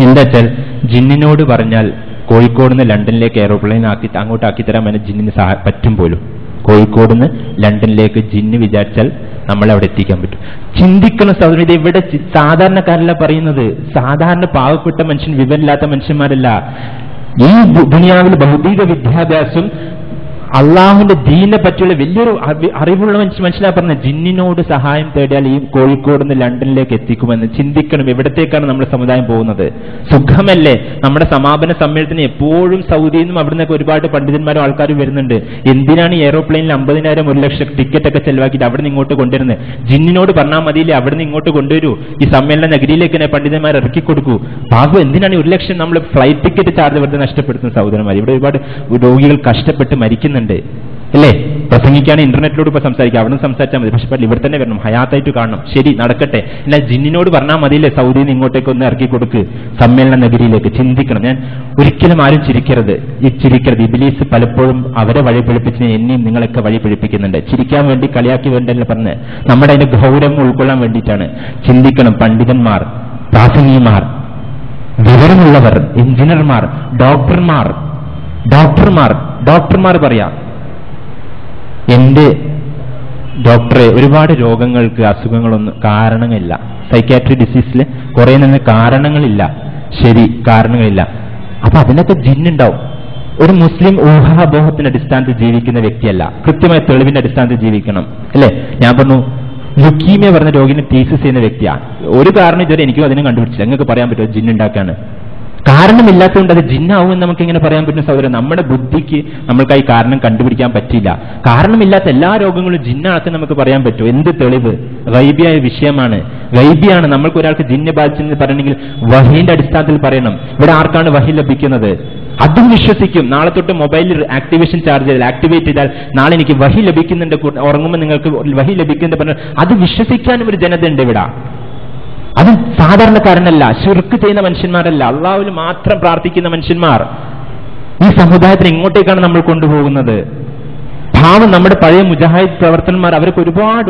A: എന്താ വെച്ചാൽ ജിന്നിനോട് പറഞ്ഞാൽ കോഴിക്കോട് നിന്ന് ലണ്ടനിലേക്ക് എയറോപ്ലെയിൻ അങ്ങോട്ട് ആക്കിത്തരാൻ അവന് ജിന്നിന് പറ്റും പോലും. കോഴിക്കോട് നിന്ന് ലണ്ടനിലേക്ക് ജിന്ന് വിചാരിച്ചാൽ നമ്മളെ അവിടെ എത്തിക്കാൻ പറ്റും. ചിന്തിക്കണം സഹോദരൻ, ഇത് ഇവിടെ സാധാരണക്കാരല്ല പറയുന്നത്. സാധാരണ പാവപ്പെട്ട മനുഷ്യൻ, വിവരമില്ലാത്ത മനുഷ്യന്മാരല്ല. ഈ ദുനിയാവിൽ ഭൗതിക വിദ്യാഭ്യാസം, അള്ളാഹുവിന്റെ ദീനിനെ പറ്റിയുള്ള വലിയൊരു അറിവുള്ള മനുഷ്യനാ പറഞ്ഞ ജിന്നിനോട് സഹായം തേടിയാൽ ഈ കോഴിക്കോട് നിന്ന് ലണ്ടനിലേക്ക് എത്തിക്കുമെന്ന് ചിന്തിക്കണം. എവിടത്തേക്കാണ് നമ്മുടെ സമുദായം പോകുന്നത്? സുഖമല്ലേ? നമ്മുടെ സമാപന സമ്മേളനത്തിന് എപ്പോഴും സൗദിയിൽ നിന്നും അവിടെ നിന്നൊക്കെ ഒരുപാട് പണ്ഡിതന്മാരും ആൾക്കാരും വരുന്നുണ്ട്. എന്തിനാണ് ഈ എയറോപ്ലെയിനിൽ 50,000 1 ലക്ഷം ടിക്കറ്റ് ഒക്കെ ചെലവാക്കിയിട്ട് അവിടെ നിന്ന് ഇങ്ങോട്ട് കൊണ്ടുവരുന്നത്? ജിന്നിനോട് പറഞ്ഞാൽ മതിയില്ലേ അവിടെ നിന്ന് ഇങ്ങോട്ട് കൊണ്ടുവരൂ, ഈ സമ്മേളന നഗരിയിലേക്ക് തന്നെ പണ്ഡിതന്മാർ ഇറക്കി കൊടുക്കൂ. ബാബു എന്തിനാണ് 1 ലക്ഷം നമ്മൾ ഫ്ലൈറ്റ് ടിക്കറ്റ് ചാർജ് വെറുതെ നഷ്ടപ്പെടുത്തുന്ന സഹോദരന്മാർ? ഇവിടെ ഒരുപാട് രോഗികൾ കഷ്ടപ്പെട്ട് മരിക്കുന്നുണ്ട് അല്ലേ? പ്രസംഗിക്കാണ് ഇന്റർനെറ്റിലൂടെ ഇപ്പൊ സംസാരിക്കാം, അവിടെ നിന്ന് സംസാരിച്ചാൽ മതി. പക്ഷെ ഇവിടെ തന്നെ വരണം, ഹയാത്തായിട്ട് കാണണം. ശരി, നടക്കട്ടെ. എന്നാൽ ജിന്നിനോട് പറഞ്ഞാൽ മതിയില്ലേ സൗദിയിൽ നിന്ന് ഇങ്ങോട്ടേക്ക് ഒന്ന് ഇറക്കി കൊടുക്ക് സമ്മേളന നഗരിയിലേക്ക്? ചിന്തിക്കണം. ഞാൻ ഒരിക്കലും ആരും ചിരിക്കരുത്. ഇബ്ലീസ് പലപ്പോഴും അവരെ വഴി പിഴപ്പിച്ച് എന്നെയും നിങ്ങളൊക്കെ വഴി പിഴപ്പിക്കുന്നുണ്ട്. ചിരിക്കാൻ വേണ്ടി, കളിയാക്കി വേണ്ടല്ല പറഞ്ഞ്, നമ്മുടെ അതിന്റെ ഗൗരവം ഉൾക്കൊള്ളാൻ വേണ്ടിയിട്ടാണ്. ചിന്തിക്കണം. പണ്ഡിതന്മാർ, പ്രാസംഗികന്മാർ, വിവരമുള്ളവർ, എഞ്ചിനീയർമാർ, ഡോക്ടർമാർ പറയാം, എന്റെ ഡോക്ടറെ ഒരുപാട് രോഗങ്ങൾക്ക്, അസുഖങ്ങളൊന്നും കാരണങ്ങളില്ല. സൈക്യാട്രി ഡിസീസിൽ കുറെ നിന്ന് കാരണങ്ങളില്ല. ശരി, കാരണങ്ങളില്ല. അപ്പൊ അതിനൊക്കെ ജിന്നുണ്ടാവും. ഒരു മുസ്ലിം ഊഹാബോഹത്തിന്റെ അടിസ്ഥാനത്തിൽ ജീവിക്കുന്ന വ്യക്തിയല്ല, കൃത്യമായ തെളിവിന്റെ അടിസ്ഥാനത്തിൽ ജീവിക്കണം അല്ലെ? ഞാൻ പറഞ്ഞു ലുക്കീമിയ പറഞ്ഞ രോഗിനെ തീസിസ് ചെയ്യുന്ന വ്യക്തിയാണ്. ഒരു കാരണം ഇതുവരെ എനിക്കും അതിനും കണ്ടുപിടിച്ചില്ല. നിങ്ങൾക്ക് പറയാൻ പറ്റുമോ ജിന്നുണ്ടാക്കാണ്? കാരണമില്ലാത്തതുകൊണ്ട് അത് ജിന്നാവുമെന്ന് നമുക്ക് ഇങ്ങനെ പറയാൻ പറ്റുന്ന സഹോദരൻ, നമ്മുടെ ബുദ്ധിക്ക് നമ്മൾക്കായി കാരണം കണ്ടുപിടിക്കാൻ പറ്റില്ല. കാരണമില്ലാത്ത എല്ലാ രോഗങ്ങളും ജിന്നാണെന്ന് നമുക്ക് പറയാൻ പറ്റുമോ? എന്ത് തെളിവ്? ഗൈബിയായ വിഷയമാണ്, ഗൈബിയാണ്. നമ്മൾക്ക് ഒരാൾക്ക് ജിന്ന് ബാധിച്ചെന്ന് പറയണമെങ്കിൽ വഹീന്റെ അടിസ്ഥാനത്തിൽ പറയണം. ഇവിടെ ആർക്കാണ് വഹി ലഭിക്കുന്നത്? അതും വിശ്വസിക്കും. നാളെ തൊട്ട് മൊബൈലിൽ ആക്ടിവേഷൻ ചാർജ് ചെയ്താൽ, ആക്ടിവേറ്റ് ചെയ്താൽ നാളെ എനിക്ക് വഹി ലഭിക്കുന്നുണ്ട്, ഉറങ്ങുമ്പോൾ നിങ്ങൾക്ക് വഹി ലഭിക്കുന്നുണ്ട് പറഞ്ഞാൽ അത് വിശ്വസിക്കാനും ഒരു ജനത ഉണ്ട് ഇവിടെ. അത് സാധാരണക്കാരനല്ല, ശിർക്ക് ചെയ്യുന്ന മനുഷ്യന്മാരല്ല, അള്ളാഹുവിൽ മാത്രം പ്രാർത്ഥിക്കുന്ന മനുഷ്യന്മാർ. ഈ സമുദായത്തിന് എങ്ങോട്ടേക്കാണ് നമ്മൾ കൊണ്ടുപോകുന്നത്? പാവം നമ്മുടെ പഴയ മുജാഹിദ് പ്രവർത്തകന്മാർ, അവർക്ക്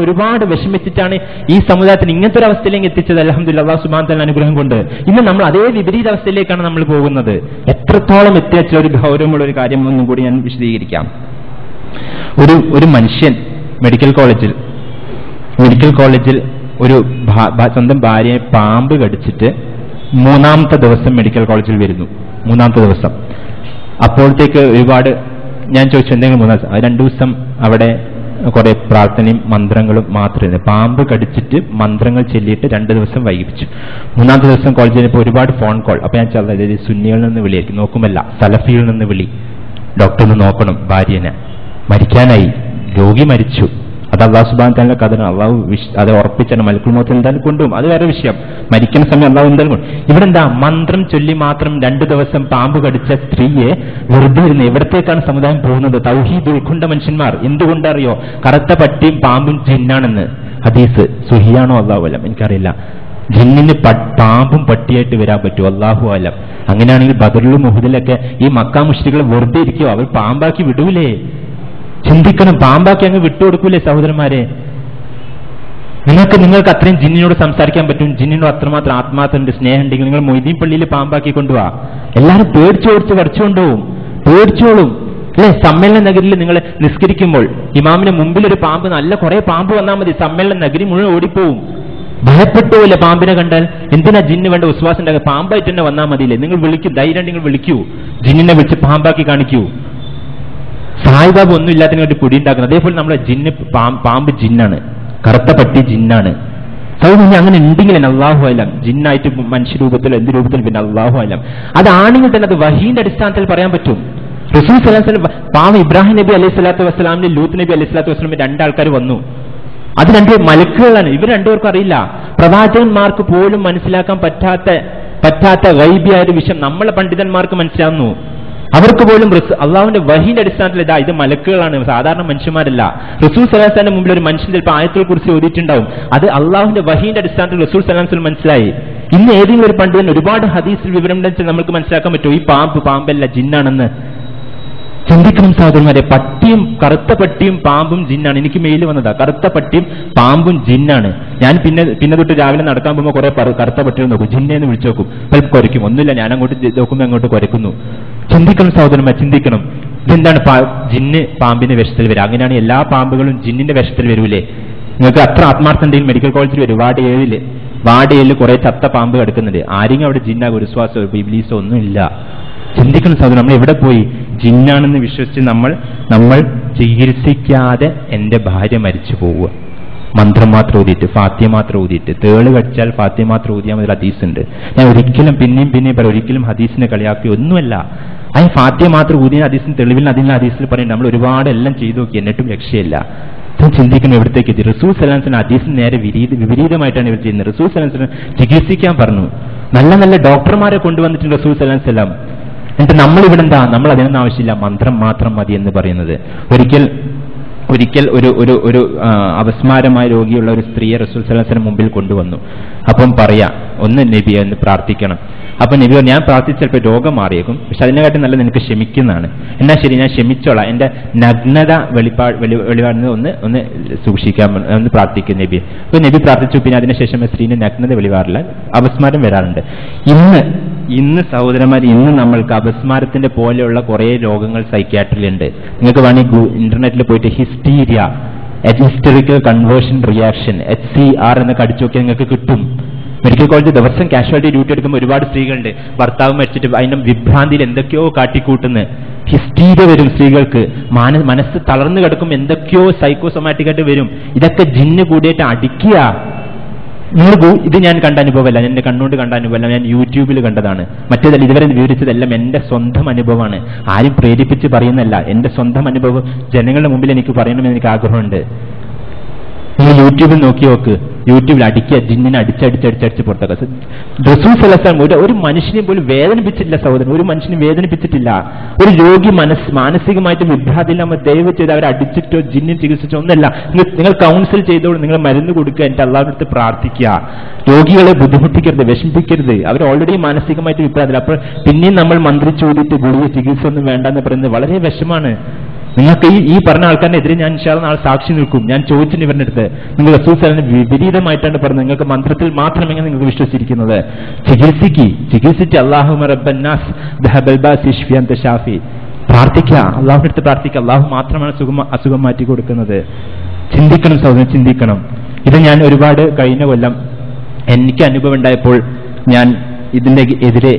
A: ഒരുപാട് വിഷമിച്ചിട്ടാണ് ഈ സമുദായത്തിന് ഇങ്ങനത്തെ ഒരു അവസ്ഥയിലേക്ക് എത്തിച്ചത്. അൽഹംദുലില്ലാഹ്, അല്ലാഹു സുബ്ഹാനഹു വ തആല അനുഗ്രഹം കൊണ്ട് ഇന്ന് നമ്മൾ അതേ വിപരീത അവസ്ഥയിലേക്കാണ് നമ്മൾ പോകുന്നത്. എത്രത്തോളം എത്തിച്ച ഒരു ഗൗരവമുള്ള ഒരു കാര്യം ഒന്നും കൂടി ഞാൻ വിശദീകരിക്കാം. ഒരു മനുഷ്യൻ മെഡിക്കൽ കോളേജിൽ ഒരു സ്വന്തം ഭാര്യയെ പാമ്പ് കടിച്ചിട്ട് 3-ാമത്തെ ദിവസം മെഡിക്കൽ കോളേജിൽ വരുന്നു. 3-ാമത്തെ ദിവസം അപ്പോഴത്തേക്ക് ഒരുപാട് ഞാൻ ചോദിച്ചു എന്തെങ്കിലും 3 ദിവസം, 2 ദിവസം അവിടെ കുറെ പ്രാർത്ഥനയും മന്ത്രങ്ങളും മാത്രമേ. പാമ്പ് കടിച്ചിട്ട് മന്ത്രങ്ങൾ ചൊല്ലിയിട്ട് 2 ദിവസം വൈകിപ്പിച്ചു. 3-ാമത്തെ ദിവസം കോൾ ചെയ്തപ്പോൾ ഒരുപാട് ഫോൺ കോൾ. അപ്പൊ ഞാൻ അതായത് സുന്നികളിൽ നിന്ന് വിളിയായിരിക്കും, നോക്കുമല്ല സലഫിയിൽ നിന്ന് വിളി, ഡോക്ടർ ഒന്ന് നോക്കണം, ഭാര്യനെ മരിക്കാനായി, രോഗി മരിച്ചു, അത് അള്ളാഹു സുബ്ഹാനഹു വതആല കഥന, അള്ളാഹു അത് ഉറപ്പിച്ചാണ്, മലക്കുൽ മൗത്ത് എന്തായാലും കൊണ്ടുപോകും, അത് വേറെ വിഷയം, മരിക്കുന്ന സമയം അള്ളാഹു എന്തായാലും കൊണ്ടും. ഇവിടെ എന്താ മന്ത്രം ചൊല്ലി മാത്രം 2 ദിവസം പാമ്പ് കടിച്ച സ്ത്രീയെ വെറുതെ ഇരുന്ന് എവിടത്തേക്കാണ് സമുദായം പോകുന്നത്? തൗഹീദ് ഉൾക്കൊണ്ട മനുഷ്യന്മാർ. എന്തുകൊണ്ടറിയോ? കറുത്ത പട്ടിയും പാമ്പും ജിന്നാണെന്ന് ഹദീസ് സുഹിയാണോ അള്ളാഹു അലം, എനിക്കറിയില്ല. ജിന്നിന് പാമ്പും പട്ടിയായിട്ട് വരാൻ പറ്റുമോ? അള്ളാഹു അലം. അങ്ങനെയാണെങ്കിൽ ബദറിലും ഉഹുദിലൊക്കെ ഈ മക്കാ മുശ്രിക്കുകൾ വെറുതെ ഇരിക്കുവോ? അവർ പാമ്പാക്കി വിടൂലേ? ചിന്തിക്കണം, പാമ്പാക്കി അങ്ങ് വിട്ടുകൊടുക്കൂലേ സഹോദരന്മാരെ? നിങ്ങൾക്ക് അത്രയും ജിന്നിനോട് സംസാരിക്കാൻ പറ്റും, ജിന്നിനോട് അത്രമാത്രം ആത്മാർത്ഥമുണ്ട്, സ്നേഹം ഉണ്ടെങ്കിൽ നിങ്ങൾ മൊയ്തീൻ പള്ളിയിൽ പാമ്പാക്കി കൊണ്ടുപോവാ. എല്ലാവരും പേടിച്ചോടിച്ച് വരച്ചുകൊണ്ടുപോകും, പേടിച്ചോളും അല്ലെ? സമ്മേളന നഗരിയിൽ നിങ്ങൾ നിസ്കരിക്കുമ്പോൾ ഇമാമിന് മുമ്പിൽ ഒരു പാമ്പ്, നല്ല കുറെ പാമ്പ് വന്നാൽ മതി, സമ്മേളന നഗരി മുഴുവൻ ഓടിപ്പോവും. ഭയപ്പെട്ടുപോലെ പാമ്പിനെ കണ്ടാൽ. എന്തിനാ ജിന്ന് വേണ്ട വിശ്വാസം ഉണ്ടാക്കുക? പാമ്പായിട്ട് തന്നെ വന്നാൽ മതിയില്ലേ? നിങ്ങൾ വിളിക്കൂ, ധൈര്യം നിങ്ങൾ വിളിക്കൂ, ജിന്നിനെ വിളിച്ച് പാമ്പാക്കി കാണിക്കൂ. സായിബാബ് ഒന്നും ഇല്ലാത്തതിന് വേണ്ടി പൊടി ഉണ്ടാക്കുന്നത്. അതേപോലെ നമ്മളെ ജിന്ന് പാമ്പ് ജിന്നാണ്, കറുത്ത പട്ടി ജിന്നാണ്. സൗദി അങ്ങനെ ഉണ്ടെങ്കിൽ അല്ലാഹു അലം, ജിന്നായിട്ട് മനുഷ്യരൂപത്തിലോ എന്ത് രൂപത്തിലും പിന്നെ അല്ലാഹു അലം. അതാണെങ്കിൽ തന്നെ അത് വഹീന്റെ അടിസ്ഥാനത്തിൽ പറയാൻ പറ്റും. റസൂൽ സല്ലല്ലാഹു അലൈഹി വസല്ലം പാവം ഇബ്രാഹിം നബി അലൈഹി സ്വലാത്തു വസ്സലാമിന് ലൂത്ത് നബി അലൈഹി സ്വലാത്തു വസ്സലാമിന് 2 ആൾക്കാർ വന്നു. അത് 2 മലക്കുകളാണ്. ഇവർ 2 പേർക്കും അറിയില്ല. പ്രവാചകന്മാർക്ക് പോലും മനസ്സിലാക്കാൻ പറ്റാത്ത ഗൈബിയായ ഒരു വിഷയം നമ്മളെ പണ്ഡിതന്മാർക്ക് മനസ്സിലാവുന്നു. അവർക്ക് പോലും അള്ളാഹുവിന്റെ വഹീന്റെ അടിസ്ഥാനത്തിൽ ഇത് മലക്കുകളാണ്, സാധാരണ മനുഷ്യന്മാരല്ല. റസൂൽ സല്ലല്ലാഹു അലൈഹി വസല്ലം മുമ്പിൽ ഒരു മനുഷ്യൻ ചിലപ്പോൾ ആയത്തുകളെ കുറിച്ച് ഓതിയിട്ടുണ്ടാവും, അത് അള്ളാഹുവിന്റെ വഹീന്റെ അടിസ്ഥാനത്തിൽ റസൂൽ സല്ലല്ലാഹു അലൈഹി വസല്ലം മനസ്സിലായി. ഇന്ന് ഏതെങ്കിലും ഒരു പണ്ഡിതൻ ഒരുപാട് ഹദീസിൽ വിവരം ഉണ്ടെന്ന് നമുക്ക് മനസ്സിലാക്കാൻ പറ്റുമോ ഈ പാമ്പല്ല ജിന്നാണെന്ന്? ചിന്തിക്കണം സഹോദരന്മാരെ. പട്ടിയും കറുത്ത പട്ടിയും പാമ്പും ജിന്നാണ്. എനിക്ക് മെയിൽ വന്നതാ, കറുത്ത പട്ടിയും പാമ്പും ജിന്നാണ്. ഞാൻ പിന്നെ തൊട്ട് രാവിലെ നടക്കാൻ പോകുമ്പോൾ കുറെ കറുത്ത പട്ടികൾ നോക്കും, ജിന്നേന്ന് വിളിച്ചു നോക്കും, പലപ്പോൾ കുരയ്ക്കും. ഒന്നുമില്ല, ഞാൻ അങ്ങോട്ട് നോക്കുമ്പോൾ അങ്ങോട്ട് കുരയ്ക്കുന്നു. ചിന്തിക്കണം സഹോദരന്മാർ, ചിന്തിക്കണം. ഇതെന്താണ് ജിന്ന് പാമ്പിന്റെ വേഷത്തിൽ വരിക? അങ്ങനെയാണ് എല്ലാ പാമ്പുകളും ജിന്നിന്റെ വേഷത്തിൽ വരൂലേ? നിങ്ങൾക്ക് അത്ര ആത്മാർത്ഥം ഉണ്ടെങ്കിൽ മെഡിക്കൽ കോളേജിൽ വരും. വാർഡ് 7 കുറെ ചത്ത പാമ്പ് കിടക്കുന്നുണ്ട്. ആരെങ്കിലും അവിടെ ജിന്ന ഗുരുസ്വാസോ ഇബ്ലീസോ ഒന്നും ഇല്ല. ചിന്തിക്കണം സഹോദരൻ, നമ്മൾ എവിടെ പോയി? ജിന്നാണെന്ന് വിശ്വസിച്ച് നമ്മൾ ചികിത്സിക്കാതെ എന്റെ ഭാര്യ മരിച്ചു പോവുക. മന്ത്രം മാത്രം ഊതിയിട്ട്, ഫാത്തിഹ മാത്രം ഊതിയിട്ട്. തേള് കടിച്ചാൽ ഫാത്തിഹ മാത്രം ഊതിയാൽ മതി, ഹദീസ് ഉണ്ട്. ഞാൻ ഒരിക്കലും പിന്നെയും പറയും, ഒരിക്കലും ഹദീസിനെ കളിയാക്കി ഒന്നുമല്ല. അതിന് ഫാത്തിഹ മാത്രം ഊതിയ ഹദീസിന് തെളിവിൽ ഹദീസിൽ പറയുന്നത്. നമ്മൾ ഒരുപാട് എല്ലാം ചെയ്തു നോക്കി, എന്നിട്ടും രക്ഷയില്ല. ചിന്തിക്കണം എവിടത്തേക്ക് എത്തി. റസൂൽ സല്ലല്ലാഹു അലൈഹി വസല്ലം ഹദീസിന് നേരെ വിപരീതമായിട്ടാണ് ഇവർ ചെയ്യുന്നത്. റസൂൽ സല്ലല്ലാഹു അലൈഹി വസല്ലം ചികിത്സിക്കാൻ പറഞ്ഞു, നല്ല ഡോക്ടർമാരെ കൊണ്ടുവന്നിട്ടുണ്ട് റസൂൽ സല്ലല്ലാഹു അലൈഹി വസല്ലം. എന്നിട്ട് നമ്മളിവിടെ എന്താ? നമ്മൾ അതിനൊന്നും ആവശ്യമില്ല, മന്ത്രം മാത്രം മതി എന്ന് പറയുന്നത്. ഒരിക്കൽ ഒരു അപസ്മാരമായ രോഗിയുള്ള ഒരു സ്ത്രീയെ റസൂൽ സല്ലല്ലാഹു അലൈഹി വസല്ലം മുമ്പിൽ കൊണ്ടുവന്നു. അപ്പം പറയാ, ഒന്ന് നബിയെ എന്ന് പ്രാർത്ഥിക്കണം. അപ്പൊ നബി ഞാൻ പ്രാർത്ഥിച്ചപ്പോൾ രോഗം മാറിയേക്കും, പക്ഷെ അതിനെക്കാട്ടി നല്ല നിനക്ക് ക്ഷമിക്കുന്നതാണ്. എന്നാ ശരി, ഞാൻ ക്ഷമിച്ചോളാം, എന്റെ നഗ്നത വെളിപാടുന്നത് ഒന്ന് സൂക്ഷിക്കാൻ ഒന്ന് പ്രാർത്ഥിക്കും നബി. അപ്പൊ നബി പ്രാർത്ഥിച്ചു. പിന്നെ അതിനുശേഷം സ്ത്രീന്റെ നഗ്നത വെളിപാടില്ല, അപസ്മാരം വരാറുണ്ട്. ഇന്ന് സഹോദരന്മാർ, ഇന്ന് നമ്മൾക്ക് അപസ്മാരത്തിന്റെ പോലെയുള്ള കുറെ രോഗങ്ങൾ സൈക്യാട്രിയിലുണ്ട്. നിങ്ങൾക്ക് വേണമെങ്കിൽ ഇന്റർനെറ്റിൽ പോയിട്ട് ഹിസ്റ്ററിക്കൽ കൺവേർഷൻ റിയാക്ഷൻ HCR എന്നൊക്കെ അടിച്ചു നോക്കിയാൽ നിങ്ങൾക്ക് കിട്ടും. മെഡിക്കൽ കോളേജ് ദിവസം കാഷ്വാലിറ്റി ഡ്യൂട്ടി എടുക്കുമ്പോൾ ഒരുപാട് സ്ത്രീകളുണ്ട്, ഭർത്താവ് മരിച്ചിട്ട് അതിനും വിഭ്രാന്തിയിൽ എന്തൊക്കെയോ കാട്ടിക്കൂട്ടുന്നു. ഹിസ്റ്റീരിയ വരും സ്ത്രീകൾക്ക്, മനസ്സ് തളർന്നു കിടക്കും, എന്തൊക്കെയോ സൈക്കോസൊമാറ്റിക്കായിട്ട് വരും. ഇതൊക്കെ ജിന്ന് കൂടിയിട്ട് അടിക്കുക. ഇത് ഞാൻ കണ്ട അനുഭവമല്ല, എന്റെ കണ്ണുകൊണ്ട് കണ്ട അനുഭവമല്ല, ഞാൻ യൂട്യൂബിൽ കണ്ടതാണ്. മറ്റേതല്ല, ഇതുവരെ വിവരിച്ചതെല്ലാം എന്റെ സ്വന്തം അനുഭവമാണ്, ആരും പ്രേരിപ്പിച്ച് പറയുന്നല്ല. എന്റെ സ്വന്തം അനുഭവം ജനങ്ങളുടെ മുമ്പിൽ എനിക്ക് പറയണമെന്ന് എനിക്ക് ആഗ്രഹമുണ്ട്. നിങ്ങൾ യൂട്യൂബിൽ നോക്കി നോക്ക്, യൂട്യൂബിൽ അടിക്കുക, ജിന്നിനെ അടിച്ചടിച്ച് പുറത്താക്കുക. റസൂൽ സല്ലല്ലാഹു അലൈഹി വസല്ലം ഒരു മനുഷ്യനെ പോലും വേദനിപ്പിച്ചിട്ടില്ല സഹോദരൻ, ഒരു മനുഷ്യനെ വേദനിപ്പിച്ചിട്ടില്ല. ഒരു രോഗി മാനസികമായിട്ട് വിഭ്രാന്തിയില്ലാമ ദയവ് ചെയ്ത് അവരെ അടിച്ചിട്ടോ ജിന്നിനെ ചികിത്സിച്ചോ ഒന്നല്ല. നിങ്ങൾ കൗൺസിൽ ചെയ്തോളൂ, നിങ്ങൾ മരുന്ന് കൊടുക്കുക, എന്നിട്ട് അല്ലാഹുവിന്റെ അടുത്ത് പ്രാർത്ഥിക്കുക. രോഗികളെ ബുദ്ധിമുട്ടിക്കരുത്, വിഷമിപ്പിക്കരുത്. അവർ ഓൾറെഡി മാനസികമായിട്ട് വിഭ്രാന്തില്ല. അപ്പോൾ പിന്നെയും നമ്മൾ മന്ത്രിച്ചോടിയിട്ട് ഗുളിക ചികിത്സ ഒന്നും വേണ്ടെന്ന് പറയുന്നത് വളരെ വിഷമാണ്. നിങ്ങൾക്ക് ഈ പറഞ്ഞ ആൾക്കാരെതിരെ ഞാൻ ഇൻഷാ അല്ലാഹ് നാളെ സാക്ഷി നിൽക്കും. ഞാൻ ചോദിച്ചിട്ട് ഇവരുടെ അടുത്ത്, നിങ്ങൾ റസൂൽ സല്ലല്ലാഹു അലൈഹി വസല്ലം വിപരീതമായിട്ടാണ് പറഞ്ഞത്, നിങ്ങൾക്ക് മന്ത്രത്തിൽ മാത്രമേ നിങ്ങൾക്ക് വിശ്വസിച്ചിരിക്കുന്നത്. ചികിത്സിച്ച് അല്ലാഹുമ്മ റബ്ബന്നാസ് ദഹബൽ ബാസ് ഇശ്ഫി അൻത ഷാഫി, പ്രാർത്ഥിക്കുക, അല്ലാഹുവിന്റെ അടുത്ത് പ്രാർത്ഥിക്കുക. അല്ലാഹു മാത്രമാണ് അസുഖം മാറ്റി കൊടുക്കുന്നത്. ചിന്തിക്കണം സഹോദരൻ, ചിന്തിക്കണം. ഇത് ഞാൻ ഒരുപാട് കഴിഞ്ഞ കൊല്ലം എനിക്ക് അനുഭവം ഉണ്ടായപ്പോൾ ഞാൻ ഇതിന്റെ എതിരെ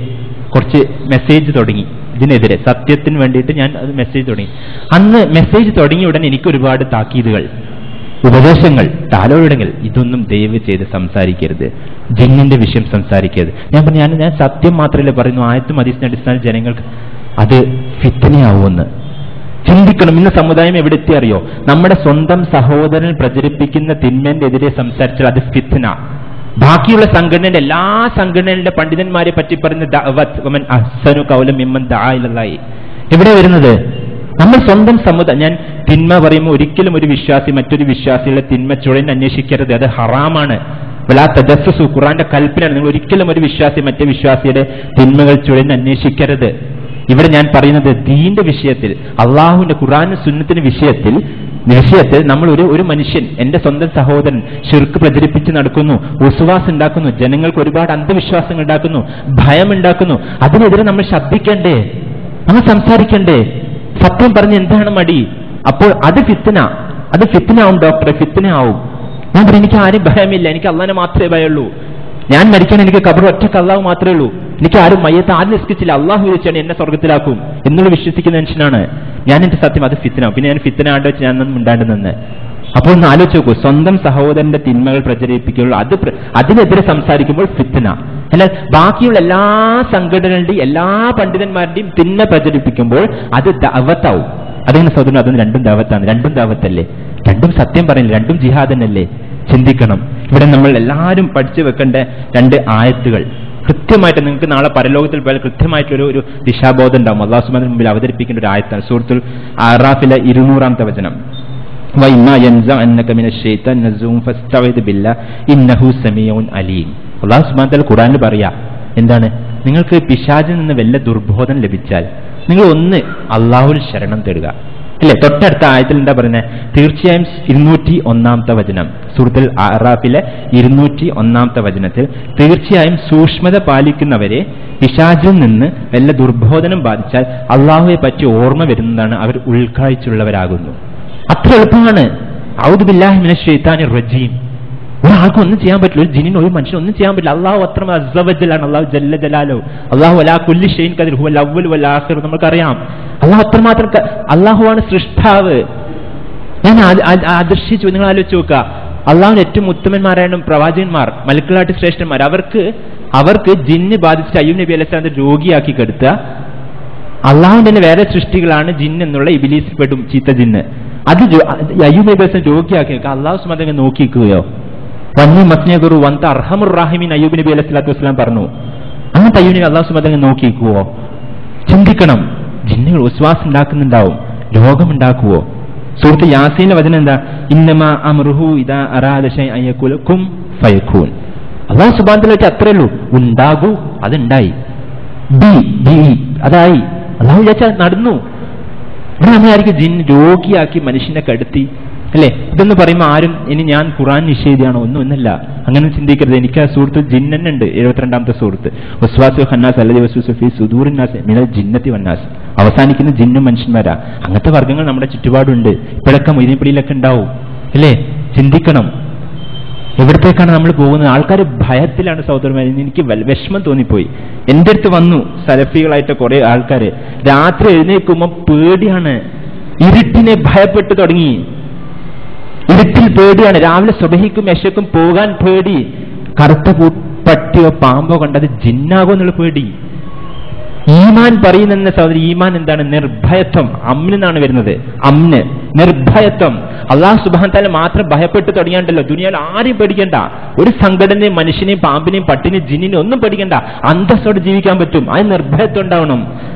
A: കുറച്ച് മെസ്സേജ് തുടങ്ങി. ഇതിനെതിരെ സത്യത്തിന് വേണ്ടിയിട്ട് ഞാൻ അത് മെസ്സേജ് തുടങ്ങി. അന്ന് മെസ്സേജ് തുടങ്ങിയ ഉടനെ എനിക്ക് ഒരുപാട് താക്കീതുകൾ, ഉപദേശങ്ങൾ, താലോടങ്ങൾ, ഇതൊന്നും ദയവ് ചെയ്ത് സംസാരിക്കരുത്, ജിന്നിന്റെ വിഷയം സംസാരിക്കരുത്. ഞാൻ പറഞ്ഞു, ഞാൻ സത്യം മാത്രമല്ലേ പറയുന്നു, ആയത്തും ഹദീസിന്റെ അടിസ്ഥാന ജനങ്ങൾക്ക് അത് ഫിത്നയാവുമെന്ന് ചിന്തിക്കണം. ഇന്ന് സമുദായം എവിടെ എത്തി അറിയോ? നമ്മുടെ സ്വന്തം സഹോദരൻ പ്രചരിപ്പിക്കുന്ന തിന്മേന്റെ എതിരെ സംസാരിച്ചാൽ അത് ഫിത്ന. ബാക്കിയുള്ള സംഘടനയുടെ എല്ലാ സംഘടനകളുടെ പണ്ഡിതന്മാരെ പറ്റി പറയുന്ന ദഅവത്ത് വമൻ അഹ്സനു ഖൗലൻ മിമ്മൻ ദഅ ഇലല്ലാഹി എവിടെ വരുന്നത്? നമ്മൾ സ്വന്തം സമുദായം. ഞാൻ തിന്മ പറയുമ്പോൾ ഒരിക്കലും ഒരു വിശ്വാസി മറ്റൊരു വിശ്വാസിയുടെ തിന്മ ചുഴന്ന് അന്വേഷിക്കരുത്, അത് ഹറാമാണ്. വലാ തജസ്സസു, ഖുർആന്റെ കൽപ്പനയാണ്. നിങ്ങൾ ഒരിക്കലും ഒരു വിശ്വാസി മറ്റേ വിശ്വാസിയുടെ തിന്മകൾ ചുഴന്ന് അന്വേഷിക്കരുത്. ഇവിടെ ഞാൻ പറയുന്നത് ദീന്റെ വിഷയത്തിൽ, അള്ളാഹുവിന്റെ ഖുർആനും സുന്നത്തിന്റെ വിഷയത്തിൽ നമ്മൾ ഒരു മനുഷ്യൻ, എന്റെ സ്വന്തം സഹോദരൻ ശിർക്ക് പ്രചരിപ്പിച്ച് നടക്കുന്നു, ഉസ്വാസ് ഉണ്ടാക്കുന്നു, ജനങ്ങൾക്ക് ഒരുപാട് അന്ധവിശ്വാസങ്ങൾ ഉണ്ടാക്കുന്നു, ഭയം ഉണ്ടാക്കുന്നു, അതിനെതിരെ നമ്മൾ ശബ്ദിക്കണ്ടേ, നമ്മൾ സംസാരിക്കണ്ടേ? സത്യം പറഞ്ഞ് എന്താണ് മടി? അപ്പോൾ അത് ഫിത്നയാവും ഡോക്ടറെ, ഫിത്നയാവും. ഞാൻ പറയും, എനിക്ക് ആരും ഭയമില്ല, എനിക്ക് അള്ളാഹിനെ മാത്രമേ ഭയമുള്ളൂ. ഞാൻ മരിക്കാൻ എനിക്ക് ഖബർ ഒറ്റക്ക് അള്ളാഹു മാത്രമേ ഉള്ളൂ. എനിക്ക് ആരും മയ്യത്ത് ആരും നിസ്കരിച്ചില്ല, അള്ളാഹു വിളിച്ചാണ് എന്നെ സ്വർഗത്തിലാക്കും എന്നുള്ള വിശ്വസിക്കുന്ന മനുഷ്യനാണ് ഞാൻ. എന്റെ സത്യം അത് ഫിത്ന. പിന്നെ ഞാൻ ഫിത്ന ആണ്ട് വെച്ച് ഞാൻ ഉണ്ടാണ്ട് നിന്ന്. അപ്പോൾ ഒന്ന് ആലോചിച്ച് നോക്കൂ, സ്വന്തം സഹോദരന്റെ തിന്മകൾ പ്രചരിപ്പിക്കുമ്പോൾ അതിനെതിരെ സംസാരിക്കുമ്പോൾ ഫിത്ന. അല്ല, ബാക്കിയുള്ള എല്ലാ സംഘടനകളുടെയും എല്ലാ പണ്ഡിതന്മാരുടെയും തിന്മ പ്രചരിപ്പിക്കുമ്പോൾ അത് ദഅവത്താവും. അതെങ്ങനെ സഹോദരൻ? അതും രണ്ടും ദഅവത്താണ്. രണ്ടും ദഅവത്തല്ലേ? രണ്ടും സത്യം പറയുന്നില്ല, രണ്ടും ജിഹാദ് തന്നെയല്ലേ? ചിന്തിക്കണം. ഇവിടെ നമ്മൾ എല്ലാവരും പഠിച്ചു വെക്കേണ്ട രണ്ട് ആയത്തുകൾ കൃത്യമായിട്ട്, നിങ്ങൾക്ക് നാളെ പരലോകത്തിൽ പോയാൽ കൃത്യമായിട്ടൊരു ദിശാബോധം ഉണ്ടാവും. അല്ലാഹു സുബ്ഹാനഹു മുമ്പിൽ അവതരിപ്പിക്കേണ്ട ഒരു ആയത്താണ്. സൂറത്തുൽ അറാഫിലെ 200-ാമത്തെ വചനം. വഇമ്മാ യൻസഅന്നക മിനശ് ശൈത്താനി നസ്ഉൻ ഫസ്തഇദ് ബില്ലാഹി ഇന്നഹു സമീഉൻ അലീം. അല്ലാഹു സുബ്ഹാനഹു വതആല ഖുർആനിൽ പറയാ, എന്താണ്? നിങ്ങൾക്ക് പിശാചിൽ നിന്ന് വല്ല ദുർബോധം ലഭിച്ചാൽ നിങ്ങൾ ഒന്ന് അള്ളാഹുവിൽ ശരണം തേടുക. അല്ലെ? തൊട്ടടുത്ത ആയത്തിൽ എന്താ പറയുന്നത്? തീർച്ചയായും 201-ാമത്തെ വചനം, സൂറത്തുൽ അറാഫിലെ 201-ാമത്തെ വചനത്തിൽ, തീർച്ചയായും സൂക്ഷ്മത പാലിക്കുന്നവരെ പിശാചിൽ നിന്ന് വല്ല ദുർബോധനം ബാധിച്ചാൽ അള്ളാഹുവെ പറ്റി ഓർമ്മ വരുന്നതാണ്, അവർ ഉൾക്കാഴ്ചയുള്ളവരാകുന്നു. അത്ര എളുപ്പമാണ്. ഔദു ബില്ലാഹി മിനശ് ശൈത്താനിർ റജീം. ഒരാൾക്കും ഒന്നും ചെയ്യാൻ പറ്റില്ല, ഒരു ജിന്നിന് ഒരു മനുഷ്യനും ഒന്നും ചെയ്യാൻ പറ്റില്ല. അള്ളാഹു അത്ര അസ്സവജലാണ്, അള്ളാഹു ജല്ല ജലാലു, അള്ളാഹു അലാ കുല്ലി ഷൈഇൻ ഖദീർ ഹുവൽ അവ്വൽ വൽ ആഖിർ. നമുക്കറിയാം അള്ളാഹു അത്രമാത്രം, അള്ളാഹുവാണ് സൃഷ്ടാവ്. ഞാൻ ആദർശിച്ചു, നിങ്ങൾ ആലോചിച്ച് നോക്കുക, അള്ളാഹുവിന് ഏറ്റവും ഉത്തമന്മാരായ പ്രവാചകന്മാർ, മലക്കുകളായിട്ട് ശ്രേഷ്ഠന്മാർ, അവർക്ക് ജിന്ന് ബാധിച്ചിട്ട് അയ്യൂബ് നബി അലൈഹി സ്വലാം രോഗിയാക്കി കെടുത്തുക. അള്ളാഹുവിന്റെ തന്നെ വേറെ സൃഷ്ടികളാണ് ജിന്ന് എന്നുള്ള ഇബ്ലീസിൽ പെടും, ചീത്ത ജിന്ന്. അത് അയ്യൂബ് നബി അലൈഹി സ്വലാം രോഗിയാക്കി വെക്കുക. അള്ളാഹു സുബ്ഹാനഹു വതആല നോക്കിക്കുകയോ? വന്നി മസ്നിയഗുറു വന്ത അർഹമുർ റഹീമീൻ അയ്യൂബ് നബി അലൈഹി സ്വലാത്തു വസ്സലാം പറഞ്ഞു. അങ്ങനത്തെ അയ്യൂബ് നബി അള്ളാഹു സുബ്ഹാനഹു വതആല നോക്കിക്കുവോ? ചിന്തിക്കണം. ജിന്നുകൾ ഉസ്വാസ് ഉണ്ടാക്കുന്നുണ്ടാവും, രോഗമുണ്ടാക്കുവോ? സൂറത്ത് യാസീനിലെ വചനം എന്താ? ഇന്നമാ അംറുഹു ഇദാ അറാദ ശൈഅൻ യഖൂല കുൻ ഫയകൂൻ. അള്ളാഹു സുബ്ഹാനഹു വതആല അത്രേ ഉള്ളൂ, ഉണ്ടാകൂ, അതുണ്ടായി, അതായി. അള്ളാഹു വിചാരിച്ചാൽ നടന്നു. ഇവിടെ നമ്മളായിരിക്കും ജിൻ രോഗിയാക്കി മനുഷ്യനെ കടത്തി, അല്ലെ? ഇതെന്ന് പറയുമ്പോൾ ആരും ഇനി ഞാൻ ഖുർആൻ നിഷേധിയാണോ ഒന്നുമല്ല, അങ്ങനെ ചിന്തിക്കരുത്. എനിക്ക് ആ സൂറത്ത് ജിൻ തന്നെ ഉണ്ട്, 72-ാമത്തെ സൂറത്ത്. വസ്വാസു ഖന്നാസ് അല്ലദീ വസ്വസു ഫീ സുദൂറിൻ നാസ് മിനൽ ജിന്നത്തി വന്നാസ്. അവസാനിക്കുന്ന ജിന്നും മനുഷ്യന്മാരാ. അങ്ങനത്തെ വർഗ്ഗങ്ങൾ നമ്മുടെ ചുറ്റുപാടുണ്ട്. ഇപ്പോഴൊക്കെ മൊയ്തീൻപടിയിലൊക്കെ ഉണ്ടാവും, അല്ലേ? ചിന്തിക്കണം. എവിടത്തേക്കാണ് നമ്മൾ പോകുന്നത്? ആൾക്കാർ ഭയത്തിലാണ് സഹോദരന്മാരെ. എനിക്ക് വിഷമം തോന്നിപ്പോയി. എൻ്റെ അടുത്ത് വന്നു സലഫികളായിട്ട് കുറെ ആൾക്കാർ, രാത്രി എഴുന്നേൽക്കുമ്പോൾ പേടിയാണ്, ഇരുട്ടിനെ ഭയപ്പെട്ടു തുടങ്ങി. ഇരുട്ടിൽ പേടിയാണ്, രാവിലെ സുബഹിക്കും യശക്കും പോകാൻ പേടി, കറുത്ത പട്ടിയോ പാമ്പോ കണ്ടത് ജിന്നാകോ എന്നുള്ള പേടി. ഈമാൻ പറയുന്ന സഹോദരി, ഈമാൻ എന്താണ്? നിർഭയത്വം. അമ്നെന്നാണ് വരുന്നത്. അമ്ന്, നിർഭയത്വം. അള്ളാഹു സുബ്ഹാനഹു വതആല മാത്രം ഭയപ്പെട്ട് തുടങ്ങിയാണ്ടല്ലോ ദുനിയാവിൽ ആരെയും പേടിക്കണ്ട. ഒരു സംഘടനയും മനുഷ്യനെയും പാമ്പിനെയും പട്ടിനെയും ജിന്നിനെയും ഒന്നും പേടിക്കണ്ട. അന്തസ്സോടെ ജീവിക്കാൻ പറ്റും. അത് നിർഭയത്വം ഉണ്ടാവണം.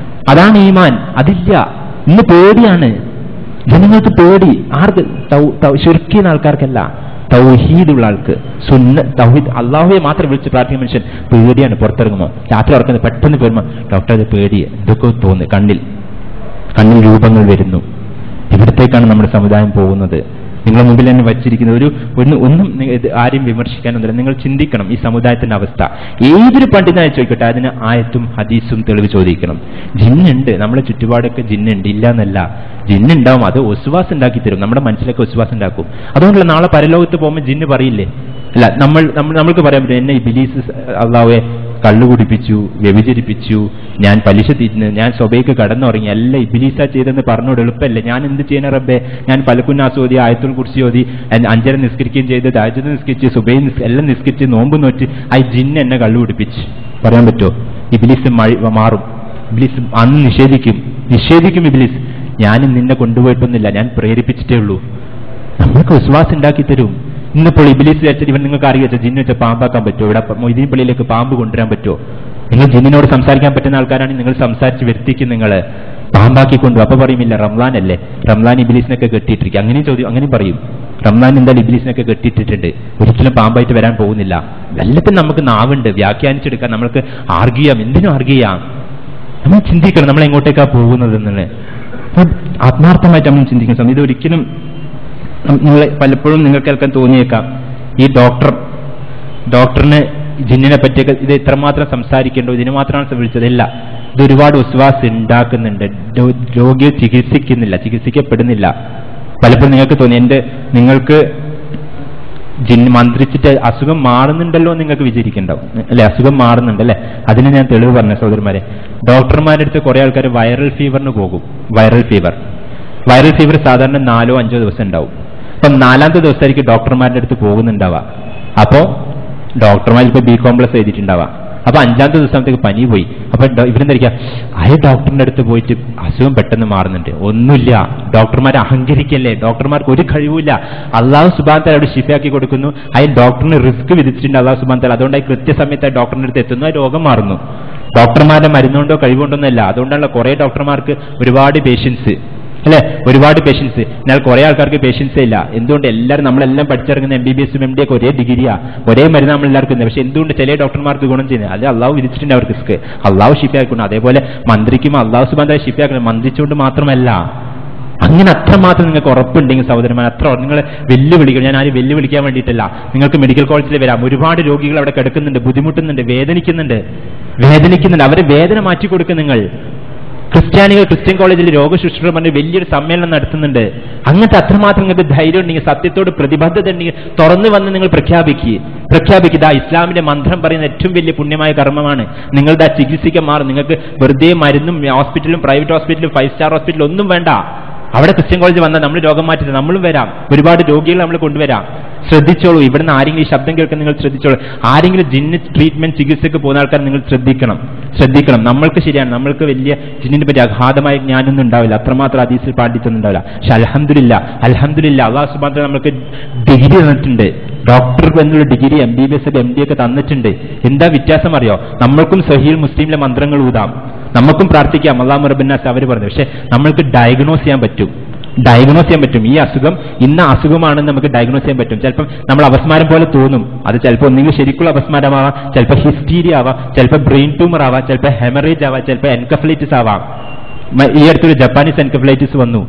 A: അതാണ് ഈമാൻ. അതില്ല. ഇന്ന് പേടിയാണ് ജനങ്ങൾക്ക്. പേടി ആർക്ക്? ശിർക്കിയ ആൾക്കാർക്കല്ല, തൗഹീദുള്ള ആൾക്ക്. തൗഹീദ് അള്ളാഹുവെ മാത്രം വിളിച്ച് പ്രാർത്ഥിക്കുന്ന മനുഷ്യൻ പേടിയാണ്. പുറത്തിറങ്ങുമ്പോൾ രാത്രി ഉറക്കുന്നത് പെട്ടെന്ന് വരുമ്പോൾ ഡോക്ടർ അത് പേടി, എന്തൊക്കെ തോന്നുന്നു, കണ്ണിൽ രൂപങ്ങൾ വരുന്നു. ഇവിടത്തേക്കാണ് നമ്മുടെ സമുദായം പോകുന്നത്. നിങ്ങളുടെ മുമ്പിൽ തന്നെ വച്ചിരിക്കുന്നത് ഒന്നും ആരെയും വിമർശിക്കാനൊന്നുമില്ല. നിങ്ങൾ ചിന്തിക്കണം ഈ സമുദായത്തിന്റെ അവസ്ഥ. ഏതൊരു പണ്ഡിതനായി ചോദിക്കട്ടെ, അതിന് ആയത്തും ഹദീസും തെളിവ് ചോദിക്കണം. ജിന്നുണ്ട്, നമ്മുടെ ചുറ്റുപാടൊക്കെ ജിന്നുണ്ട്, ഇല്ല എന്നല്ല. ജിന്നുണ്ടാവും, അത് ഒസ്വാസ് ഉണ്ടാക്കി തരും, നമ്മുടെ മനസ്സിലൊക്കെ ഒസ്വാസ് ഉണ്ടാക്കും. അതുകൊണ്ടല്ല നാളെ പരലോകത്ത് പോകുമ്പോൾ ജിന്ന് പറയില്ലേ? അല്ല, നമ്മൾക്ക് പറയാൻ പറ്റും, എന്നെ ഇബ്ലീസ് അള്ളാഹുവെ കള്ളു കുടിപ്പിച്ചു, വ്യഭിചരിപ്പിച്ചു, ഞാൻ പലിശ തിരിഞ്ഞ്, ഞാൻ സ്വബയ്ക്ക് കടന്നുറങ്ങി, എല്ലാം ഇബ്ലീസാ ചെയ്തെന്ന് പറഞ്ഞോട് എളുപ്പമല്ലേ? ഞാൻ എന്ത് ചെയ്യണ റബ്ബേ? ഞാൻ പലക്കുന്നാസ് ഓതി, ആയത്തുൽ കുർസി ഓതി, 5 നിസ്കരിക്കുകയും ചെയ്ത്, തഹജ്ജുദ് നിസ്കരിച്ച്, സുബൈ എല്ലാം നിസ്കരിച്ച്, നോമ്പ് നോറ്റ്, ആ ജിന്ന് എന്നെ കള്ളു കുടിപ്പിച്ച്. പറയാൻ പറ്റുമോ? ഇബ്ലീസ് മാറും. ഇബ്ലീസ് അന്ന് നിഷേധിക്കും ഇബ്ലീസ്. ഞാനും നിന്നെ കൊണ്ടുപോയിട്ടൊന്നുമില്ല, ഞാൻ പ്രേരിപ്പിച്ചിട്ടേ ഉള്ളൂ. നമ്മൾക്ക് വിശ്വാസം ഉണ്ടാക്കി തരും. ഇന്നിപ്പോൾ ഇബ്ലീസ് വെച്ചിട്ട് ഇവൻ നിങ്ങൾക്ക് അറിയാം, ജിന്ന് വെച്ചാൽ പാമ്പാക്കാൻ പറ്റുമോ? ഇവിടെ മൊയ്തീൻ പള്ളിയിലേക്ക് പാമ്പ് കൊണ്ടുവരാൻ പറ്റുമോ? നിങ്ങൾ ജിന്നിനോട് സംസാരിക്കാൻ പറ്റുന്ന ആൾക്കാരാണെങ്കിൽ നിങ്ങൾ സംസാരിച്ച് വരുത്തിക്കും, നിങ്ങൾ പാമ്പാക്കിക്കൊണ്ടു. അപ്പൊ പറയുമില്ല, റംലാൻ അല്ലേ, റംലാൻ ഇബ്ലീസിനൊക്കെ കെട്ടിയിട്ടിരിക്കും. അങ്ങനെയും പറയും, റംലാൻ എന്തായാലും ഇബ്ലീസിനൊക്കെ കെട്ടിയിട്ടിട്ടുണ്ട്, ഒരിക്കലും പാമ്പായിട്ട് വരാൻ പോകുന്നില്ല. എല്ലാത്തിനും നമുക്ക് നാവുണ്ട്, വ്യാഖ്യാനിച്ചെടുക്കാൻ, നമ്മൾക്ക് ആർഗ്യ ചെയ്യാം, എന്തിനും ആർഗ്യ ചെയ്യാം. നമ്മൾ ചിന്തിക്കണം നമ്മൾ എങ്ങോട്ടേക്കാ പോകുന്നത് എന്നുള്ളത്. ആത്മാർത്ഥമായിട്ട് നമ്മൾ ചിന്തിക്കുന്ന സമയം ഇത് ഒരിക്കലും നിങ്ങൾ പലപ്പോഴും നിങ്ങൾക്ക് കേൾക്കാൻ തോന്നിയേക്കാം, ഈ ഡോക്ടറിന് ജിന്നിനെ പറ്റിയൊക്കെ ഇത് ഇത്രമാത്രം സംസാരിക്കേണ്ടോ, ഇതിന് മാത്രമാണ് വിളിച്ചതില്ല. ഇത് ഒരുപാട് വിശ്വാസം ഉണ്ടാക്കുന്നുണ്ട്. രോഗിയെ ചികിത്സിക്കപ്പെടുന്നില്ല. പലപ്പോഴും നിങ്ങൾക്ക് തോന്നി നിങ്ങൾക്ക് ജിന്ന് മന്ത്രിച്ചിട്ട് അസുഖം മാറുന്നുണ്ടല്ലോ നിങ്ങൾക്ക് വിചാരിക്കണ്ടാവും അല്ലെ? അസുഖം മാറുന്നുണ്ടല്ലേ? അതിന് ഞാൻ തെളിവ് പറഞ്ഞ സഹോദരന്മാരെ, ഡോക്ടർമാരുടെ അടുത്ത് കുറെ ആൾക്കാർ വൈറൽ ഫീവറിന് പോകും. വൈറൽ ഫീവർ സാധാരണ 4-5 ദിവസം ഉണ്ടാവും. അപ്പം 4ാമത്തെ ദിവസമായിരിക്കും ഡോക്ടർമാരുടെ അടുത്ത് പോകുന്നുണ്ടാവുക. അപ്പോൾ ഡോക്ടർമാർ ഇപ്പോൾ ബി കോംപ്ലക്സ് എഴുതിയിട്ടുണ്ടാവുക. അപ്പൊ 5ാമത്തെ ദിവസത്തേക്ക് പനി പോയി. അപ്പൊ ഇവരെന്താ, അയ ഡോക്ടറിന്റെ അടുത്ത് പോയിട്ട് അസുഖം പെട്ടെന്ന് മാറുന്നുണ്ട്. ഒന്നുമില്ല, ഡോക്ടർമാർ അഹങ്കരിക്കല്ലേ? ഡോക്ടർമാർക്ക് ഒരു കഴിവില്ല. അള്ളാഹു സുബ്ഹാനഹു വ തആല അവിടെ ശിഫയാക്കി കൊടുക്കുന്നു. അതിൽ ഡോക്ടറിന് റിസ്ക് വിധിച്ചിട്ടുണ്ട് അള്ളാഹു സുബ്ഹാനഹു വ തആല. അതുകൊണ്ട് കൃത്യസമയത്ത് ഡോക്ടറിന്റെ അടുത്ത് എത്തുന്നു, ആ രോഗം മാറുന്നു. ഡോക്ടർമാരുടെ മരുന്നുകൊണ്ടോ കഴിവുകൊണ്ടൊന്നുമല്ല. അതുകൊണ്ടുള്ള കുറെ ഡോക്ടർമാർക്ക് ഒരുപാട് പേഷ്യൻസ് അല്ലെ, എന്നാൽ കുറെ ആൾക്കാർക്ക് പേഷ്യൻസേ ഇല്ല. എന്തുകൊണ്ട്? നമ്മളെല്ലാം പഠിച്ചിറങ്ങുന്ന MBBS MD ഒക്കെ ഒരേ ഡിഗ്രിയാ, ഒരേ മരുന്ന് നമ്മൾ എല്ലാവർക്കും. പക്ഷെ എന്തുകൊണ്ട് ചില ഡോക്ടർമാർക്ക് ഗുണം ചെയ്യുന്നത്? അത് അള്ളാഹു വിധിച്ചിട്ടുണ്ട് അവർക്ക് റിസ്ക്, അള്ളാഹു ശിഫയാക്കണം. അതേപോലെ മന്ത്രിക്കുമ്പോൾ അള്ളാഹു സുബ്ഹാനഹു വ തആല ശിഫയാക്കണം. മന്ത്രിച്ചുകൊണ്ട് മാത്രമല്ല, അങ്ങനെ അത്രമാത്രം നിങ്ങൾക്ക് ഉറപ്പുണ്ടെങ്കിൽ സഹോദരന്മാർ, അത്ര നിങ്ങൾ വെല്ലുവിളിക്കണം. ഞാൻ ആരും വെല്ലുവിളിക്കാൻ വേണ്ടിയിട്ടല്ല. നിങ്ങൾക്ക് മെഡിക്കൽ കോളേജിൽ വരാം, ഒരുപാട് രോഗികൾ അവിടെ കിടക്കുന്നുണ്ട്, ബുദ്ധിമുട്ടുന്നുണ്ട്, വേദനിക്കുന്നുണ്ട്. അവരെ വേദന മാറ്റിക്കൊടുക്കും നിങ്ങൾ. ക്രിസ്ത്യൻ കോളേജിൽ രോഗശുശ്രൂഷ പറഞ്ഞ് വലിയൊരു സമ്മേളനം നടത്തുന്നുണ്ട്. അങ്ങനത്തെ അത്രമാത്രം നിങ്ങൾക്ക് ധൈര്യം ഉണ്ടെങ്കിൽ, സത്യത്തോട് പ്രതിബദ്ധത ഉണ്ടെങ്കിൽ തുറന്നു വന്ന് നിങ്ങൾ പ്രഖ്യാപിക്കുക. ഇസ്ലാമിന്റെ മന്ത്രം പറയുന്ന ഏറ്റവും വലിയ പുണ്യമായ കർമ്മമാണ്. നിങ്ങളുടെ ആ ചികിത്സിക്കാൻ മാറും. നിങ്ങൾക്ക് വെറുതെ മരുന്നും ഹോസ്പിറ്റലും, പ്രൈവറ്റ് ഹോസ്പിറ്റലും, 5 സ്റ്റാർ ഹോസ്പിറ്റലും ഒന്നും വേണ്ട. അവിടെ ക്രിസ്ത്യൻ കോളേജ് വന്നാൽ നമ്മൾ രോഗം മാറ്റിട്ട് നമ്മളും വരാം. ഒരുപാട് രോഗികൾ നമ്മൾ കൊണ്ടുവരാം. ശ്രദ്ധിച്ചോളൂ. ഇവിടുന്ന് ആരെങ്കിലും ഈ ശബ്ദം കേൾക്കാൻ നിങ്ങൾ ശ്രദ്ധിച്ചോളൂ. ആരെങ്കിലും ജിന്ന് ട്രീറ്റ്മെന്റ് ചികിത്സക്ക് പോകുന്ന ആൾക്കാർ നിങ്ങൾ ശ്രദ്ധിക്കണം. നമ്മൾക്ക് ശരിയാണ്, നമ്മൾക്ക് വലിയ ജിന്നിനെ പറ്റി അഗാധമായ ജ്ഞാനൊന്നും ഉണ്ടാവില്ല, അത്രമാത്രം ഹദീസിൽ പാണ്ഡിത്യൊന്നും ഉണ്ടാവില്ല. പക്ഷെ അൽഹംദുലില്ലാ അല്ലാഹു സുബ്ഹാനഹു വ തആല നമുക്ക് ഡിഗ്രി തന്നിട്ടുണ്ട്. ഡോക്ടർ എന്നുള്ള ഡിഗ്രി MBBS MD ഒക്കെ തന്നിട്ടുണ്ട്. എന്താ വ്യത്യാസം അറിയോ? നമ്മൾക്കും സഹീഹ് മുസ്ലിമിലെ മന്ത്രങ്ങൾ ഊതാം, നമുക്കും പ്രാർത്ഥിക്കാം, അല്ലാഹു റബ്ബന്നാസ് അവർ പറഞ്ഞു. പക്ഷെ നമ്മൾക്ക് ഡയഗ്നോസ് ചെയ്യാൻ പറ്റും. ഈ അസുഖം ഇന്ന അസുഖമാണെന്ന് നമുക്ക് ഡയഗ്നോസ് ചെയ്യാൻ പറ്റും. ചിലപ്പോൾ നമ്മൾ അപസ്മാരം പോലെ തോന്നും. അത് ചിലപ്പോൾ ഒന്നെങ്കിൽ ശരിക്കുള്ള അപസ്മാരമാവാം, ചിലപ്പോൾ ഹിസ്റ്റീരിയ ആവാം, ചിലപ്പോൾ ബ്രെയിൻ ട്യൂമർ ആവാം, ചിലപ്പോൾ ഹെമറേജ് ആവാം, ചിലപ്പോൾ എൻകഫലൈറ്റിസ് ആവാം. ഈ അടുത്തൊരു ജപ്പാനീസ് എൻകഫലൈറ്റിസ് വന്നു.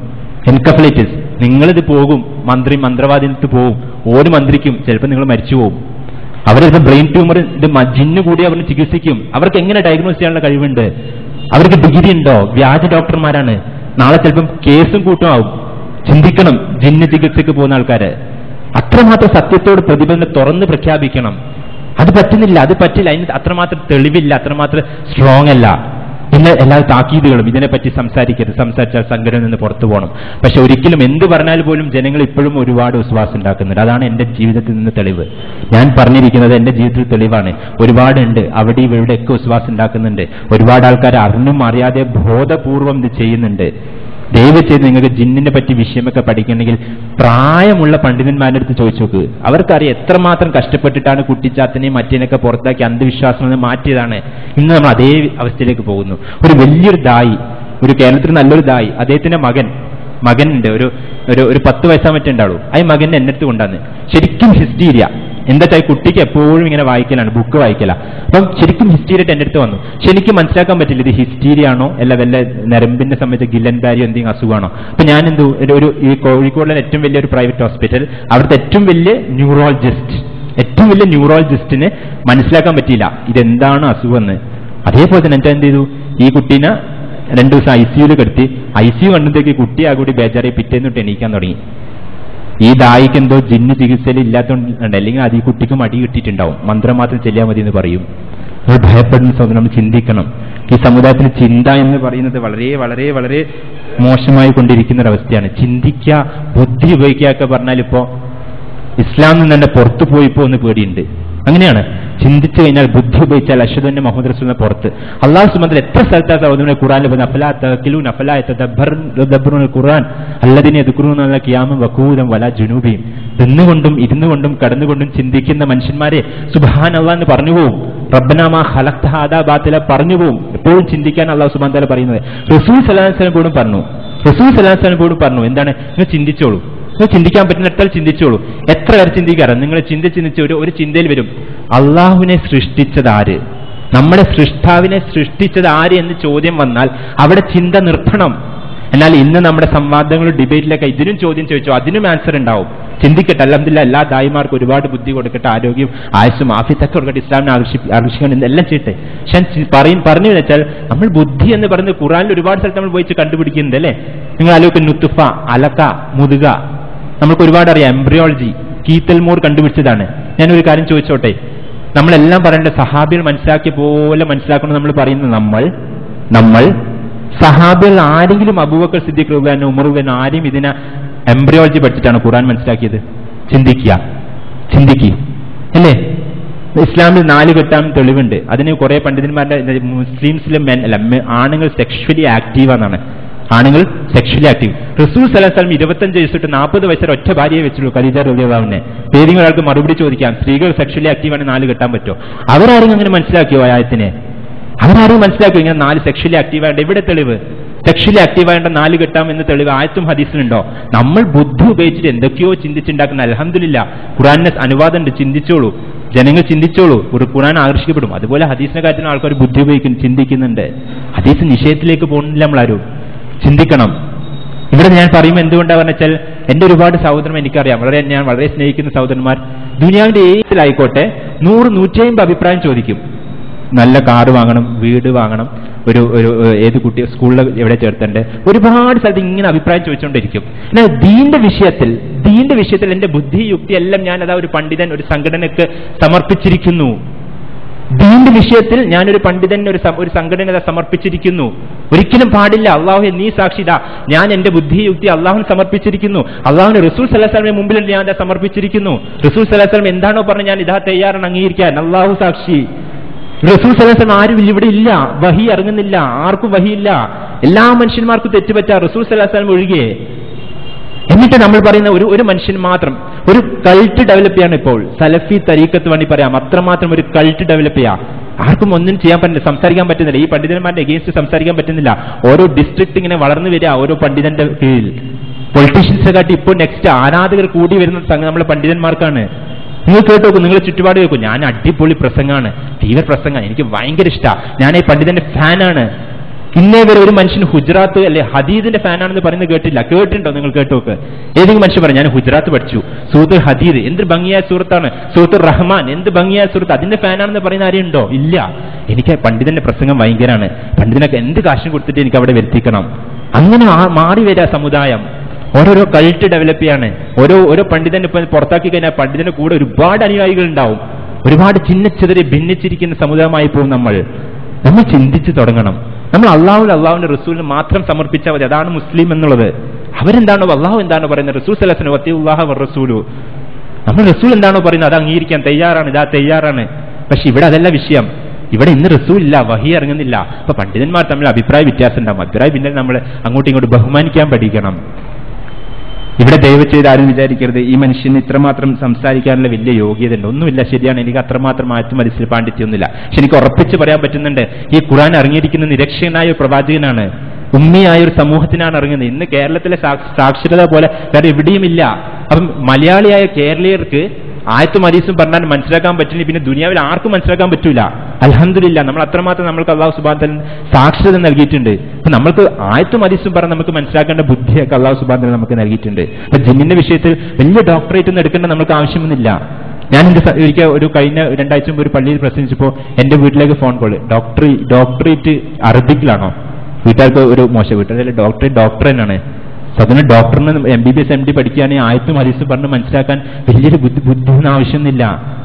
A: നിങ്ങളിത് പോകും, മന്ത്രവാദിനത്ത് പോകും, ഓര് മന്ത്രിക്കും, ചിലപ്പോൾ നിങ്ങൾ മരിച്ചു പോകും. അവരത് ബ്രെയിൻ ട്യൂമർ ജിന്ന് കൂടി അവർ ചികിത്സിക്കും. അവർക്ക് എങ്ങനെ ഡയഗ്നോസ് ചെയ്യാനുള്ള കഴിവുണ്ട്? അവർക്ക് ഡിഗ്രി ഉണ്ടോ? വ്യാജ ഡോക്ടർമാരാണ്. നാളെ ചിലപ്പം കേസും കൂട്ടമാവും. ചിന്തിക്കണം. ജിന്ന് ചികിത്സക്ക് പോകുന്ന ആൾക്കാര് അത്രമാത്രം സത്യത്തോട് പ്രതിബദ്ധത തുറന്ന് പ്രഖ്യാപിക്കണം. അത് പറ്റുന്നില്ല, അത് പറ്റില്ല, അതിന് അത്രമാത്രം തെളിവില്ല, അത്രമാത്രം സ്ട്രോങ് അല്ല. പിന്നെ എല്ലാ താക്കീതുകളും ഇതിനെപ്പറ്റി സംസാരിച്ചാൽ സംഘടനയിൽ നിന്ന് പുറത്തു പോകണം. പക്ഷെ ഒരിക്കലും എന്ത് പറഞ്ഞാൽ പോലും ജനങ്ങൾ ഇപ്പോഴും ഒരുപാട് വിശ്വാസം ഉണ്ടാക്കുന്നുണ്ട്. അതാണ് എന്റെ ജീവിതത്തിൽ നിന്ന് തെളിവ്. ഞാൻ പറഞ്ഞിരിക്കുന്നത് എന്റെ ജീവിതത്തിൽ തെളിവാണ്. ഒരുപാടുണ്ട്, അവിടെ ഇവിടെയൊക്കെ വിശ്വാസം ഉണ്ടാക്കുന്നുണ്ട്. ഒരുപാട് ആൾക്കാർ അറിഞ്ഞും അറിയാതെ ബോധപൂർവം ഇത് ചെയ്യുന്നുണ്ട്. ദയവ് ചെയ്ത് നിങ്ങൾക്ക് ജിന്നിനെ പറ്റി വിഷയമൊക്കെ പഠിക്കണമെങ്കിൽ പ്രായമുള്ള പണ്ഡിതന്മാരുടെ അടുത്ത് ചോദിച്ചു നോക്ക്. അവർക്കറിയാം എത്രമാത്രം കഷ്ടപ്പെട്ടിട്ടാണ് കുട്ടിച്ചാത്തനെയും മറ്റേനൊക്കെ പുറത്താക്കി അന്ധവിശ്വാസം മാറ്റിയതാണ്. ഇന്ന് നമ്മൾ അതേ അവസ്ഥയിലേക്ക് പോകുന്നു. ഒരു വലിയൊരു ദായി, ഒരു കേരളത്തിൽ നല്ലൊരു ദായി, അദ്ദേഹത്തിന്റെ മകനുണ്ട്, ഒരു 10 വയസ്സാ മറ്റുണ്ടാവുള്ളൂ. ആ മകനെ എന്നെ അടുത്ത് കൊണ്ടുവന്ന് ശരിക്കും ഹിസ്റ്റീരിയ. എന്താ വെച്ചാൽ കുട്ടിക്ക് എപ്പോഴും ഇങ്ങനെ വായിക്കലാണ്, ബുക്ക് വായിക്കല. അപ്പം ശരിക്കും ഹിസ്റ്റീരിയായിട്ട് എൻ്റെ അടുത്ത് വന്നു. പക്ഷെ എനിക്ക് മനസ്സിലാക്കാൻ പറ്റില്ല ഇത് ഹിസ്റ്റീരിയ ആണോ അല്ല വല്ല നരമ്പിന്റെ സമയത്ത് ഗില്ലൻബാരിയോ എന്തെങ്കിലും അസുഖമാണോ. അപ്പൊ ഞാൻ ഈ കോഴിക്കോടിലെ ഏറ്റവും വലിയൊരു പ്രൈവറ്റ് ഹോസ്പിറ്റൽ, അവിടുത്തെ ഏറ്റവും വലിയ ന്യൂറോളജിസ്റ്റിന് മനസ്സിലാക്കാൻ പറ്റിയില്ല ഇതെന്താണ് അസുഖമെന്ന്. അതേപോലെ തന്നെ എന്ത് ചെയ്തു, ഈ കുട്ടീനെ 2 ദിവസം ICUവിൽ കിടത്തി. ICU കണ്ടത്തേക്ക് കുട്ടി ആ കൂടി ബേജാറായി പിറ്റേന്നിട്ട് എണീക്കാൻ തുടങ്ങി. ഈ ദായിക്ക് എന്തോ ജിന്ന് ചികിത്സയിൽ ഇല്ലാത്തതുകൊണ്ട്, അല്ലെങ്കിൽ അത് ഈ കുട്ടിക്ക് മടി കിട്ടിയിട്ടുണ്ടാവും. മന്ത്രം മാത്രം ചെല്ലിയാൽ മതി എന്ന് പറയും. നമ്മൾ ഭയപ്പെടുന്ന സഹോദരൻ, നമ്മൾ ചിന്തിക്കണം. ഈ സമുദായത്തിൽ ചിന്ത എന്ന് പറയുന്നത് വളരെ വളരെ വളരെ മോശമായി കൊണ്ടിരിക്കുന്ന ഒരവസ്ഥയാണ്. ചിന്തിക്കുക, ബുദ്ധി ഉപയോഗിക്കുക ഒക്കെ പറഞ്ഞാൽ ഇപ്പോ ഇസ്ലാമിൽ നിന്ന് തന്നെ പുറത്തു പോയിപ്പോ എന്ന് പേടിയുണ്ട്. അങ്ങനെയാണ്. ചിന്തിച്ചു കഴിഞ്ഞാൽ, ബുദ്ധി ഉപയോഗിച്ചാൽ അഷ്ഹദു അന്ന മുഹമ്മദ് റസൂലിനെ പുറത്ത്. അള്ളാഹു സുബ്ഹാനഹു വ തആല എത്ര സ്ഥലത്താണ് സഹോദരനെ ഖുർആനിൽ പറയുന്നത്, അഫലാ തഅഖിലൂന അഫലാ യതദബ്ബറൂന ഖുർആൻ അല്ലദീന യദ്കുറൂന ഖിയാമൻ വഖൂദൻ വലാ ജുനൂബിഹിം. തിന്നുകൊണ്ടും ഇരുന്നുകൊണ്ടും കടന്നുകൊണ്ടും ചിന്തിക്കുന്ന മനുഷ്യന്മാരെ സുബ്ഹാനല്ലാഹ് എന്ന് പറഞ്ഞു പോവും. റബ്ബനാ മാ ഖലഖ്ത ഹാദാ ബാതില പറഞ്ഞു പോവും. എപ്പോഴും ചിന്തിക്കാൻ അള്ളാഹു സുബ്ഹാനഹു വ തആല പറയുന്നത്. റസൂൽ സല്ലല്ലാഹു അലൈഹി വസല്ലം പോലും പറഞ്ഞു, എന്താണ്, നിങ്ങൾ ചിന്തിച്ചോളൂ, നിങ്ങൾ ചിന്തിക്കാൻ പറ്റുന്നിടത്താൽ ചിന്തിച്ചോളൂ. എത്ര പേർ ചിന്തിക്കാറ്? നിങ്ങൾ ചിന്തിച്ച് ഒരു ചിന്തയിൽ വരും, അള്ളാഹുവിനെ സൃഷ്ടിച്ചത് ആര്, നമ്മുടെ സൃഷ്ടാവിനെ സൃഷ്ടിച്ചത് ആര് എന്ന് ചോദ്യം വന്നാൽ അവിടെ ചിന്ത നിർത്തണം. എന്നാൽ ഇന്ന് നമ്മുടെ സംവാദങ്ങളും ഡിബേറ്റിലൊക്കെ ഇതിനും ചോദ്യം ചോദിച്ചോ, അതിനും ആൻസർ ഉണ്ടാവും. ചിന്തിക്കട്ടെ, അൽഹംദുലില്ലാഹ്, എല്ലാ ദായിമാർക്കും ഒരുപാട് ബുദ്ധി കൊടുക്കട്ടെ, ആരോഗ്യം ആയുസ്സും ആഫിയത്തൊക്കെ കൊടുക്കട്ടെ, ഇസ്ലാമിനെ ആകർഷിക്കണം എല്ലാം ചെയ്യട്ടെ. പക്ഷെ പറഞ്ഞു വെച്ചാൽ നമ്മൾ ബുദ്ധി എന്ന് പറയുന്നത് ഖുർആനിൽ ഒരുപാട് സ്ഥലത്ത് നമ്മൾ പോയി കണ്ടുപിടിക്കുന്നുണ്ട് അല്ലേ? നിങ്ങൾ ആലോചിക്കും, നുത്തുഫ, അലക്ക, മുതുക, നമുക്ക് ഒരുപാട് അറിയാം. എംബ്രിയോളജി കീത്തൽമോർ കണ്ടുപിടിച്ചതാണ്. ഞാനൊരു കാര്യം ചോദിച്ചോട്ടെ, നമ്മളെല്ലാം പറയേണ്ട സഹാബികൾ മനസ്സിലാക്കിയ പോലെ മനസ്സിലാക്കണം. നമ്മൾ പറയുന്നത് നമ്മൾ സഹാബികൾ ആരെങ്കിലും അബൂബക്കർ സിദ്ദീഖ് റളിയല്ലാഹു അൻഹു, ഉമർ റളിയല്ലാഹു അൻഹു ആരെയും ഇതിനെ എംബ്രിയോളജി പഠിച്ചിട്ടാണ് ഖുർആൻ മനസ്സിലാക്കിയത്? ചിന്തിക്കുക അല്ലേ? ഇസ്ലാമിൽ 4 കെട്ടാൻ തെളിവുണ്ട്. അതിന് കുറെ പണ്ഡിതന്മാരുടെ മുസ്ലിംസിലെ ആണുങ്ങൾ സെക്ഷുവലി ആക്റ്റീവാണെന്നാണ്. ആണുങ്ങൾ സെക്ഷലി ആക്റ്റീവ്. റസൂൽ സല്ലല്ലാഹു അലൈഹി വസല്ലം 25 വയസ്സിട്ട് 40 വയസ്സൊരു ഒറ്റ ഭാര്യയെ വെച്ചുള്ളൂ, ഖദീജ റളിയല്ലാഹു അൻഹ. ഏതെങ്കിലും ഒരാൾക്ക് മറുപടി ചോദിക്കാം, സ്ത്രീകൾ സെക്ഷലി ആക്റ്റീവാണ് 4 കെട്ടാൻ പറ്റുമോ? അവരാരും അങ്ങനെ മനസ്സിലാക്കിയോ ആയത്തിനെ? അവരാരും മനസ്സിലാക്കിയോ ഇങ്ങനെ 4 സെക്ഷലി ആക്റ്റീവായിട്ട്? എവിടെ തെളിവ്? സെക്ഷലി ആക്റ്റീവായിട്ട് 4 കെട്ടാം എന്ന് തെളിവ് ആയത്തും ഹദീസിലുണ്ടോ? നമ്മൾ ബുദ്ധി ഉപയോഗിച്ചിട്ട് എന്തൊക്കെയോ ചിന്തിച്ചുണ്ടാക്കുന്ന. അൽഹംദുലില്ലാ, ഖുർആനിന് അനുവാദമുണ്ട്, ചിന്തിച്ചോളൂ, ജനങ്ങൾ ചിന്തിച്ചോളൂ, ഒരു ഖുർആൻ ആകർഷിക്കപ്പെടും. അതുപോലെ ഹദീസിന്റെ കാര്യത്തിന് ആൾക്കാർ ബുദ്ധി ഉപയോഗിക്കുന്നു, ചിന്തിക്കുന്നുണ്ട്. ഹദീസ് നിഷേധത്തിലേക്ക് പോകുന്നില്ല നമ്മളാരും. ചിന്തിക്കണം. ഇവിടെ ഞാൻ പറയുമ്പോൾ എന്തുകൊണ്ടാണ് വെച്ചാൽ, എന്റെ ഒരുപാട് സഹോദരൻ എനിക്കറിയാം, ഞാൻ വളരെ സ്നേഹിക്കുന്ന സഹോദരന്മാർ ദുനിയാവിന്റെ ഏതിലായിക്കോട്ടെ 100-150 അഭിപ്രായം ചോദിക്കും. നല്ല കാറ് വാങ്ങണം, വീട് വാങ്ങണം, ഒരു ഏത് കുട്ടി സ്കൂളിൽ എവിടെ ചേർത്തണ്ട്, ഒരുപാട് സ്ഥലത്ത് ഇങ്ങനെ അഭിപ്രായം ചോദിച്ചുകൊണ്ടിരിക്കും. എന്നാൽ ദീന്റെ വിഷയത്തിൽ എന്റെ ബുദ്ധി യുക്തി എല്ലാം ഞാൻ അതാ ഒരു പണ്ഡിതൻ, ഒരു സംഘടനക്ക് സമർപ്പിച്ചിരിക്കുന്നു. ദീന്റെ വിഷയത്തിൽ ഞാനൊരു പണ്ഡിതൻ, ഒരു സംഘടന സമർപ്പിച്ചിരിക്കുന്നു. ഒരിക്കലും പാടില്ല. അള്ളാഹു നീ സാക്ഷിതാ, ഞാൻ എന്റെ ബുദ്ധി യുക്തി അള്ളാഹുവിന് സമർപ്പിച്ചിരിക്കുന്നു. അള്ളാഹുവിന് റസൂൽ സല്ലല്ലാഹു അലൈഹി വസല്ലമയുടെ മുമ്പിൽ ഞാൻ അത് സമർപ്പിച്ചിരിക്കുന്നു. റസൂൽ സല്ലല്ലാഹു അലൈഹി വസല്ലം എന്താണോ പറഞ്ഞ് ഞാൻ ഇതാ തയ്യാറാണ് അംഗീകരിക്കാൻ. അള്ളാഹു സാക്ഷി. റസൂൽ സല്ലല്ലാഹു അലൈഹി വസല്ലം ആരും ഇവിടെ ഇല്ല, വഹി ഇറങ്ങുന്നില്ല, ആർക്കും വഹിയില്ല, എല്ലാ മനുഷ്യന്മാർക്കും തെറ്റുപറ്റാ, റസൂൽ സല്ലല്ലാഹു അലൈഹി വസല്ലം ഒഴികെ. എന്നിട്ട് നമ്മൾ പറയുന്ന ഒരു മനുഷ്യൻ മാത്രം ഒരു കൾട്ട് ഡെവലപ്പ് ചെയ്യാണ് ഇപ്പോൾ. സലഫി തരീഖത്ത് വേണ്ടി പറയാം, അത്രമാത്രം ഒരു കൾട്ട് ഡെവലപ്പ് ചെയ്യാം. ആർക്കും ഒന്നും ചെയ്യാൻ പറ്റില്ല, സംസാരിക്കാൻ പറ്റുന്നില്ല. ഈ പണ്ഡിതന്മാരുടെ എഗെയിൻസ്റ്റ് സംസാരിക്കാൻ പറ്റുന്നില്ല. ഓരോ ഡിസ്ട്രിക്ട് ഇങ്ങനെ വളർന്നു വരിക ഓരോ പണ്ഡിതന്റെ കീഴിൽ. പൊളിറ്റീഷ്യൻസിനെ കാട്ടി ഇപ്പോൾ നെക്സ്റ്റ് ആരാധകർ കൂടി വരുന്ന സംഘം നമ്മളെ പണ്ഡിതന്മാർക്കാണ്. നിങ്ങൾ കേട്ടു നോക്കും, നിങ്ങൾ ചുറ്റുപാട് കേൾക്കും, ഞാൻ അടിപൊളി പ്രസംഗമാണ്, തീവ്ര പ്രസംഗം, എനിക്ക് ഭയങ്കര ഇഷ്ടമാണ്, ഞാൻ ഈ പണ്ഡിതന്റെ ഫാനാണ്. ഇന്നേ വരെ ഒരു മനുഷ്യൻ ഹുജറാത്ത് അല്ലെ ഹദീദിന്റെ ഫാനാണെന്ന് പറയുന്നത് കേട്ടിട്ടുണ്ടോ? നിങ്ങൾ കേട്ടോക്ക്. ഏതെങ്കിലും മനുഷ്യൻ പറഞ്ഞു, ഞാൻ ഹുജറാത്ത് പഠിച്ചു, സൂറത്തുൽ ഹദീദ് എന്ത് ഭംഗിയായ സൂറത്താണ്, സൂറത്തുൽ റഹ്മാൻ എന്ത് ഭംഗിയായ സൂറത്ത്, അതിന്റെ ഫാനാണെന്ന് പറയുന്ന ആരെയും ഉണ്ടോ? ഇല്ല. എനിക്ക് പണ്ഡിതന്റെ പ്രസംഗം ഭയങ്കരമാണ്, പണ്ഡിതനൊക്കെ എന്ത് കാശും കൊടുത്തിട്ട് എനിക്ക് അവിടെ വരുത്തിക്കണം. അങ്ങനെ മാറി വരിക സമുദായം. ഓരോരോ കൾട്ട് ഡെവലപ്പ് ചെയ്യാണ്. ഓരോ പണ്ഡിതനെ ഇപ്പൊ പുറത്താക്കി കഴിഞ്ഞാൽ പണ്ഡിതന്റെ കൂടെ ഒരുപാട് അനുയായികൾ ഉണ്ടാവും. ഒരുപാട് ചിഹ്നച്ചെതിരെ ഭിന്നിച്ചിരിക്കുന്ന സമുദായമായി പോകും നമ്മൾ ചിന്തിച്ചു തുടങ്ങണം. നമ്മൾ അള്ളാഹുവിന്റെ റസൂലിന് മാത്രം സമർപ്പിച്ചാൽ മതി. അതാണ് മുസ്ലിം എന്നുള്ളത്. അവരെന്താണോ, അള്ളാഹു എന്താണോ പറയുന്നത്, റസൂൽ സല്ലല്ലാഹു അലൈഹി വസല്ലം വത്തിഉല്ലാഹ വറസൂലു, നമ്മൾ റസൂൽ എന്താണോ പറയുന്നത് അത് അംഗീകരിക്കാൻ തയ്യാറാണ്. പക്ഷെ ഇവിടെ അതല്ല വിഷയം. ഇവിടെ ഇന്ന് റസൂൽ ഇല്ല, വഹി ഇറങ്ങുന്നില്ല. അപ്പൊ പണ്ഡിതന്മാർ തമ്മിൽ അഭിപ്രായ വ്യത്യാസം ഉണ്ടാവും. അഭിപ്രായം പിന്നെ നമ്മൾ അങ്ങോട്ടും ഇങ്ങോട്ടും ബഹുമാനിക്കാൻ പഠിക്കണം. ഇവിടെ ദയവ് ചെയ്ത് ആരും വിചാരിക്കരുത് ഈ മനുഷ്യന് ഇത്രമാത്രം സംസാരിക്കാനുള്ള വലിയ യോഗ്യത ഉണ്ട്. ഒന്നുമില്ല, ശരിയാണ്, എനിക്ക് അത്രമാത്രം ആറ്റും മനസ്സിൽ പാണ്ഡിത്യമൊന്നുമില്ല. പക്ഷെ എനിക്ക് ഉറപ്പിച്ച് പറയാൻ പറ്റുന്നുണ്ട്, ഈ ഖുർആൻ ഇറങ്ങിയിരിക്കുന്ന നിരക്ഷനായ ഒരു പ്രവാചകനാണ്, ഉമ്മിയായ ഒരു സമൂഹത്തിനാണ് ഇറങ്ങുന്നത്. ഇന്ന് കേരളത്തിലെ സാക്ഷരത പോലെ വേറെ എവിടെയുമില്ല. അപ്പം മലയാളിയായ കേരളീയർക്ക് ആയത്തും ഹദീസും പറഞ്ഞാൽ മനസ്സിലാക്കാൻ പറ്റില്ല, പിന്നെ ദുനിയാവിൽ ആർക്കും മനസ്സിലാക്കാൻ പറ്റൂല. അൽഹംദുലില്ലാ, നമ്മൾ അത്രമാത്രം നമ്മൾക്ക് അള്ളാഹു സുബ്ഹാനഹു വ തആല സാക്ഷരത നൽകിയിട്ടുണ്ട്. അപ്പൊ നമ്മൾക്ക് ആയത്തും ഹദീസും പറഞ്ഞാൽ നമുക്ക് മനസ്സിലാക്കേണ്ട ബുദ്ധിയൊക്കെ അള്ളാഹു സുബ്ഹാനഹു വ തആല നമുക്ക് നൽകിയിട്ടുണ്ട്. അപ്പൊ ജിന്നിന്റെ വിഷയത്തിൽ വലിയ ഡോക്ടറേറ്റ് ഒന്നും എടുക്കേണ്ട നമുക്ക് ആവശ്യമൊന്നുമില്ല. ഞാൻ ഒരിക്കൽ കഴിഞ്ഞ 2 ആഴ്ച മുമ്പ് ഒരു പള്ളിയിൽ പ്രസംഗിച്ചപ്പോൾ എന്റെ വീട്ടിലേക്ക് ഫോൺ കോള്, ഡോക്ടറേറ്റ് അറബിക്കിലാണോ? വീട്ടുകാർക്ക് ഒരു മോശം, വീട്ടുകാരുടെ ഡോക്ടർ തന്നെയാണ്. അതിന് ഡോക്ടറിന് MBBS MD പഠിക്കുകയാണെങ്കിൽ ആയത്തും ഹദീസും പറഞ്ഞ് മനസ്സിലാക്കാൻ വലിയൊരു ബുദ്ധിയൊന്നും ആവശ്യമൊന്നുമില്ല.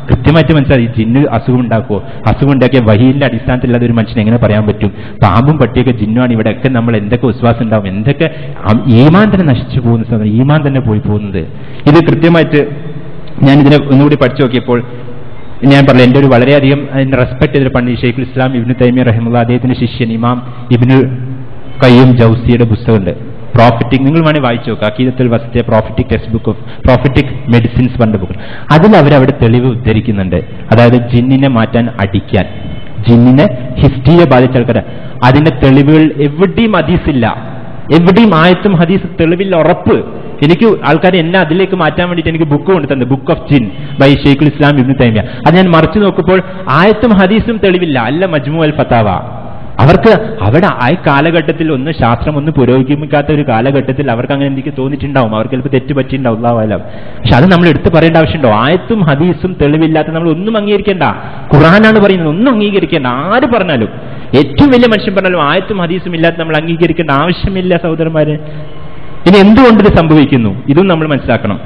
A: കൃത്യമായിട്ട് മനസ്സിലായി. ജിന്ന് അസുഖം ഉണ്ടാക്കുമോ? അസുഖം ഉണ്ടാക്കിയ വഹീലിന്റെ അടിസ്ഥാനത്തിലുള്ള ഒരു മനുഷ്യനെ എങ്ങനെ പറയാൻ പറ്റും? പാമ്പും പട്ടിയൊക്കെ ജിന്നുമാണ്. ഇവിടെയൊക്കെ നമ്മൾ എന്തൊക്കെ വിശ്വാസം ഉണ്ടാവും, എന്തൊക്കെ ഈമാൻ തന്നെ നശിച്ചു പോകുന്ന, ഈമാൻ തന്നെ പോയി പോകുന്നത്. ഇത് കൃത്യമായിട്ട് ഞാൻ ഇതിനെ ഒന്നുകൂടി പഠിച്ചു നോക്കിയപ്പോൾ ഞാൻ പറഞ്ഞു, എൻ്റെ ഒരു വളരെയധികം അതിന്റെ റെസ്പെക്ട് ചെയ്തൊരു പണ്ഡിറ്റ് ഷെയ്ഖുൽ ഇസ്ലാം ഇബ്നു തൈമിയ റഹിമഹുല്ലാഹ്, അദ്ദേഹത്തിന്റെ ശിഷ്യൻ ഇമാം ഇബ്നു ഖയ്യിം ജൗസിയുടെ പുസ്തകമുണ്ട് പ്രോഫിറ്റിക്. നിങ്ങൾ വേണേൽ വായിച്ചു നോക്കുക, അഖീദത്തുൽ വസിത്തിയ prophetic text book of prophetic medicines പറഞ്ഞ ബുക്ക്. അതിൽ അവരവിടെ തെളിവ് ഉദ്ധരിക്കുന്നുണ്ട്. അതായത് ജിന്നിനെ മാറ്റാൻ, അടിക്കാൻ, ജിന്നിനെ ഹിസ്റ്റീരിയ ബാധിച്ച ആൾക്കാരെ, അതിന്റെ തെളിവുകൾ എവിടെയും ഹദീസില്ല, എവിടെയും ആയത്തും ഹദീസ് തെളിവില്ല, ഉറപ്പ്. എനിക്ക് ആൾക്കാർ എന്നെ അതിലേക്ക് മാറ്റാൻ വേണ്ടിയിട്ട് എനിക്ക് ബുക്ക് കൊണ്ടു തന്നെ, ബുക്ക് ഓഫ് ജിൻ ബൈ ഷെയ്ഖുൽ ഇസ്ലാം ഇബ്നു തൈമിയ. അത് ഞാൻ മറിച്ചു നോക്കുമ്പോൾ ആയത്തും ഹദീസും തെളിവില്ല, അല്ല മജ്മു അൽ ഫതാവ. അവർക്ക് അവിടെ ആ കാലഘട്ടത്തിൽ ഒന്ന് ശാസ്ത്രം ഒന്ന് പുരോഗമിക്കാത്ത ഒരു കാലഘട്ടത്തിൽ അവർക്ക് അങ്ങനെ എനിക്ക് തോന്നിയിട്ടുണ്ടാവും, അവർക്ക് ചിലപ്പോൾ തെറ്റ് പറ്റിയിട്ടുണ്ടാവും, അല്ലാഹു അലം. പക്ഷെ അത് നമ്മൾ എടുത്ത് പറയേണ്ട ആവശ്യമുണ്ടോ? ആയത്തും ഹദീസും തെളിവില്ലാത്ത നമ്മൾ ഒന്നും അംഗീകരിക്കേണ്ട. ഖുർആനാണ് പറയുന്നത്, ഒന്നും അംഗീകരിക്കേണ്ട. ആര് പറഞ്ഞാലും, ഏറ്റവും വലിയ മനുഷ്യൻ പറഞ്ഞാലും ആയത്തും ഹദീസും ഇല്ലാത്ത നമ്മൾ അംഗീകരിക്കേണ്ട ആവശ്യമില്ല സഹോദരന്മാരെ. ഇനി എന്തുകൊണ്ടിത് സംഭവിക്കുന്നു? ഇതും നമ്മൾ മനസ്സിലാക്കണം.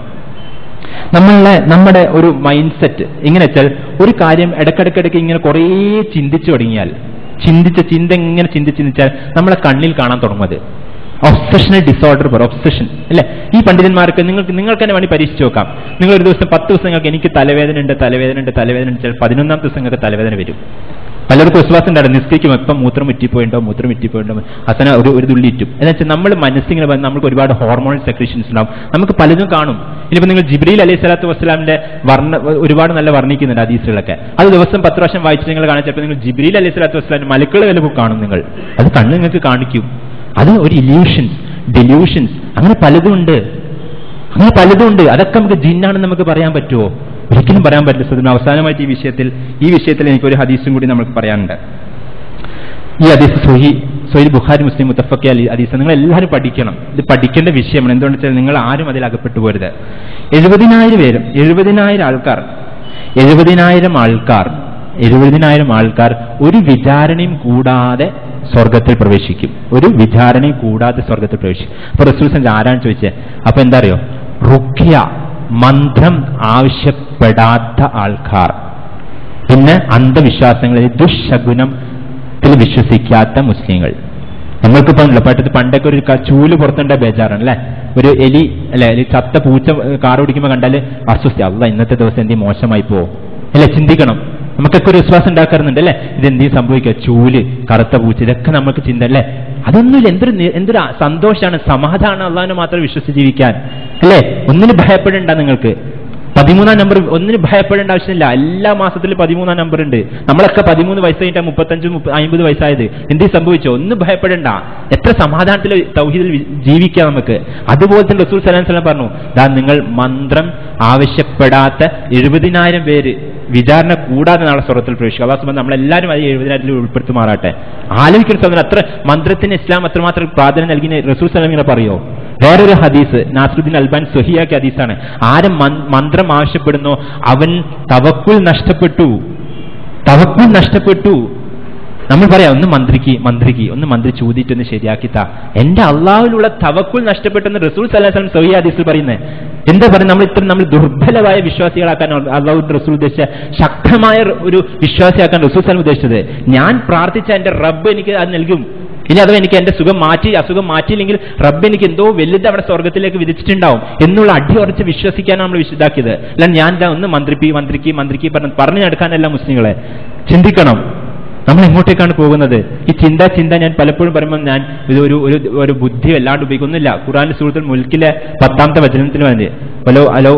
A: നമ്മുടെ ഒരു മൈൻഡ് സെറ്റ് എങ്ങനെ വെച്ചാൽ, ഒരു കാര്യം ഇടയ്ക്കിടയ്ക്കിടയ്ക്ക് ഇങ്ങനെ കുറേ ചിന്തിച്ചു തുടങ്ങിയാൽ, ചിന്ത എങ്ങനെ ചിന്തിച്ചാൽ നമ്മളെ കണ്ണിൽ കാണാൻ തുടങ്ങുന്നത് ഒബ്സഷണൽ ഡിസോർഡർ, ഒബ്സഷൻ അല്ലെ? ഈ പണ്ഡിതന്മാർക്ക് നിങ്ങൾക്ക് തന്നെ വേണ്ടി പരീക്ഷിച്ച് നോക്കാം. നിങ്ങൾ ഒരു ദിവസം 10 ദിവസങ്ങൾക്ക് എനിക്ക് തലവേദന ഉണ്ട് വെച്ചാൽ 11ാം ദിവസം നിങ്ങൾക്ക് തലവേദന വരും. പലർക്കും വിശ്വാസം ഉണ്ടായിരുന്നു, നിസ്കരിക്കും ഇപ്പം മൂത്രം മുറ്റിപ്പോയിട്ടോ അസന ഒരു തുള്ളിയിട്ടും. എന്ന് വെച്ചാൽ നമ്മൾ മനസ്സിങ്ങനെ നമുക്ക് ഒരുപാട് ഹോർമോണൽ സെക്രീഷൻസ് ഉണ്ടാവും, നമുക്ക് പലതും കാണും. ഇനിയിപ്പോൾ നിങ്ങൾ ജിബ്രീൽ അലൈഹി സ്വലാത്തു വസ്സലാമിന്റെ ഒരുപാട് നല്ല വർണ്ണിക്കുന്നുണ്ട് ഹദീസുകളൊക്കെ. അത് ദിവസം 10 പ്രാവശ്യം വായിച്ച് നിങ്ങൾ കാണിച്ചപ്പോൾ നിങ്ങൾ ജിബ്രീൽ അലൈഹി സ്വലാത്തു വസ്സലാമിന്റെ മലക്കുകൾ വല്ലതും കാണും. നിങ്ങൾ അത് കണ്ണ് നിങ്ങൾക്ക് കാണിക്കും. അത് ഒരു ഇല്യൂഷൻസ്, ഡെല്യൂഷൻസ്, അങ്ങനെ പലതും ഉണ്ട്. അതൊക്കെ നമുക്ക് ജിന്നാണെന്ന് നമുക്ക് പറയാൻ പറ്റുമോ? ഒരിക്കലും പറയാൻ പറ്റില്ല. അവസാനമായിട്ട് ഈ വിഷയത്തിൽ എനിക്കൊരു ഹദീസും കൂടി നമുക്ക് പറയാനുണ്ട്. ഈ ഹദീസ് സ്വഹീഹ് ബുഖാരി മുസ്ലിം മുത്തഫഖ് അലി ഹദീസ് നിങ്ങൾ എല്ലാവരും പഠിക്കണം. ഇത് പഠിക്കേണ്ട വിഷയമാണ്. എന്തുകൊണ്ടെന്ന് വെച്ചാൽ നിങ്ങൾ ആരും അതിൽ അകപ്പെട്ടു പോരുത്. 70,000 ആൾക്കാർ ഒരു വിചാരണയും കൂടാതെ സ്വർഗത്തിൽ പ്രവേശിക്കും. അപ്പൊ റസൂൽ ആരാണ് ചോദിച്ചത്? അപ്പൊ എന്താ അറിയോ? റുഖ്യ, മന്ത്രം ആവശ്യപ്പെടാത്ത ആൾക്കാർ, പിന്നെ അന്ധവിശ്വാസങ്ങളിൽ ദുശകുനത്തിൽ വിശ്വസിക്കാത്ത മുസ്ലിങ്ങൾ. നമ്മൾക്കിപ്പോ പണ്ടൊക്കെ ഒരു ചൂല് പുറത്തുണ്ട ബേജാറാണ് അല്ലെ? ഒരു എലി അല്ലെ, ചത്ത പൂച്ച കാർ ഓടിക്കുമ്പോൾ കണ്ടാല് അസ്വസ്ഥ, അല്ല ഇന്നത്തെ ദിവസം എന്തെങ്കിലും മോശമായി പോവും അല്ലെ? ചിന്തിക്കണം. നമുക്കൊക്കെ ഒരു വിശ്വാസം ഉണ്ടാക്കാറുണ്ട് അല്ലെ? ഇതെന്തെങ്കിലും സംഭവിക്കുക, ചൂല്, കറുത്ത പൂച്ച, ഇതൊക്കെ നമുക്ക് ചിന്ത അല്ലേ? അതൊന്നുമില്ല. എന്തൊരു സന്തോഷമാണ്, സമാധാനം അള്ളാഹിനെ മാത്രം വിശ്വസിച്ച് ജീവിക്കാൻ അല്ലേ? ഒന്നിന് ഭയപ്പെടേണ്ട. നിങ്ങൾക്ക് 13ാം നമ്പർ ഒന്നിന് ഭയപ്പെടേണ്ട ആവശ്യമില്ല. എല്ലാ മാസത്തിലും 13ാം നമ്പർ ഉണ്ട്. നമ്മളൊക്കെ 13 വയസ്സ് കഴിഞ്ഞാൽ 35-50 വയസ്സായത്. എന്ത് സംഭവിച്ചോ? ഒന്നും ഭയപ്പെടേണ്ട. എത്ര സമാധാനത്തിൽ തൗഹീദിൽ ജീവിക്കാം നമുക്ക്. അതുപോലെ തന്നെ റസൂൽ സല്ലല്ലാഹു അലൈഹി വസല്ലം പറഞ്ഞു, നിങ്ങൾ മന്ത്രം ആവശ്യപ്പെടാത്ത 70,000 പേര് വിചാരണ കൂടാതെ നാളെ സ്വർഗ്ഗത്തിൽ പ്രവേശിക്കും. അല്ലാഹു സുബ്ഹാനഹു നമ്മളെല്ലാവരും അത് 70,000 ഉൾപ്പെടുത്തുമാറാട്ടെ. ആലോചിക്കുന്ന സമയം അത്ര മന്ത്രത്തിന് ഇസ്ലാം അത്രമാത്രം പ്രാധാന്യം നൽകി റസൂൽ സല്ലല്ലാഹു അലൈഹി വസല്ലം പറയോ? വേറൊരു ഹദീസ് നാസറുദ്ദീൻ അൽബാനി സ്വഹിയാക്കിയ ഹദീസാണ്. ആരും മന്ത്രം ആവശ്യപ്പെടുന്നോ അവൻ തവക്കുൽ നഷ്ടപ്പെട്ടു. നമ്മൾ പറയാം, ഒന്ന് മന്ത്രിക്ക് ഊതിയിട്ടൊന്ന് ശരിയാക്കിത്താ. എന്റെ അള്ളാഹുവിലുള്ള തവക്കുൽ നഷ്ടപ്പെട്ടെന്ന് റസൂൽ സല്ലല്ലാഹു അലൈഹി വസല്ലം സ്വഹീഹ് ഹദീസിൽ പറയുന്നത്. എന്താ പറയുക? നമ്മൾ ദുർബലമായ വിശ്വാസികളാക്കാൻ അള്ളാഹുവിന്റെ റസൂൽ ഉദ്ദേശിച്ച ശക്തമായ ഒരു വിശ്വാസിയാക്കാൻ റസൂൽ സല്ലല്ലാഹു അലൈഹി വസല്ലം ഉദ്ദേശിച്ചത്, ഞാൻ പ്രാർത്ഥിച്ച എന്റെ റബ്ബ് എനിക്ക് അത് നൽകും. ഇനി അഥവാ എനിക്ക് എന്റെ അസുഖം മാറ്റിയില്ലെങ്കിൽ റബ്ബ് എനിക്ക് എന്തോ വലുത് അവിടെ സ്വർഗത്തിലേക്ക് വിധിച്ചിട്ടുണ്ടാവും എന്നുള്ള അടിയുറച്ച് വിശ്വസിക്കാനാണ് നമ്മൾ വിശുദ്ധാക്കിയത്. അല്ല ഞാൻ ഒന്ന് മന്ത്രിക്ക് പറഞ്ഞു നടക്കാനല്ല. മുസ്ലിങ്ങളെ ചിന്തിക്കണം, നമ്മൾ എങ്ങോട്ടേക്കാണ് പോകുന്നത്? ഈ ചിന്ത ഞാൻ പലപ്പോഴും പറയുമ്പോൾ ഞാൻ ഇത് ഒരു ബുദ്ധി വല്ലാണ്ട് ഉപയോഗിക്കുന്നില്ല. ഖുർആനിലെ സൂറത്തുൽ മുൽക്കിലെ 10ാമത്തെ വചനത്തിൽ വന്നത് അലോ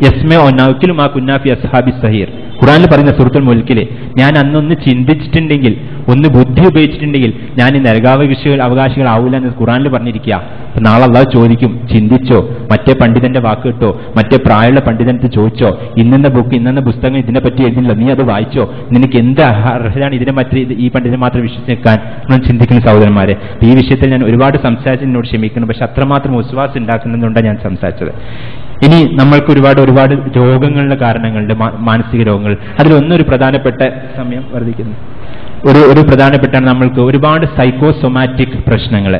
A: യസ്മ ഒന്നൗക്കിലും ആ കുന്നാഫി അസ്ഹാബി സഹീർ. ഖുർആനിൽ പറയുന്ന സൂറത്തുൽ മുൽക്കില്, ഞാൻ അന്നൊന്ന് ചിന്തിച്ചിട്ടുണ്ടെങ്കിൽ, ഒന്ന് ബുദ്ധി ഉപയോഗിച്ചിട്ടുണ്ടെങ്കിൽ ഞാൻ ഈ അവകാശികളാവൂല എന്ന് ഖുർആനിൽ പറഞ്ഞിരിക്കുക. നാളെ അള്ളാഹു ചോദിക്കും, ചിന്തിച്ചോ? മറ്റേ പണ്ഡിതന്റെ വാക്ക് കേട്ടോ? മറ്റേ പ്രായമുള്ള പണ്ഡിതനത്ത് ചോദിച്ചോ? ഇന്ന പുസ്തകം ഇതിനെ പറ്റി എഴുതില്ല, നീ അത് വായിച്ചോ? നിനക്ക് എന്ത് അർഹതയാണ് ഈ പണ്ഡിതനെ മാത്രം വിശ്വസിക്കാൻ? നമ്മൾ ചിന്തിക്കുന്ന സഹോദരന്മാരെ, ഈ വിഷയത്തിൽ ഞാൻ ഒരുപാട് സംസാരിച്ചതിനോട് ക്ഷമിക്കുന്നു. പക്ഷെ അത്രമാത്രം വിശ്വാസം ഉണ്ടാക്കുന്നതുകൊണ്ടാണ് ഞാൻ സംസാരിച്ചത്. ഇനി നമ്മൾക്ക് ഒരുപാട് രോഗങ്ങളുടെ കാരണങ്ങളുണ്ട്, മാനസിക രോഗങ്ങൾ. അതിലൊന്നൊരു പ്രധാനപ്പെട്ട സമയം വർദ്ധിക്കുന്നു. ഒരു പ്രധാനപ്പെട്ടാണ് നമ്മൾക്ക് ഒരുപാട് സൈക്കോസൊമാറ്റിക് പ്രശ്നങ്ങൾ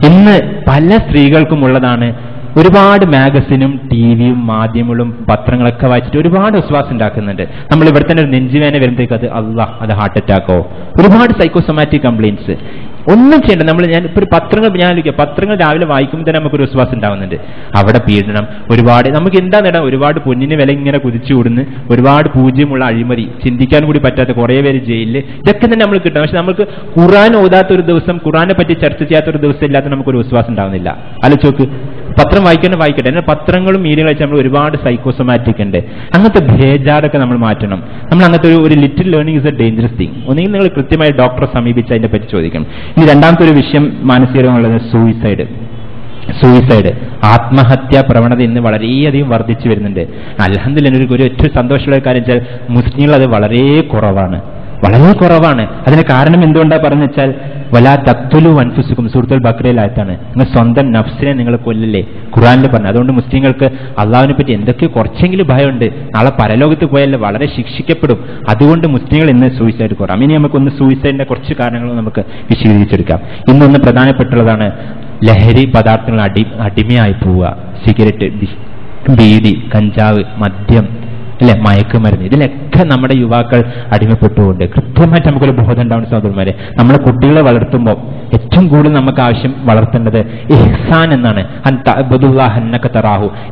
A: ഇന്ന് പല സ്ത്രീകൾക്കും ഉള്ളതാണ്. ഒരുപാട് മാഗസിനും ടിവിയും മാധ്യമങ്ങളും പത്രങ്ങളൊക്കെ വായിച്ചിട്ട് ഒരുപാട് വിശ്വാസം ഉണ്ടാക്കുന്നുണ്ട്. നമ്മൾ ഇവിടെ തന്നെ ഒരു നെഞ്ചുവേന വരുമ്പോഴേക്ക് അത് ഹാർട്ട് അറ്റാക്കോ, ഒരുപാട് സൈക്കോസൊമാറ്റിക് കംപ്ലയിൻസ്. ഒന്നും ചെയ്യണ്ട. ഞാൻ ഇപ്പോൾ ഒരു പത്രങ്ങൾ രാവിലെ വായിക്കുമ്പോൾ തന്നെ നമുക്കൊരു വിശ്വാസം ഉണ്ടാവുന്നുണ്ട്. അവിടെ പീഡനം, ഒരുപാട് നമുക്ക് എന്താ നേടാം, ഒരുപാട് പൊന്നിന് വില ഇങ്ങനെ കുതിച്ചു കൂടുന്നു, ഒരുപാട് പൂജ്യമുള്ള അഴിമതി, ചിന്തിക്കാൻ കൂടി പറ്റാത്ത കുറേ പേര് ജയിലിൽ, ഇതൊക്കെ തന്നെ നമ്മൾ കിട്ടണം. പക്ഷെ നമുക്ക് ഖുർആൻ ഓതാത്ത ഒരു ദിവസം, ഖുർആനെ പറ്റി ചർച്ച ചെയ്യാത്ത ഒരു ദിവസം ഇല്ലാത്ത നമുക്കൊരു വിശ്വാസം ഉണ്ടാവുന്നില്ല. ആലോചിച്ച് പത്രം വായിക്കട്ടെ. എന്നാൽ പത്രങ്ങളും മീഡിയകളും വെച്ച് നമ്മൾ ഒരുപാട് സൈക്കോസൊമാറ്റിക് ഉണ്ട്. അങ്ങനത്തെ ബേജാറൊക്കെ നമ്മൾ മാറ്റണം. നമ്മൾ അങ്ങനത്തെ ഒരു little learning is A dangerous thing. ഒന്നെങ്കിൽ നിങ്ങൾ കൃത്യമായി ഡോക്ടറെ സമീപിച്ച് അതിനെ പറ്റി ചോദിക്കണം. ഇനി രണ്ടാമത്തെ ഒരു വിഷയം മാനസികമായുള്ളത് സൂയിസൈഡ്, ആത്മഹത്യാ പ്രവണത ഇന്ന് വളരെയധികം വർദ്ധിച്ചു വരുന്നുണ്ട്. അൽഹംദുലില്ലാഹ് ഒരു ഏറ്റവും സന്തോഷമുള്ള കാര്യം വെച്ചാൽ മുസ്ലിങ്ങൾ അത് വളരെ കുറവാണ്. അതിന് കാരണം എന്തുകൊണ്ടാ പറഞ്ഞു വെച്ചാൽ വലാ തഖ്തുലു അൻഫുസകും, സൂറത്തുൽ ബഖറയിലായതാണ്. നിങ്ങൾ സ്വന്തം നഫ്സിനെ നിങ്ങൾ കൊല്ലില്ലേ, ഖുർആനിൽ പറഞ്ഞു. അതുകൊണ്ട് മുസ്ലിങ്ങൾക്ക് അള്ളാഹുവിനെ പറ്റി എന്തൊക്കെ കുറച്ചെങ്കിലും ഭയമുണ്ട്. നാളെ പരലോകത്ത് പോയാൽ വളരെ ശിക്ഷിക്കപ്പെടും. അതുകൊണ്ട് മുസ്ലിങ്ങൾ ഇന്ന് സൂയിസൈഡ് കുറവാം. ഇനി നമുക്കൊന്ന് സൂയിസൈഡിന്റെ കുറച്ച് കാരണങ്ങൾ നമുക്ക് വിശദീകരിച്ചെടുക്കാം. ഇന്നൊന്ന് പ്രധാനപ്പെട്ടുള്ളതാണ് ലഹരി പദാർത്ഥങ്ങൾ അടിമയായി പോവുക. സിഗരറ്റ്, ബീഡി, കഞ്ചാവ്, മദ്യം, അല്ലെ, മയക്കുമരുന്ന്, ഇതിലൊക്കെ നമ്മുടെ യുവാക്കൾ അടിമപ്പെട്ടുകൊണ്ട് കൃത്യമായിട്ട് നമുക്കൊരു ബോധം ഉണ്ടാവുന്ന സഹോദരന്മാരെ, നമ്മുടെ കുട്ടികളെ വളർത്തുമ്പോൾ ഏറ്റവും കൂടുതൽ നമുക്ക് ആവശ്യം വളർത്തേണ്ടത് ഇഹ്സാൻ എന്നാണ്.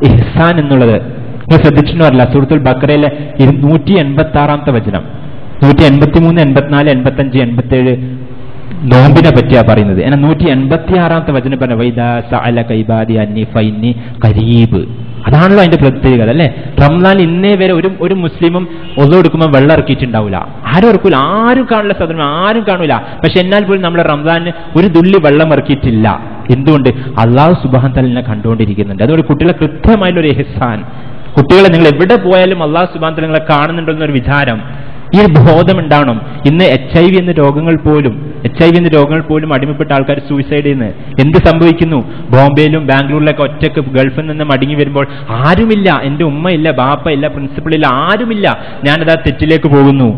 A: ഇഹ്സാൻ എന്നുള്ളത് നിങ്ങൾ ശ്രദ്ധിച്ചെന്ന് പറയില്ല. സൂറത്തുൽ ബഖറയിലെ 186-ാമത്തെ വചനം, 183, 84, 85, 87 നോമ്പിനെ പറ്റിയാ പറയുന്നത്. എന്നാൽ 186-ാമത്തെ വചനം പറഞ്ഞ വൈദാ സഅലക ഇബാദി അന്നി ഫഇന്നി ഖരീബ്. അതാണല്ലോ അതിന്റെ പ്രത്യേകത, അല്ലെ? റംസാൻ ഇന്നേ വരെ ഒരു മുസ്ലിമും ഒന്നു എടുക്കുമ്പോൾ വെള്ളം ഇറക്കിയിട്ടുണ്ടാവില്ല. ആരും ഇറക്കൂല, ആരും കാണില്ല സഹോദരൻ, ആരും കാണൂല. പക്ഷെ എന്നാൽ പോലും നമ്മൾ റംസാനിന് ഒരു തുള്ളി വെള്ളം ഇറക്കിയിട്ടില്ല. എന്തുകൊണ്ട്? അള്ളാഹു സുബ്ഹാനഹു തആല കണ്ടുകൊണ്ടിരിക്കുന്നുണ്ട്. അതുകൊണ്ട് കുട്ടികളെ കൃത്യമായിട്ടുള്ള ഒരു ഇഹ്സാൻ, കുട്ടികളെ നിങ്ങൾ എവിടെ പോയാലും അള്ളാഹു സുബ്ഹാനഹു തആല നിങ്ങളെ കാണുന്നുണ്ടെന്നൊരു വിചാരം, ഈ ഒരു ബോധം ഉണ്ടാവണം. ഇന്ന് HIV എന്ന രോഗങ്ങൾ പോലും അടിമപ്പെട്ട ആൾക്കാർ സൂയിസൈഡ് ചെയ്യുന്നു. എന്ത് സംഭവിക്കുന്നു? ബോംബെയിലും ബാംഗ്ലൂരിലൊക്കെ ഒറ്റക്ക് ഗൾഫിൽ നിന്ന് മടങ്ങി വരുമ്പോൾ ആരുമില്ല, എന്റെ ഉമ്മയില്ല, ബാപ്പ ഇല്ല, പ്രിൻസിപ്പൾ ഇല്ല, ആരുമില്ല, ഞാനതാ തെറ്റിലേക്ക് പോകുന്നു.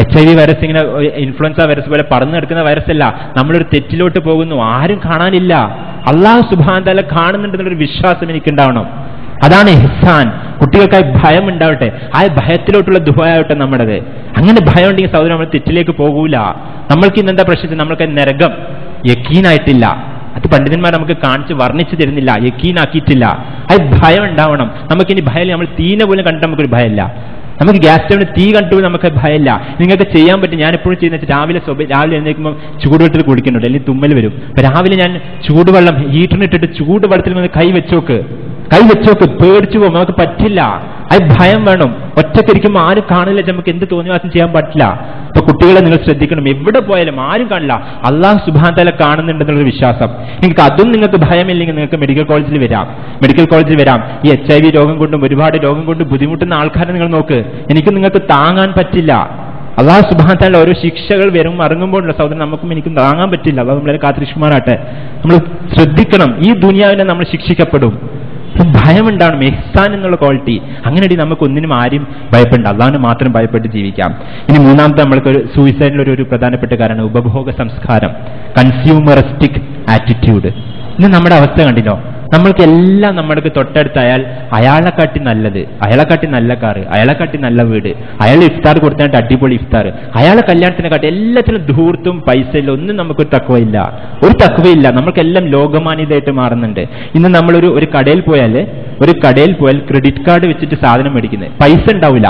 A: HIV വൈറസ് ഇങ്ങനെ ഇൻഫ്ലുവൻസ വൈറസ് പോലെ പറന്നു കിടക്കുന്ന വൈറസ് അല്ല, നമ്മളൊരു തെറ്റിലോട്ട് പോകുന്നു, ആരും കാണാനില്ല, അള്ളാഹു സുബ്ഹാനഹു തആല കാണുന്നുണ്ടെന്നുള്ളൊരു വിശ്വാസം എനിക്കുണ്ടാവണം. അതാണ് ഇഹ്സാൻ. കുട്ടികൾക്കായി ഭയം ഉണ്ടാവട്ടെ, ആ ഭയത്തിലോട്ടുള്ള ദുആയാവട്ടെ നമ്മുടേത്. അങ്ങനെ ഭയം ഉണ്ടെങ്കിൽ സഹോദരൻ നമ്മൾ തെറ്റിലേക്ക് പോകൂല. നമ്മൾക്ക് ഇന്നെന്താ പ്രശ്നം? നമ്മൾക്ക് നരകം യക്കീനായിട്ടില്ല. അത് പണ്ഡിതന്മാർ നമുക്ക് കാണിച്ച് വർണ്ണിച്ചു തരുന്നില്ല, യക്കീനാക്കിയിട്ടില്ല. അത് ഭയം ഉണ്ടാവണം. നമുക്കിനി ഭയം, നമ്മൾ തീനെ പോലും കണ്ടിട്ട് നമുക്കൊരു ഭയമില്ല. നമുക്ക് ഗ്യാസ് സ്റ്റവിന് തീ കണ്ടു നമുക്ക് ഭയമില്ല. നിങ്ങൾക്ക് ചെയ്യാൻ പറ്റും. ഞാൻ എപ്പോഴും ചെയ്യുന്ന രാവിലെ എഴുന്നേൽക്കുമ്പോൾ ചൂടുവെള്ളത്തിൽ കുടിക്കുന്നുണ്ട്, അല്ലെങ്കിൽ തുമ്മൽ വരും. അപ്പൊ രാവിലെ ഞാൻ ചൂടുവെള്ളം ഹീറ്ററിനിട്ടിട്ട് ചൂടുവെള്ളത്തിൽ നിന്ന് കൈ വെച്ചോക്ക്, പേടിച്ചു പോകും. നമുക്ക് പറ്റില്ല. അത് ഭയം വേണം. ഒറ്റക്കിരിക്കുമ്പോൾ ആരും കാണില്ല, നമുക്ക് എന്ത് തോന്നിവാസം ചെയ്യാൻ പറ്റില്ല. അപ്പൊ കുട്ടികളെ നിങ്ങൾ ശ്രദ്ധിക്കണം. എവിടെ പോയാലും ആരും കാണില്ല, അള്ളാഹു സുബ്ഹാനഹു തആല കാണുന്നുണ്ടെന്നുള്ള വിശ്വാസം. നിങ്ങൾക്ക് ഭയമില്ലെങ്കിൽ നിങ്ങൾക്ക് മെഡിക്കൽ കോളേജിൽ വരാം. ഈ HIV രോഗം കൊണ്ടും ഒരുപാട് രോഗം കൊണ്ടും ബുദ്ധിമുട്ടുന്ന ആൾക്കാരെ നിങ്ങൾ നോക്ക്. നിങ്ങൾക്ക് താങ്ങാൻ പറ്റില്ല. അള്ളാഹു സുബ്ഹാനഹു തആല ഓരോ ശിക്ഷകൾ ഇറങ്ങുമ്പോഴുള്ള സഹോദരൻ എനിക്കും താങ്ങാൻ പറ്റില്ല. അള്ളാഹു നമ്മളെ കാത്തിരക്ഷിക്കുമാറാട്ടെ. നമ്മൾ ശ്രദ്ധിക്കണം. ഈ ദുനിയാവിനെ നമ്മൾ ശിക്ഷിക്കപ്പെടും. ഭയമുണ്ടാവണം, ഇഹ്സാൻ എന്നുള്ള ക്വാളിറ്റി. അങ്ങനെ നമുക്ക് ഒന്നിനും ആരും ഭയപ്പെടണ്ട, അള്ളാഹിനെ മാത്രം ഭയപ്പെട്ട് ജീവിക്കാം. ഇനി മൂന്നാമത്തെ നമ്മൾക്ക് ഒരു സൂയിസൈഡിൽ ഒരു പ്രധാനപ്പെട്ട കാരണം ഉപഭോഗ സംസ്കാരം, കൺസ്യൂമറിസ്റ്റിക് ആറ്റിറ്റ്യൂഡ്. ഇന്ന് നമ്മുടെ അവസ്ഥ കണ്ടില്ലോ. നമ്മൾക്കെല്ലാം നമ്മൾക്ക് തൊട്ടടുത്ത് അയാളെക്കാട്ടി നല്ലത്, അയാളെക്കാട്ടി നല്ല കാറ്, അയാളെക്കാട്ടി നല്ല വീട്, അയാൾ ഇഫ്താർ കൊടുത്തായിട്ട് അടിപൊളി ഇഫ്താർ, അയാളെ കല്യാണത്തിനെക്കാട്ടി എല്ലാത്തിനും ധൂർത്തും പൈസയില്ല, ഒന്നും നമുക്കൊരു തക്കവയില്ല. നമ്മൾക്കെല്ലാം ലോകമാന്യതയായിട്ട് മാറുന്നുണ്ട്. ഇന്ന് നമ്മളൊരു കടയിൽ പോയാൽ ക്രെഡിറ്റ് കാർഡ് വെച്ചിട്ട് സാധനം മേടിക്കുന്നത്, പൈസ ഉണ്ടാവില്ല.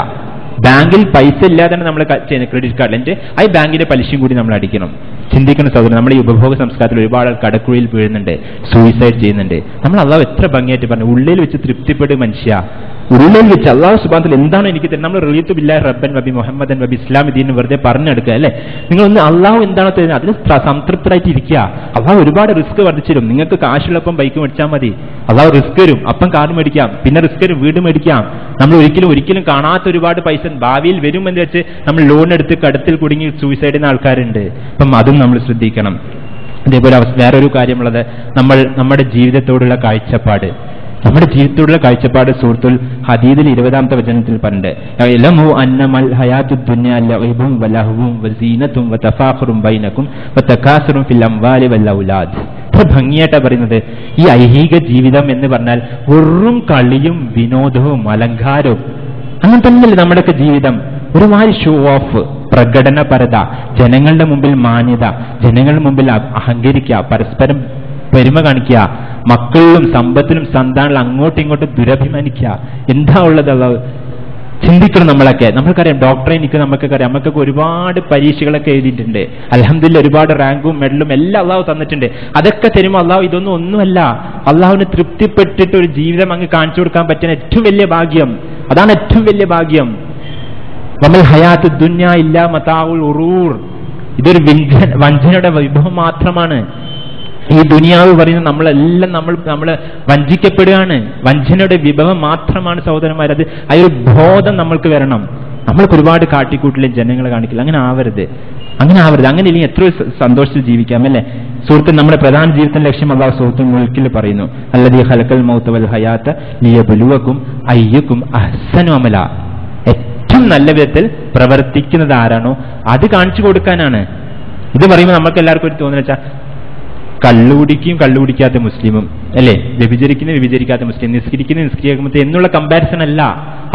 A: ബാങ്കിൽ പൈസ ഇല്ലാതാണ് നമ്മൾ ചെയ്യുന്നത് ക്രെഡിറ്റ് കാർഡിൽ. എന്നിട്ട് ആ ബാങ്കിന്റെ പലിശയും കൂടി നമ്മൾ അടിക്കണം. ചിന്തിക്കുന്ന സഹോദരൻ, നമ്മുടെ ഈ ഉപഭോഗ സംസ്കാരത്തിൽ ഒരുപാട് കടക്കുഴിയിൽ വീഴുന്നുണ്ട്, സൂയിസൈഡ് ചെയ്യുന്നുണ്ട്. നമ്മൾ അള്ളാഹു എത്ര ഭംഗിയായിട്ട് പറഞ്ഞു, ഉള്ളിൽ വെച്ച് തൃപ്തിപ്പെടും മനുഷ്യ. ഉള്ളിൽ വെച്ച് അള്ളാഹു സുബ്ഹാനഹു തആല എന്താണ് എനിക്ക് തരുന്നത്? നമ്മൾ റളിയതു ബില്ലാഹി റബ്ബൻ വബി മുഹമ്മദൻ വബി ഇസ്ലാമി ദീൻ വെറുതെ പറഞ്ഞെടുക്കുക അല്ലേ? നിങ്ങളൊന്ന് അള്ളാഹു എന്താണോ തരുന്നത് അതിന് സംതൃപ്തരായിട്ട് ഇരിക്കുക. അള്ളാഹു ഒരുപാട് റിസ്ക് വർദ്ധിച്ചിരും. നിങ്ങൾക്ക് കാശുള്ളപ്പം ബൈക്ക് മേടിച്ചാൽ മതി, അള്ളാഹു റിസ്ക് വരും. അപ്പം കാർ മേടിക്കാം, പിന്നെ റിസ്ക് വരും, വീട് മേടിക്കാം. നമ്മൾ ഒരിക്കലും കാണാത്ത ഒരുപാട് പൈസ ഭാവിയിൽ വരും എന്ന് വെച്ച് നമ്മൾ ലോൺ എടുത്ത് കടത്തിൽ കുടുങ്ങി സൂയിസൈഡ് ചെയ്യുന്ന ആൾക്കാരുണ്ട്. അപ്പം അതും നമ്മൾ ശ്രദ്ധിക്കണം. അതേപോലെ വേറൊരു കാര്യമുള്ളത്, നമ്മുടെ ജീവിതത്തോടുള്ള കാഴ്ചപ്പാട്. സൂറത്തുൽ ഹദീദിൽ 20-ാമത്തെ വചനത്തിൽ പറഞ്ഞിട്ടുണ്ട്, ഇലമു അന്നമൽ ഹയാത്തുദ് ദുനിയ ലഅബും വലഹുവും വസീനത്തും വതഫാഖുറും ബൈനകും വതകാസുറും ഫിൽ അംവാലി വൽ ഔലാദ്. ഭംഗിയായിട്ടാണ് പറയുന്നത്. ഈ ഐഹിക ജീവിതം എന്ന് പറഞ്ഞാൽ വെറും കളിയും വിനോദവും അലങ്കാരവും അങ്ങനെ തന്നെയല്ലേ നമ്മുടെയൊക്കെ ജീവിതം. ഒരുമാതിരി ഷോ ഓഫ്, പ്രകടനപരത, ജനങ്ങളുടെ മുമ്പിൽ മാന്യത, ജനങ്ങളുടെ മുമ്പിൽ അഹങ്കരിക്കുക, പരസ്പരം പെരുമ കാണിക്കുക, മക്കളിലും സമ്പത്തിലും സന്താനങ്ങളും അങ്ങോട്ടും ഇങ്ങോട്ടും ദുരഭിമാനിക്കുക. എന്താ ഉള്ളത്? ചിന്തിക്കണം. നമ്മൾക്കറിയാം, ഡോക്ടറെ നമുക്കൊക്കെ അറിയാം, നമുക്കൊക്കെ ഒരുപാട് പരീക്ഷകളൊക്കെ എഴുതിയിട്ടുണ്ട്. അൽഹംദുലില്ലാഹ് ഒരുപാട് റാങ്കും മെഡലും എല്ലാം അള്ളാഹു തന്നിട്ടുണ്ട്. അതൊക്കെ തരുമ്പോൾ അള്ളാഹു ഇതൊന്നും ഒന്നുമല്ല, അള്ളാഹുവിന് തൃപ്തിപ്പെട്ടിട്ട് ഒരു ജീവിതം അങ്ങ് കാണിച്ചു കൊടുക്കാൻ പറ്റുന്ന ഏറ്റവും വലിയ ഭാഗ്യം. അതാണ് ഏറ്റവും വലിയ ഭാഗ്യം. വമൽ ഹയാത്തു ദുനിയ ഇല്ലാ മതാഉൽ ഉറൂർ. ഇതൊരു വഞ്ചനയുടെ വിഭവം മാത്രമാണ്. ഈ ദുനിയാവ് പറയുന്നത് നമ്മളെല്ലാം നമ്മൾ വഞ്ചിക്കപ്പെടുകയാണ്. വഞ്ചനയുടെ വിഭവം മാത്രമാണ് സഹോദരന്മാർ. ആ ഒരു ബോധം നമ്മൾക്ക് വരണം. നമ്മൾക്ക് ഒരുപാട് കാട്ടിക്കൂട്ടിലെ ജനങ്ങളെ കാണിക്കില്ല. അങ്ങനെ ആവരുത്. അങ്ങനെ ഇല്ലെങ്കിൽ എത്രയോ സന്തോഷിച്ച് ജീവിക്കാം, അല്ലേ സുഹൃത്ത്? നമ്മുടെ പ്രധാന ജീവിതത്തിന്റെ ലക്ഷ്യം അല്ലാഹു സൂറത്തുൽ മുൽക്കിൽ പറയുന്നു, അല്ലദീ ഖലഖൽ മൗത വൽ ഹയാത ലിയബ്ലുവകും അയ്യുക്കും അഹ്സനു അമല. ഏറ്റവും നല്ല വിധത്തിൽ പ്രവർത്തിക്കുന്നത് ആരാണോ അത് കാണിച്ചു കൊടുക്കാനാണ്. ഇത് പറയുമ്പോൾ നമുക്ക് എല്ലാവർക്കും ഒരു തോന്നുന്ന വെച്ചാൽ കള്ളുകുടിക്കാത്ത മുസ്ലിമും, അല്ലേ, വ്യഭിചരിക്കാത്ത മുസ്ലിം, നിസ്കരിക്കാത്ത എന്നുള്ള കമ്പാരിസൺ അല്ല.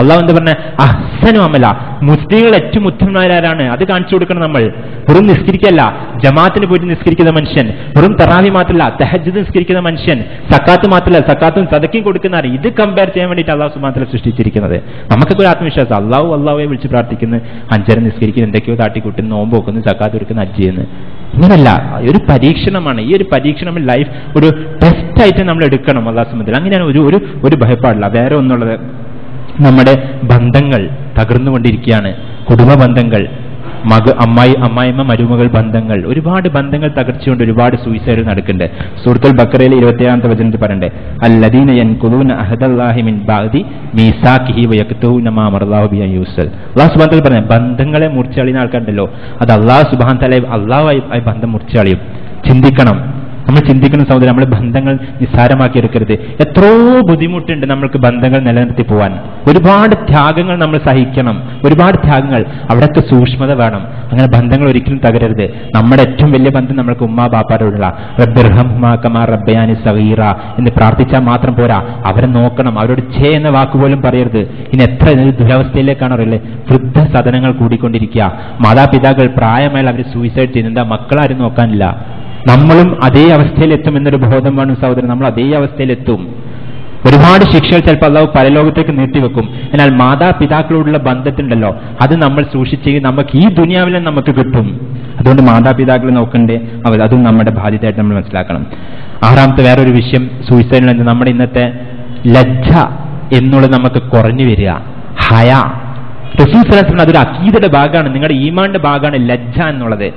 A: അള്ളാഹു എന്താ പറഞ്ഞ? അഹ്സനു അമല. മുസ്ലിങ്ങൾ ഏറ്റവും ഉത്തമന്മാരാണ്, അത് കാണിച്ചു കൊടുക്കണം നമ്മൾ. വെറും നിസ്കരിക്കല്ല, ജമാഅത്തിന് പോയിട്ട് നിസ്കരിക്കുന്ന മനുഷ്യൻ, വെറും തറാവി മാത്രമല്ല തഹജ്ജുദ് നിസ്കരിക്കുന്ന മനുഷ്യൻ, സക്കാത്ത് മാത്രമല്ല സക്കാത്തും സദക്കയും കൊടുക്കുന്ന ആര്, ഇത് കമ്പയർ ചെയ്യാൻ വേണ്ടിയിട്ട് അള്ളാഹു സുബ്ഹാനഹു വ തആല സൃഷ്ടിച്ചിരിക്കുന്നത്. നമുക്കൊക്കെ ഒരു ആത്മവിശ്വാസം, അള്ളാഹുവെ വിളിച്ച് പ്രാർത്ഥിക്കുന്നു, അഞ്ചരം നിസ്കരിക്കുന്നു, എന്തൊക്കെയോ താട്ടിക്കൂട്ടുന്നു, നോമ്പ് വെക്കുന്നു, സക്കാത്ത് കൊടുക്കുന്നു, ഹജ്ജ് ചെയ്യുന്നു. ഇങ്ങനല്ല, ഒരു പരീക്ഷണമാണ്. ഈ ഒരു പരീക്ഷണം ലൈഫ് ഒരു ടെസ്റ്റ് ആയിട്ട് നമ്മൾ എടുക്കണം അല്ലാഹു സുബ്ഹാനഹു വ തആല. അങ്ങനെയാണ് ഒരു ഭയപ്പാടില്ല. വേറെ ഒന്നുള്ളത്, നമ്മുടെ ബന്ധങ്ങൾ തകർന്നുകൊണ്ടിരിക്കുകയാണ്. കുടുംബ ബന്ധങ്ങൾ, അമ്മായിമ്മ മരുമകൾ ബന്ധങ്ങൾ, ഒരുപാട് ബന്ധങ്ങൾ തകർച്ചുകൊണ്ട് ഒരുപാട് സൂയിസൈഡ് നടക്കുന്നുണ്ട്. സൂറത്തുൽ ബഖറയിലെ 27-ാമത്തെ വചനത്തിൽ പറയണ്ടേ, അല്ലദീന യൻകുദൂന അഹദല്ലാഹി മിൻ ബഅദി മീസാഖിഹി വയഖ്തൂന മാ അമറല്ലാഹു ബിഅൻ യൂസൽ. അല്ലാഹു സുബ്ഹാനഹു വ തആല പറഞ്ഞ ബന്ധങ്ങളെ മുറിച്ചളിയുന്ന ആൾക്കാരുണ്ടല്ലോ, അത് അല്ലാഹു സുബ്ഹാനഹു വ തആല അല്ലാഹുവായി ബന്ധം മുറിച്ചളിയും. ചിന്തിക്കണം, നമ്മൾ ചിന്തിക്കുന്ന സഹോദരൻ, നമ്മൾ ബന്ധങ്ങൾ നിസ്സാരമാക്കി എടുക്കരുത്. എത്രയോ ബുദ്ധിമുട്ടുണ്ട് നമ്മൾക്ക് ബന്ധങ്ങൾ നിലനിർത്തി പോവാൻ. ഒരുപാട് ത്യാഗങ്ങൾ നമ്മൾ സഹിക്കണം, ഒരുപാട് ത്യാഗങ്ങൾ. അവിടെയൊക്കെ സൂക്ഷ്മത വേണം. അങ്ങനെ ബന്ധങ്ങൾ ഒരിക്കലും തകരരുത്. നമ്മുടെ ഏറ്റവും വലിയ ബന്ധം നമ്മൾക്ക് ഉമ്മാ ബാപ്പാരോടുള്ള റബ്ബിർഹംഹുമാ കമാ റബ്ബയാനി സഗീറ എന്ന് പ്രാർത്ഥിച്ചാൽ മാത്രം പോരാ, അവരെ നോക്കണം. അവരോട് ഛേ എന്ന വാക്കുപോലും പറയരുത്. ഇനി എത്ര ദുരവസ്ഥയിലേക്കാണ് അറിയില്ലേ, വൃദ്ധസദനങ്ങൾ കൂടിക്കൊണ്ടിരിക്കുക. മാതാപിതാക്കൾ പ്രായമായാൽ അവർ സൂയിസൈഡ് ചെയ്യുന്നുണ്ട്, മക്കളാരും നോക്കാനില്ല. നമ്മളും അതേ അവസ്ഥയിലെത്തും എന്നൊരു ബോധമാണ് സഹോദരൻ. നമ്മൾ അതേ അവസ്ഥയിലെത്തും. ഒരുപാട് ശിക്ഷകൾ ചിലപ്പോൾ അല്ലാഹു പരലോകത്തേക്ക് നീട്ടിവെക്കും. എന്നാൽ മാതാപിതാക്കളോടുള്ള ബന്ധത്തിലുണ്ടല്ലോ, അത് നമ്മൾ സൂക്ഷിച്ച് നമുക്ക് ഈ ദുനിയാവിലും നമുക്ക് കിട്ടും. അതുകൊണ്ട് മാതാപിതാക്കളെ നോക്കണ്ടേ, അതും നമ്മുടെ ബാധ്യതയായിട്ട് നമ്മൾ മനസ്സിലാക്കണം. ആറാമത്തെ വേറൊരു വിഷയം സൂയിസൈഡിൽ നിന്ന് നമ്മുടെ ഇന്നത്തെ ലജ്ജ എന്നുള്ളത് നമുക്ക് കുറഞ്ഞു വരിക. ഹയ, റസൂൽ സല്ലല്ലാഹു അലൈഹി വസല്ലം അതൊരു അഖീദയുടെ ഭാഗമാണ്, നിങ്ങളുടെ ഈമാന്റെ ഭാഗമാണ് ലജ്ജ എന്നുള്ളത്.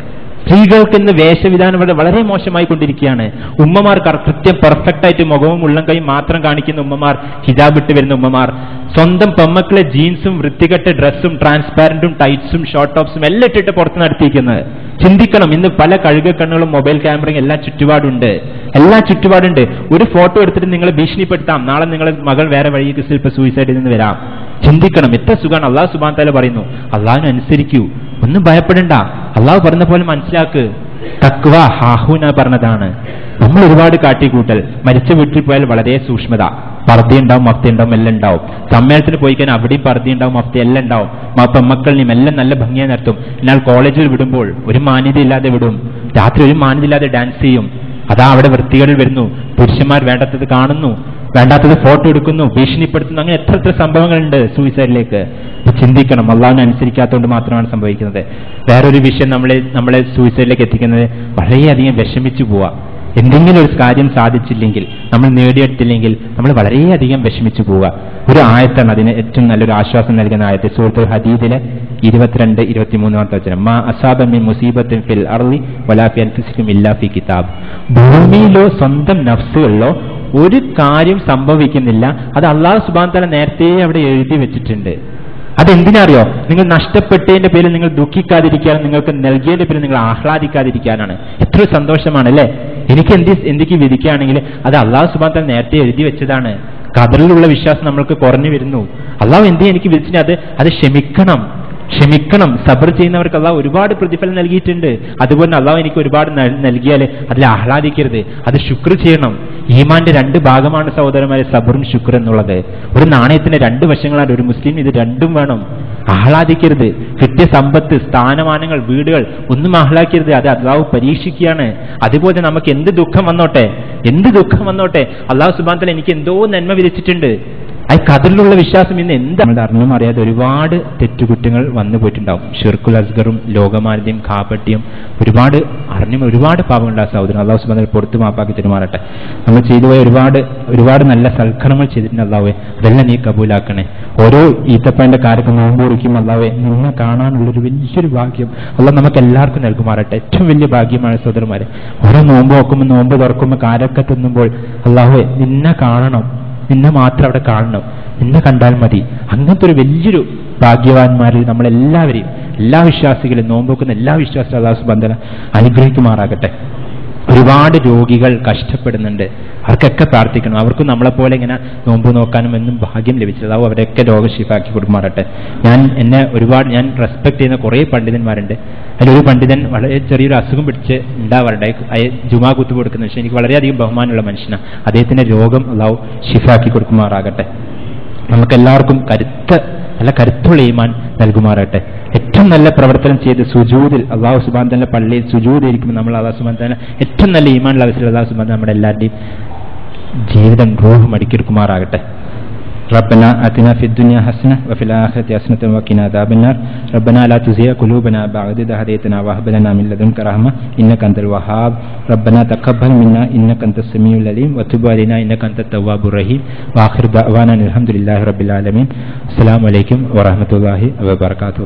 A: സ്ത്രീകൾക്ക് ഇന്ന് വേഷവിധാനം വളരെ മോശമായി കൊണ്ടിരിക്കുകയാണ്. ഉമ്മമാർ കൃത്യം പെർഫെക്റ്റ് ആയിട്ട് മുഖവും ഉള്ളം കൈയും മാത്രം കാണിക്കുന്ന ഉമ്മമാർ, ഹിജാബ് ഇട്ട് വരുന്ന ഉമ്മമാർ, സ്വന്തം പെമ്മക്കളെ ജീൻസും വൃത്തികെട്ട ഡ്രസ്സും ട്രാൻസ്പാരന്റും ടൈറ്റ്സും ഷോർട്ട് ടോപ്സും എല്ലാം ഇട്ടിട്ട് പുറത്ത് നടത്തിയിരിക്കുന്നത്. ചിന്തിക്കണം, ഇന്ന് പല കഴുകക്കണ്ണുകളും മൊബൈൽ ക്യാമറയും എല്ലാ ചുറ്റുപാടുണ്ട്. ഒരു ഫോട്ടോ എടുത്തിട്ട് നിങ്ങളെ ഭീഷണിപ്പെടുത്താം. നാളെ നിങ്ങളെ മകൾ വേറെ വഴിക്ക് ചിലപ്പോൾ സൂയിസൈഡിൽ നിന്ന് വരാം. ചിന്തിക്കണം, എത്ര സുഖമാണ്. അല്ലാഹു സുബ്ഹാനഹു വ തആല പറയുന്നു, അള്ളാഹുവിനെ അനുസരിക്കൂ, ഒന്നും ഭയപ്പെടണ്ട, അള്ളാഹു പറഞ്ഞ പോലെ മനസ്സിലാക്ക്. തഖ്വ ഹാഹുന പറഞ്ഞതാണ്. നമ്മൾ ഒരുപാട് കാട്ടിക്കൂട്ടൽ. മരിച്ച വീട്ടിൽ പോയാൽ വളരെ സൂക്ഷ്മത. പർദ്ദയുണ്ടാവും, മഫ്തയുണ്ടാവും, എല്ലാം ഉണ്ടാവും. സമ്മേളനത്തിന് പോയി കഴിഞ്ഞാൽ അവിടെയും പർദ്ദയുണ്ടാവും, മഫ്ത എല്ലാം ഉണ്ടാവും. പെമ്മക്കളിനെയും എല്ലാം നല്ല ഭംഗിയായി നടത്തും. എന്നാൽ കോളേജിൽ വിടുമ്പോൾ ഒരു മാന്യതയില്ലാതെ വിടും. രാത്രി ഒരു മാന്യതയില്ലാതെ ഡാൻസ് ചെയ്യും. അതാ അവിടെ വൃത്തികളിൽ വരുന്നു. പുരുഷന്മാർ വേണ്ടാത്തത് കാണുന്നു, വേണ്ടാത്തത് ഫോട്ടോ എടുക്കുന്നു, ഭീഷണിപ്പെടുത്തുന്നു. അങ്ങനെ എത്ര സംഭവങ്ങളുണ്ട് സൂയിസൈഡിലേക്ക്. ചിന്തിക്കണം, അള്ളാഹുവിനെ അനുസരിക്കാത്തതുകൊണ്ട് മാത്രമാണ് സംഭവിക്കുന്നത്. വേറൊരു വിഷയം നമ്മളെ സൂയിസൈഡിലേക്ക് എത്തിക്കുന്നത്, വളരെയധികം വിഷമിച്ചു പോവുക. എന്തെങ്കിലും ഒരു കാര്യം സാധിച്ചില്ലെങ്കിൽ, നമ്മൾ നേടിയെടുത്തില്ലെങ്കിൽ നമ്മൾ വളരെയധികം വിഷമിച്ചു പോവുക. ഒരു ആയത്താണ് അതിന് ഏറ്റവും നല്ലൊരു ആശ്വാസം നൽകുന്ന ആയത്ത്. സൂറത്തുൽ ഹദീദിലെ 22-23 വചനം, മാ അസാബ മിൻ മുസീബത്തിൻ ഫിൽ അർളി വലാ ഫി അൻഫുസികും ഇല്ലാ ഫി കിതാബ്. ഭൂമിയിലോ സ്വന്തം നഫ്സുകളിലോ ഒരു കാര്യം സംഭവിക്കുന്നില്ല, അത് അല്ലാഹു സുബ്ഹാനഹു വ തആല നേരത്തെ അവിടെ എഴുതി വെച്ചിട്ടുണ്ട്. അതെന്തിനറിയോ? നിങ്ങൾ നഷ്ടപ്പെട്ടതിന്റെ പേരിൽ നിങ്ങൾ ദുഃഖിക്കാതിരിക്കാനും നിങ്ങൾക്ക് നൽകിയതിന്റെ പേരിൽ നിങ്ങൾ ആഹ്ലാദിക്കാതിരിക്കാനാണ്. എത്ര സന്തോഷമാണ് അല്ലേ? എനിക്ക് എന്തൊക്കെ വിധിക്കുകയാണെങ്കിൽ അത് അല്ലാഹു സുബ്ഹാനഹു വ തആല നേരത്തെ എഴുതി വെച്ചതാണ്. ഖദറിലുള്ള വിശ്വാസം നമ്മൾക്ക് കുറഞ്ഞു വരുന്നു. അല്ലാഹു എനിക്ക് വിധിച്ചിട്ട് അത് ക്ഷമിക്കണം. ക്ഷമിക്കണം. സബർ ചെയ്യുന്നവർക്ക് അള്ളാഹു ഒരുപാട് പ്രതിഫലം നൽകിയിട്ടുണ്ട്. അതുപോലെ അള്ളാഹു എനിക്ക് ഒരുപാട് നൽകിയാൽ അതിൽ ആഹ്ലാദിക്കരുത്, അത് ശുക്ർ ചെയ്യണം. ഈമാന്റെ രണ്ട് ഭാഗമാണ് സഹോദരന്മാരെ സബറും ശുക്ർ എന്നുള്ളത്. ഒരു നാണയത്തിന് രണ്ട് വശങ്ങളാണ്. ഒരു മുസ്ലിം ഇത് രണ്ടും വേണം. ആഹ്ലാദിക്കരുത്. കിട്ടിയ സമ്പത്ത്, സ്ഥാനമാനങ്ങൾ, വീടുകൾ ഒന്നും ആഹ്ലാദിക്കരുത്. അത് അള്ളാഹു പരീക്ഷിക്കുകയാണ്. അതുപോലെ നമുക്ക് എന്ത് ദുഃഖം വന്നോട്ടെ, അള്ളാഹു സുബ്ഹാനഹു വ തആല എനിക്ക് എന്തോ നന്മ വിധിച്ചിട്ടുണ്ട്. ആ ഖദറിലുള്ള വിശ്വാസം ഇന്ന് എന്താണ് അറിഞ്ഞും അറിയാതെ ഒരുപാട് തെറ്റുകുറ്റങ്ങൾ വന്നു പോയിട്ടുണ്ടാവും. ഷിർക്കുൽ അസ്ഗറും ലോകമാലിന്യം, കാപട്യം, ഒരുപാട് പാപങ്ങളുണ്ട്. ആ സഹോദരൻ അള്ളാഹു സുബ്ഹാനഹു വ തആല പുറത്തു മാപ്പാക്കി തരുമാറട്ടെ. നമ്മൾ ചെയ്തുപോയ ഒരുപാട് നല്ല സൽക്കർമ്മങ്ങൾ ചെയ്തിട്ടുണ്ട്. അള്ളാഹുവേ അതെല്ലാം നീ കബൂലാക്കണേ. ഓരോ ഈത്തപ്പന്റെ കാര്യത്തിൽ നോമ്പ് കുറിക്കും അള്ളാഹുവേ നിന്നെ കാണാനുള്ളൊരു വലിയൊരു ഭാഗ്യം അള്ളാഹു നമുക്ക് എല്ലാവർക്കും നൽകുമാറട്ടെ. ഏറ്റവും വലിയ ഭാഗ്യമാണ് സഹോദരന്മാരെ. ഓരോ നോമ്പ് നോക്കുമ്പോൾ, നോമ്പ് തുറക്കുമ്പോൾ, കാരൊക്കെ തിന്നുമ്പോൾ അള്ളാഹുവേ നിന്നെ കാണണം, നിന്നെ മാത്രം അവിടെ കാണണം, നിന്നെ കണ്ടാൽ മതി. അങ്ങനത്തെ ഒരു വലിയൊരു ഭാഗ്യവാന്മാരിൽ നമ്മളെല്ലാവരെയും, എല്ലാ വിശ്വാസികളും, നോമ്പൊക്കുന്ന എല്ലാ വിശ്വാസികളും അല്ലാഹു സുബ്ഹാനഹു വ തആല അനുഗ്രഹിക്കുമാറാകട്ടെ. ഒരുപാട് രോഗികൾ കഷ്ടപ്പെടുന്നുണ്ട്. അവർക്കൊക്കെ പ്രാർത്ഥിക്കണം. അവർക്കും നമ്മളെപ്പോലെ ഇങ്ങനെ നോമ്പ് നോക്കാനും എന്നും ഭാഗ്യം ലഭിച്ചത് അവരൊക്കെ രോഗശിഫാക്കി കൊടുക്കുമാറട്ടെ. ഞാൻ റെസ്പെക്ട് ചെയ്യുന്ന കുറേ പണ്ഡിതന്മാരുണ്ട്. അതിലൊരു പണ്ഡിതൻ വളരെ ചെറിയൊരു അസുഖം പിടിച്ച് ഉണ്ടാവാറുണ്ട്. ജുമാ കുത്തു കൊടുക്കുന്ന പക്ഷേ എനിക്ക് വളരെയധികം ബഹുമാനമുള്ള മനുഷ്യനാണ്. അദ്ദേഹത്തിന്റെ രോഗം അള്ളാഹു ഷിഫാക്കി കൊടുക്കുമാറാകട്ടെ. നമുക്കെല്ലാവർക്കും നല്ല കരുത്തുള്ള ഈമാൻ നൽകുമാറാകട്ടെ. ഏറ്റവും നല്ല പ്രവർത്തനം ചെയ്ത് സുജൂദിൽ അള്ളാഹു സുബ്ഹാനഹു വ തആല പള്ളിയിൽ സുജൂദ് ഇരിക്കുമ്പോൾ നമ്മൾ അള്ളാഹു സുബ്ഹാനഹു വ തആല ഏറ്റവും നല്ല ഈമാനുള്ള അവസരം അള്ളാഹു സുബ്ഹാനഹു വ തആല നമ്മുടെ എല്ലാവരുടെയും ജീവിതം റൂഹ് മടക്കിയെടുക്കുമാറാകട്ടെ. ربنا آتنا في الدنيا حسنة وفي الآخرة حسنة وقنا عذاب النار ربنا لا تزغ قلوبنا بعد إذ هديتنا وهب لنا من لدنك رحمة إنك أنت الوهاب ربنا تقبل منا إنك أنت السميع العليم وتب علينا إنك أنت التواب الرحيم وآخر دعوانا الحمد لله رب العالمين. السلام عليكم ورحمة الله وبركاته.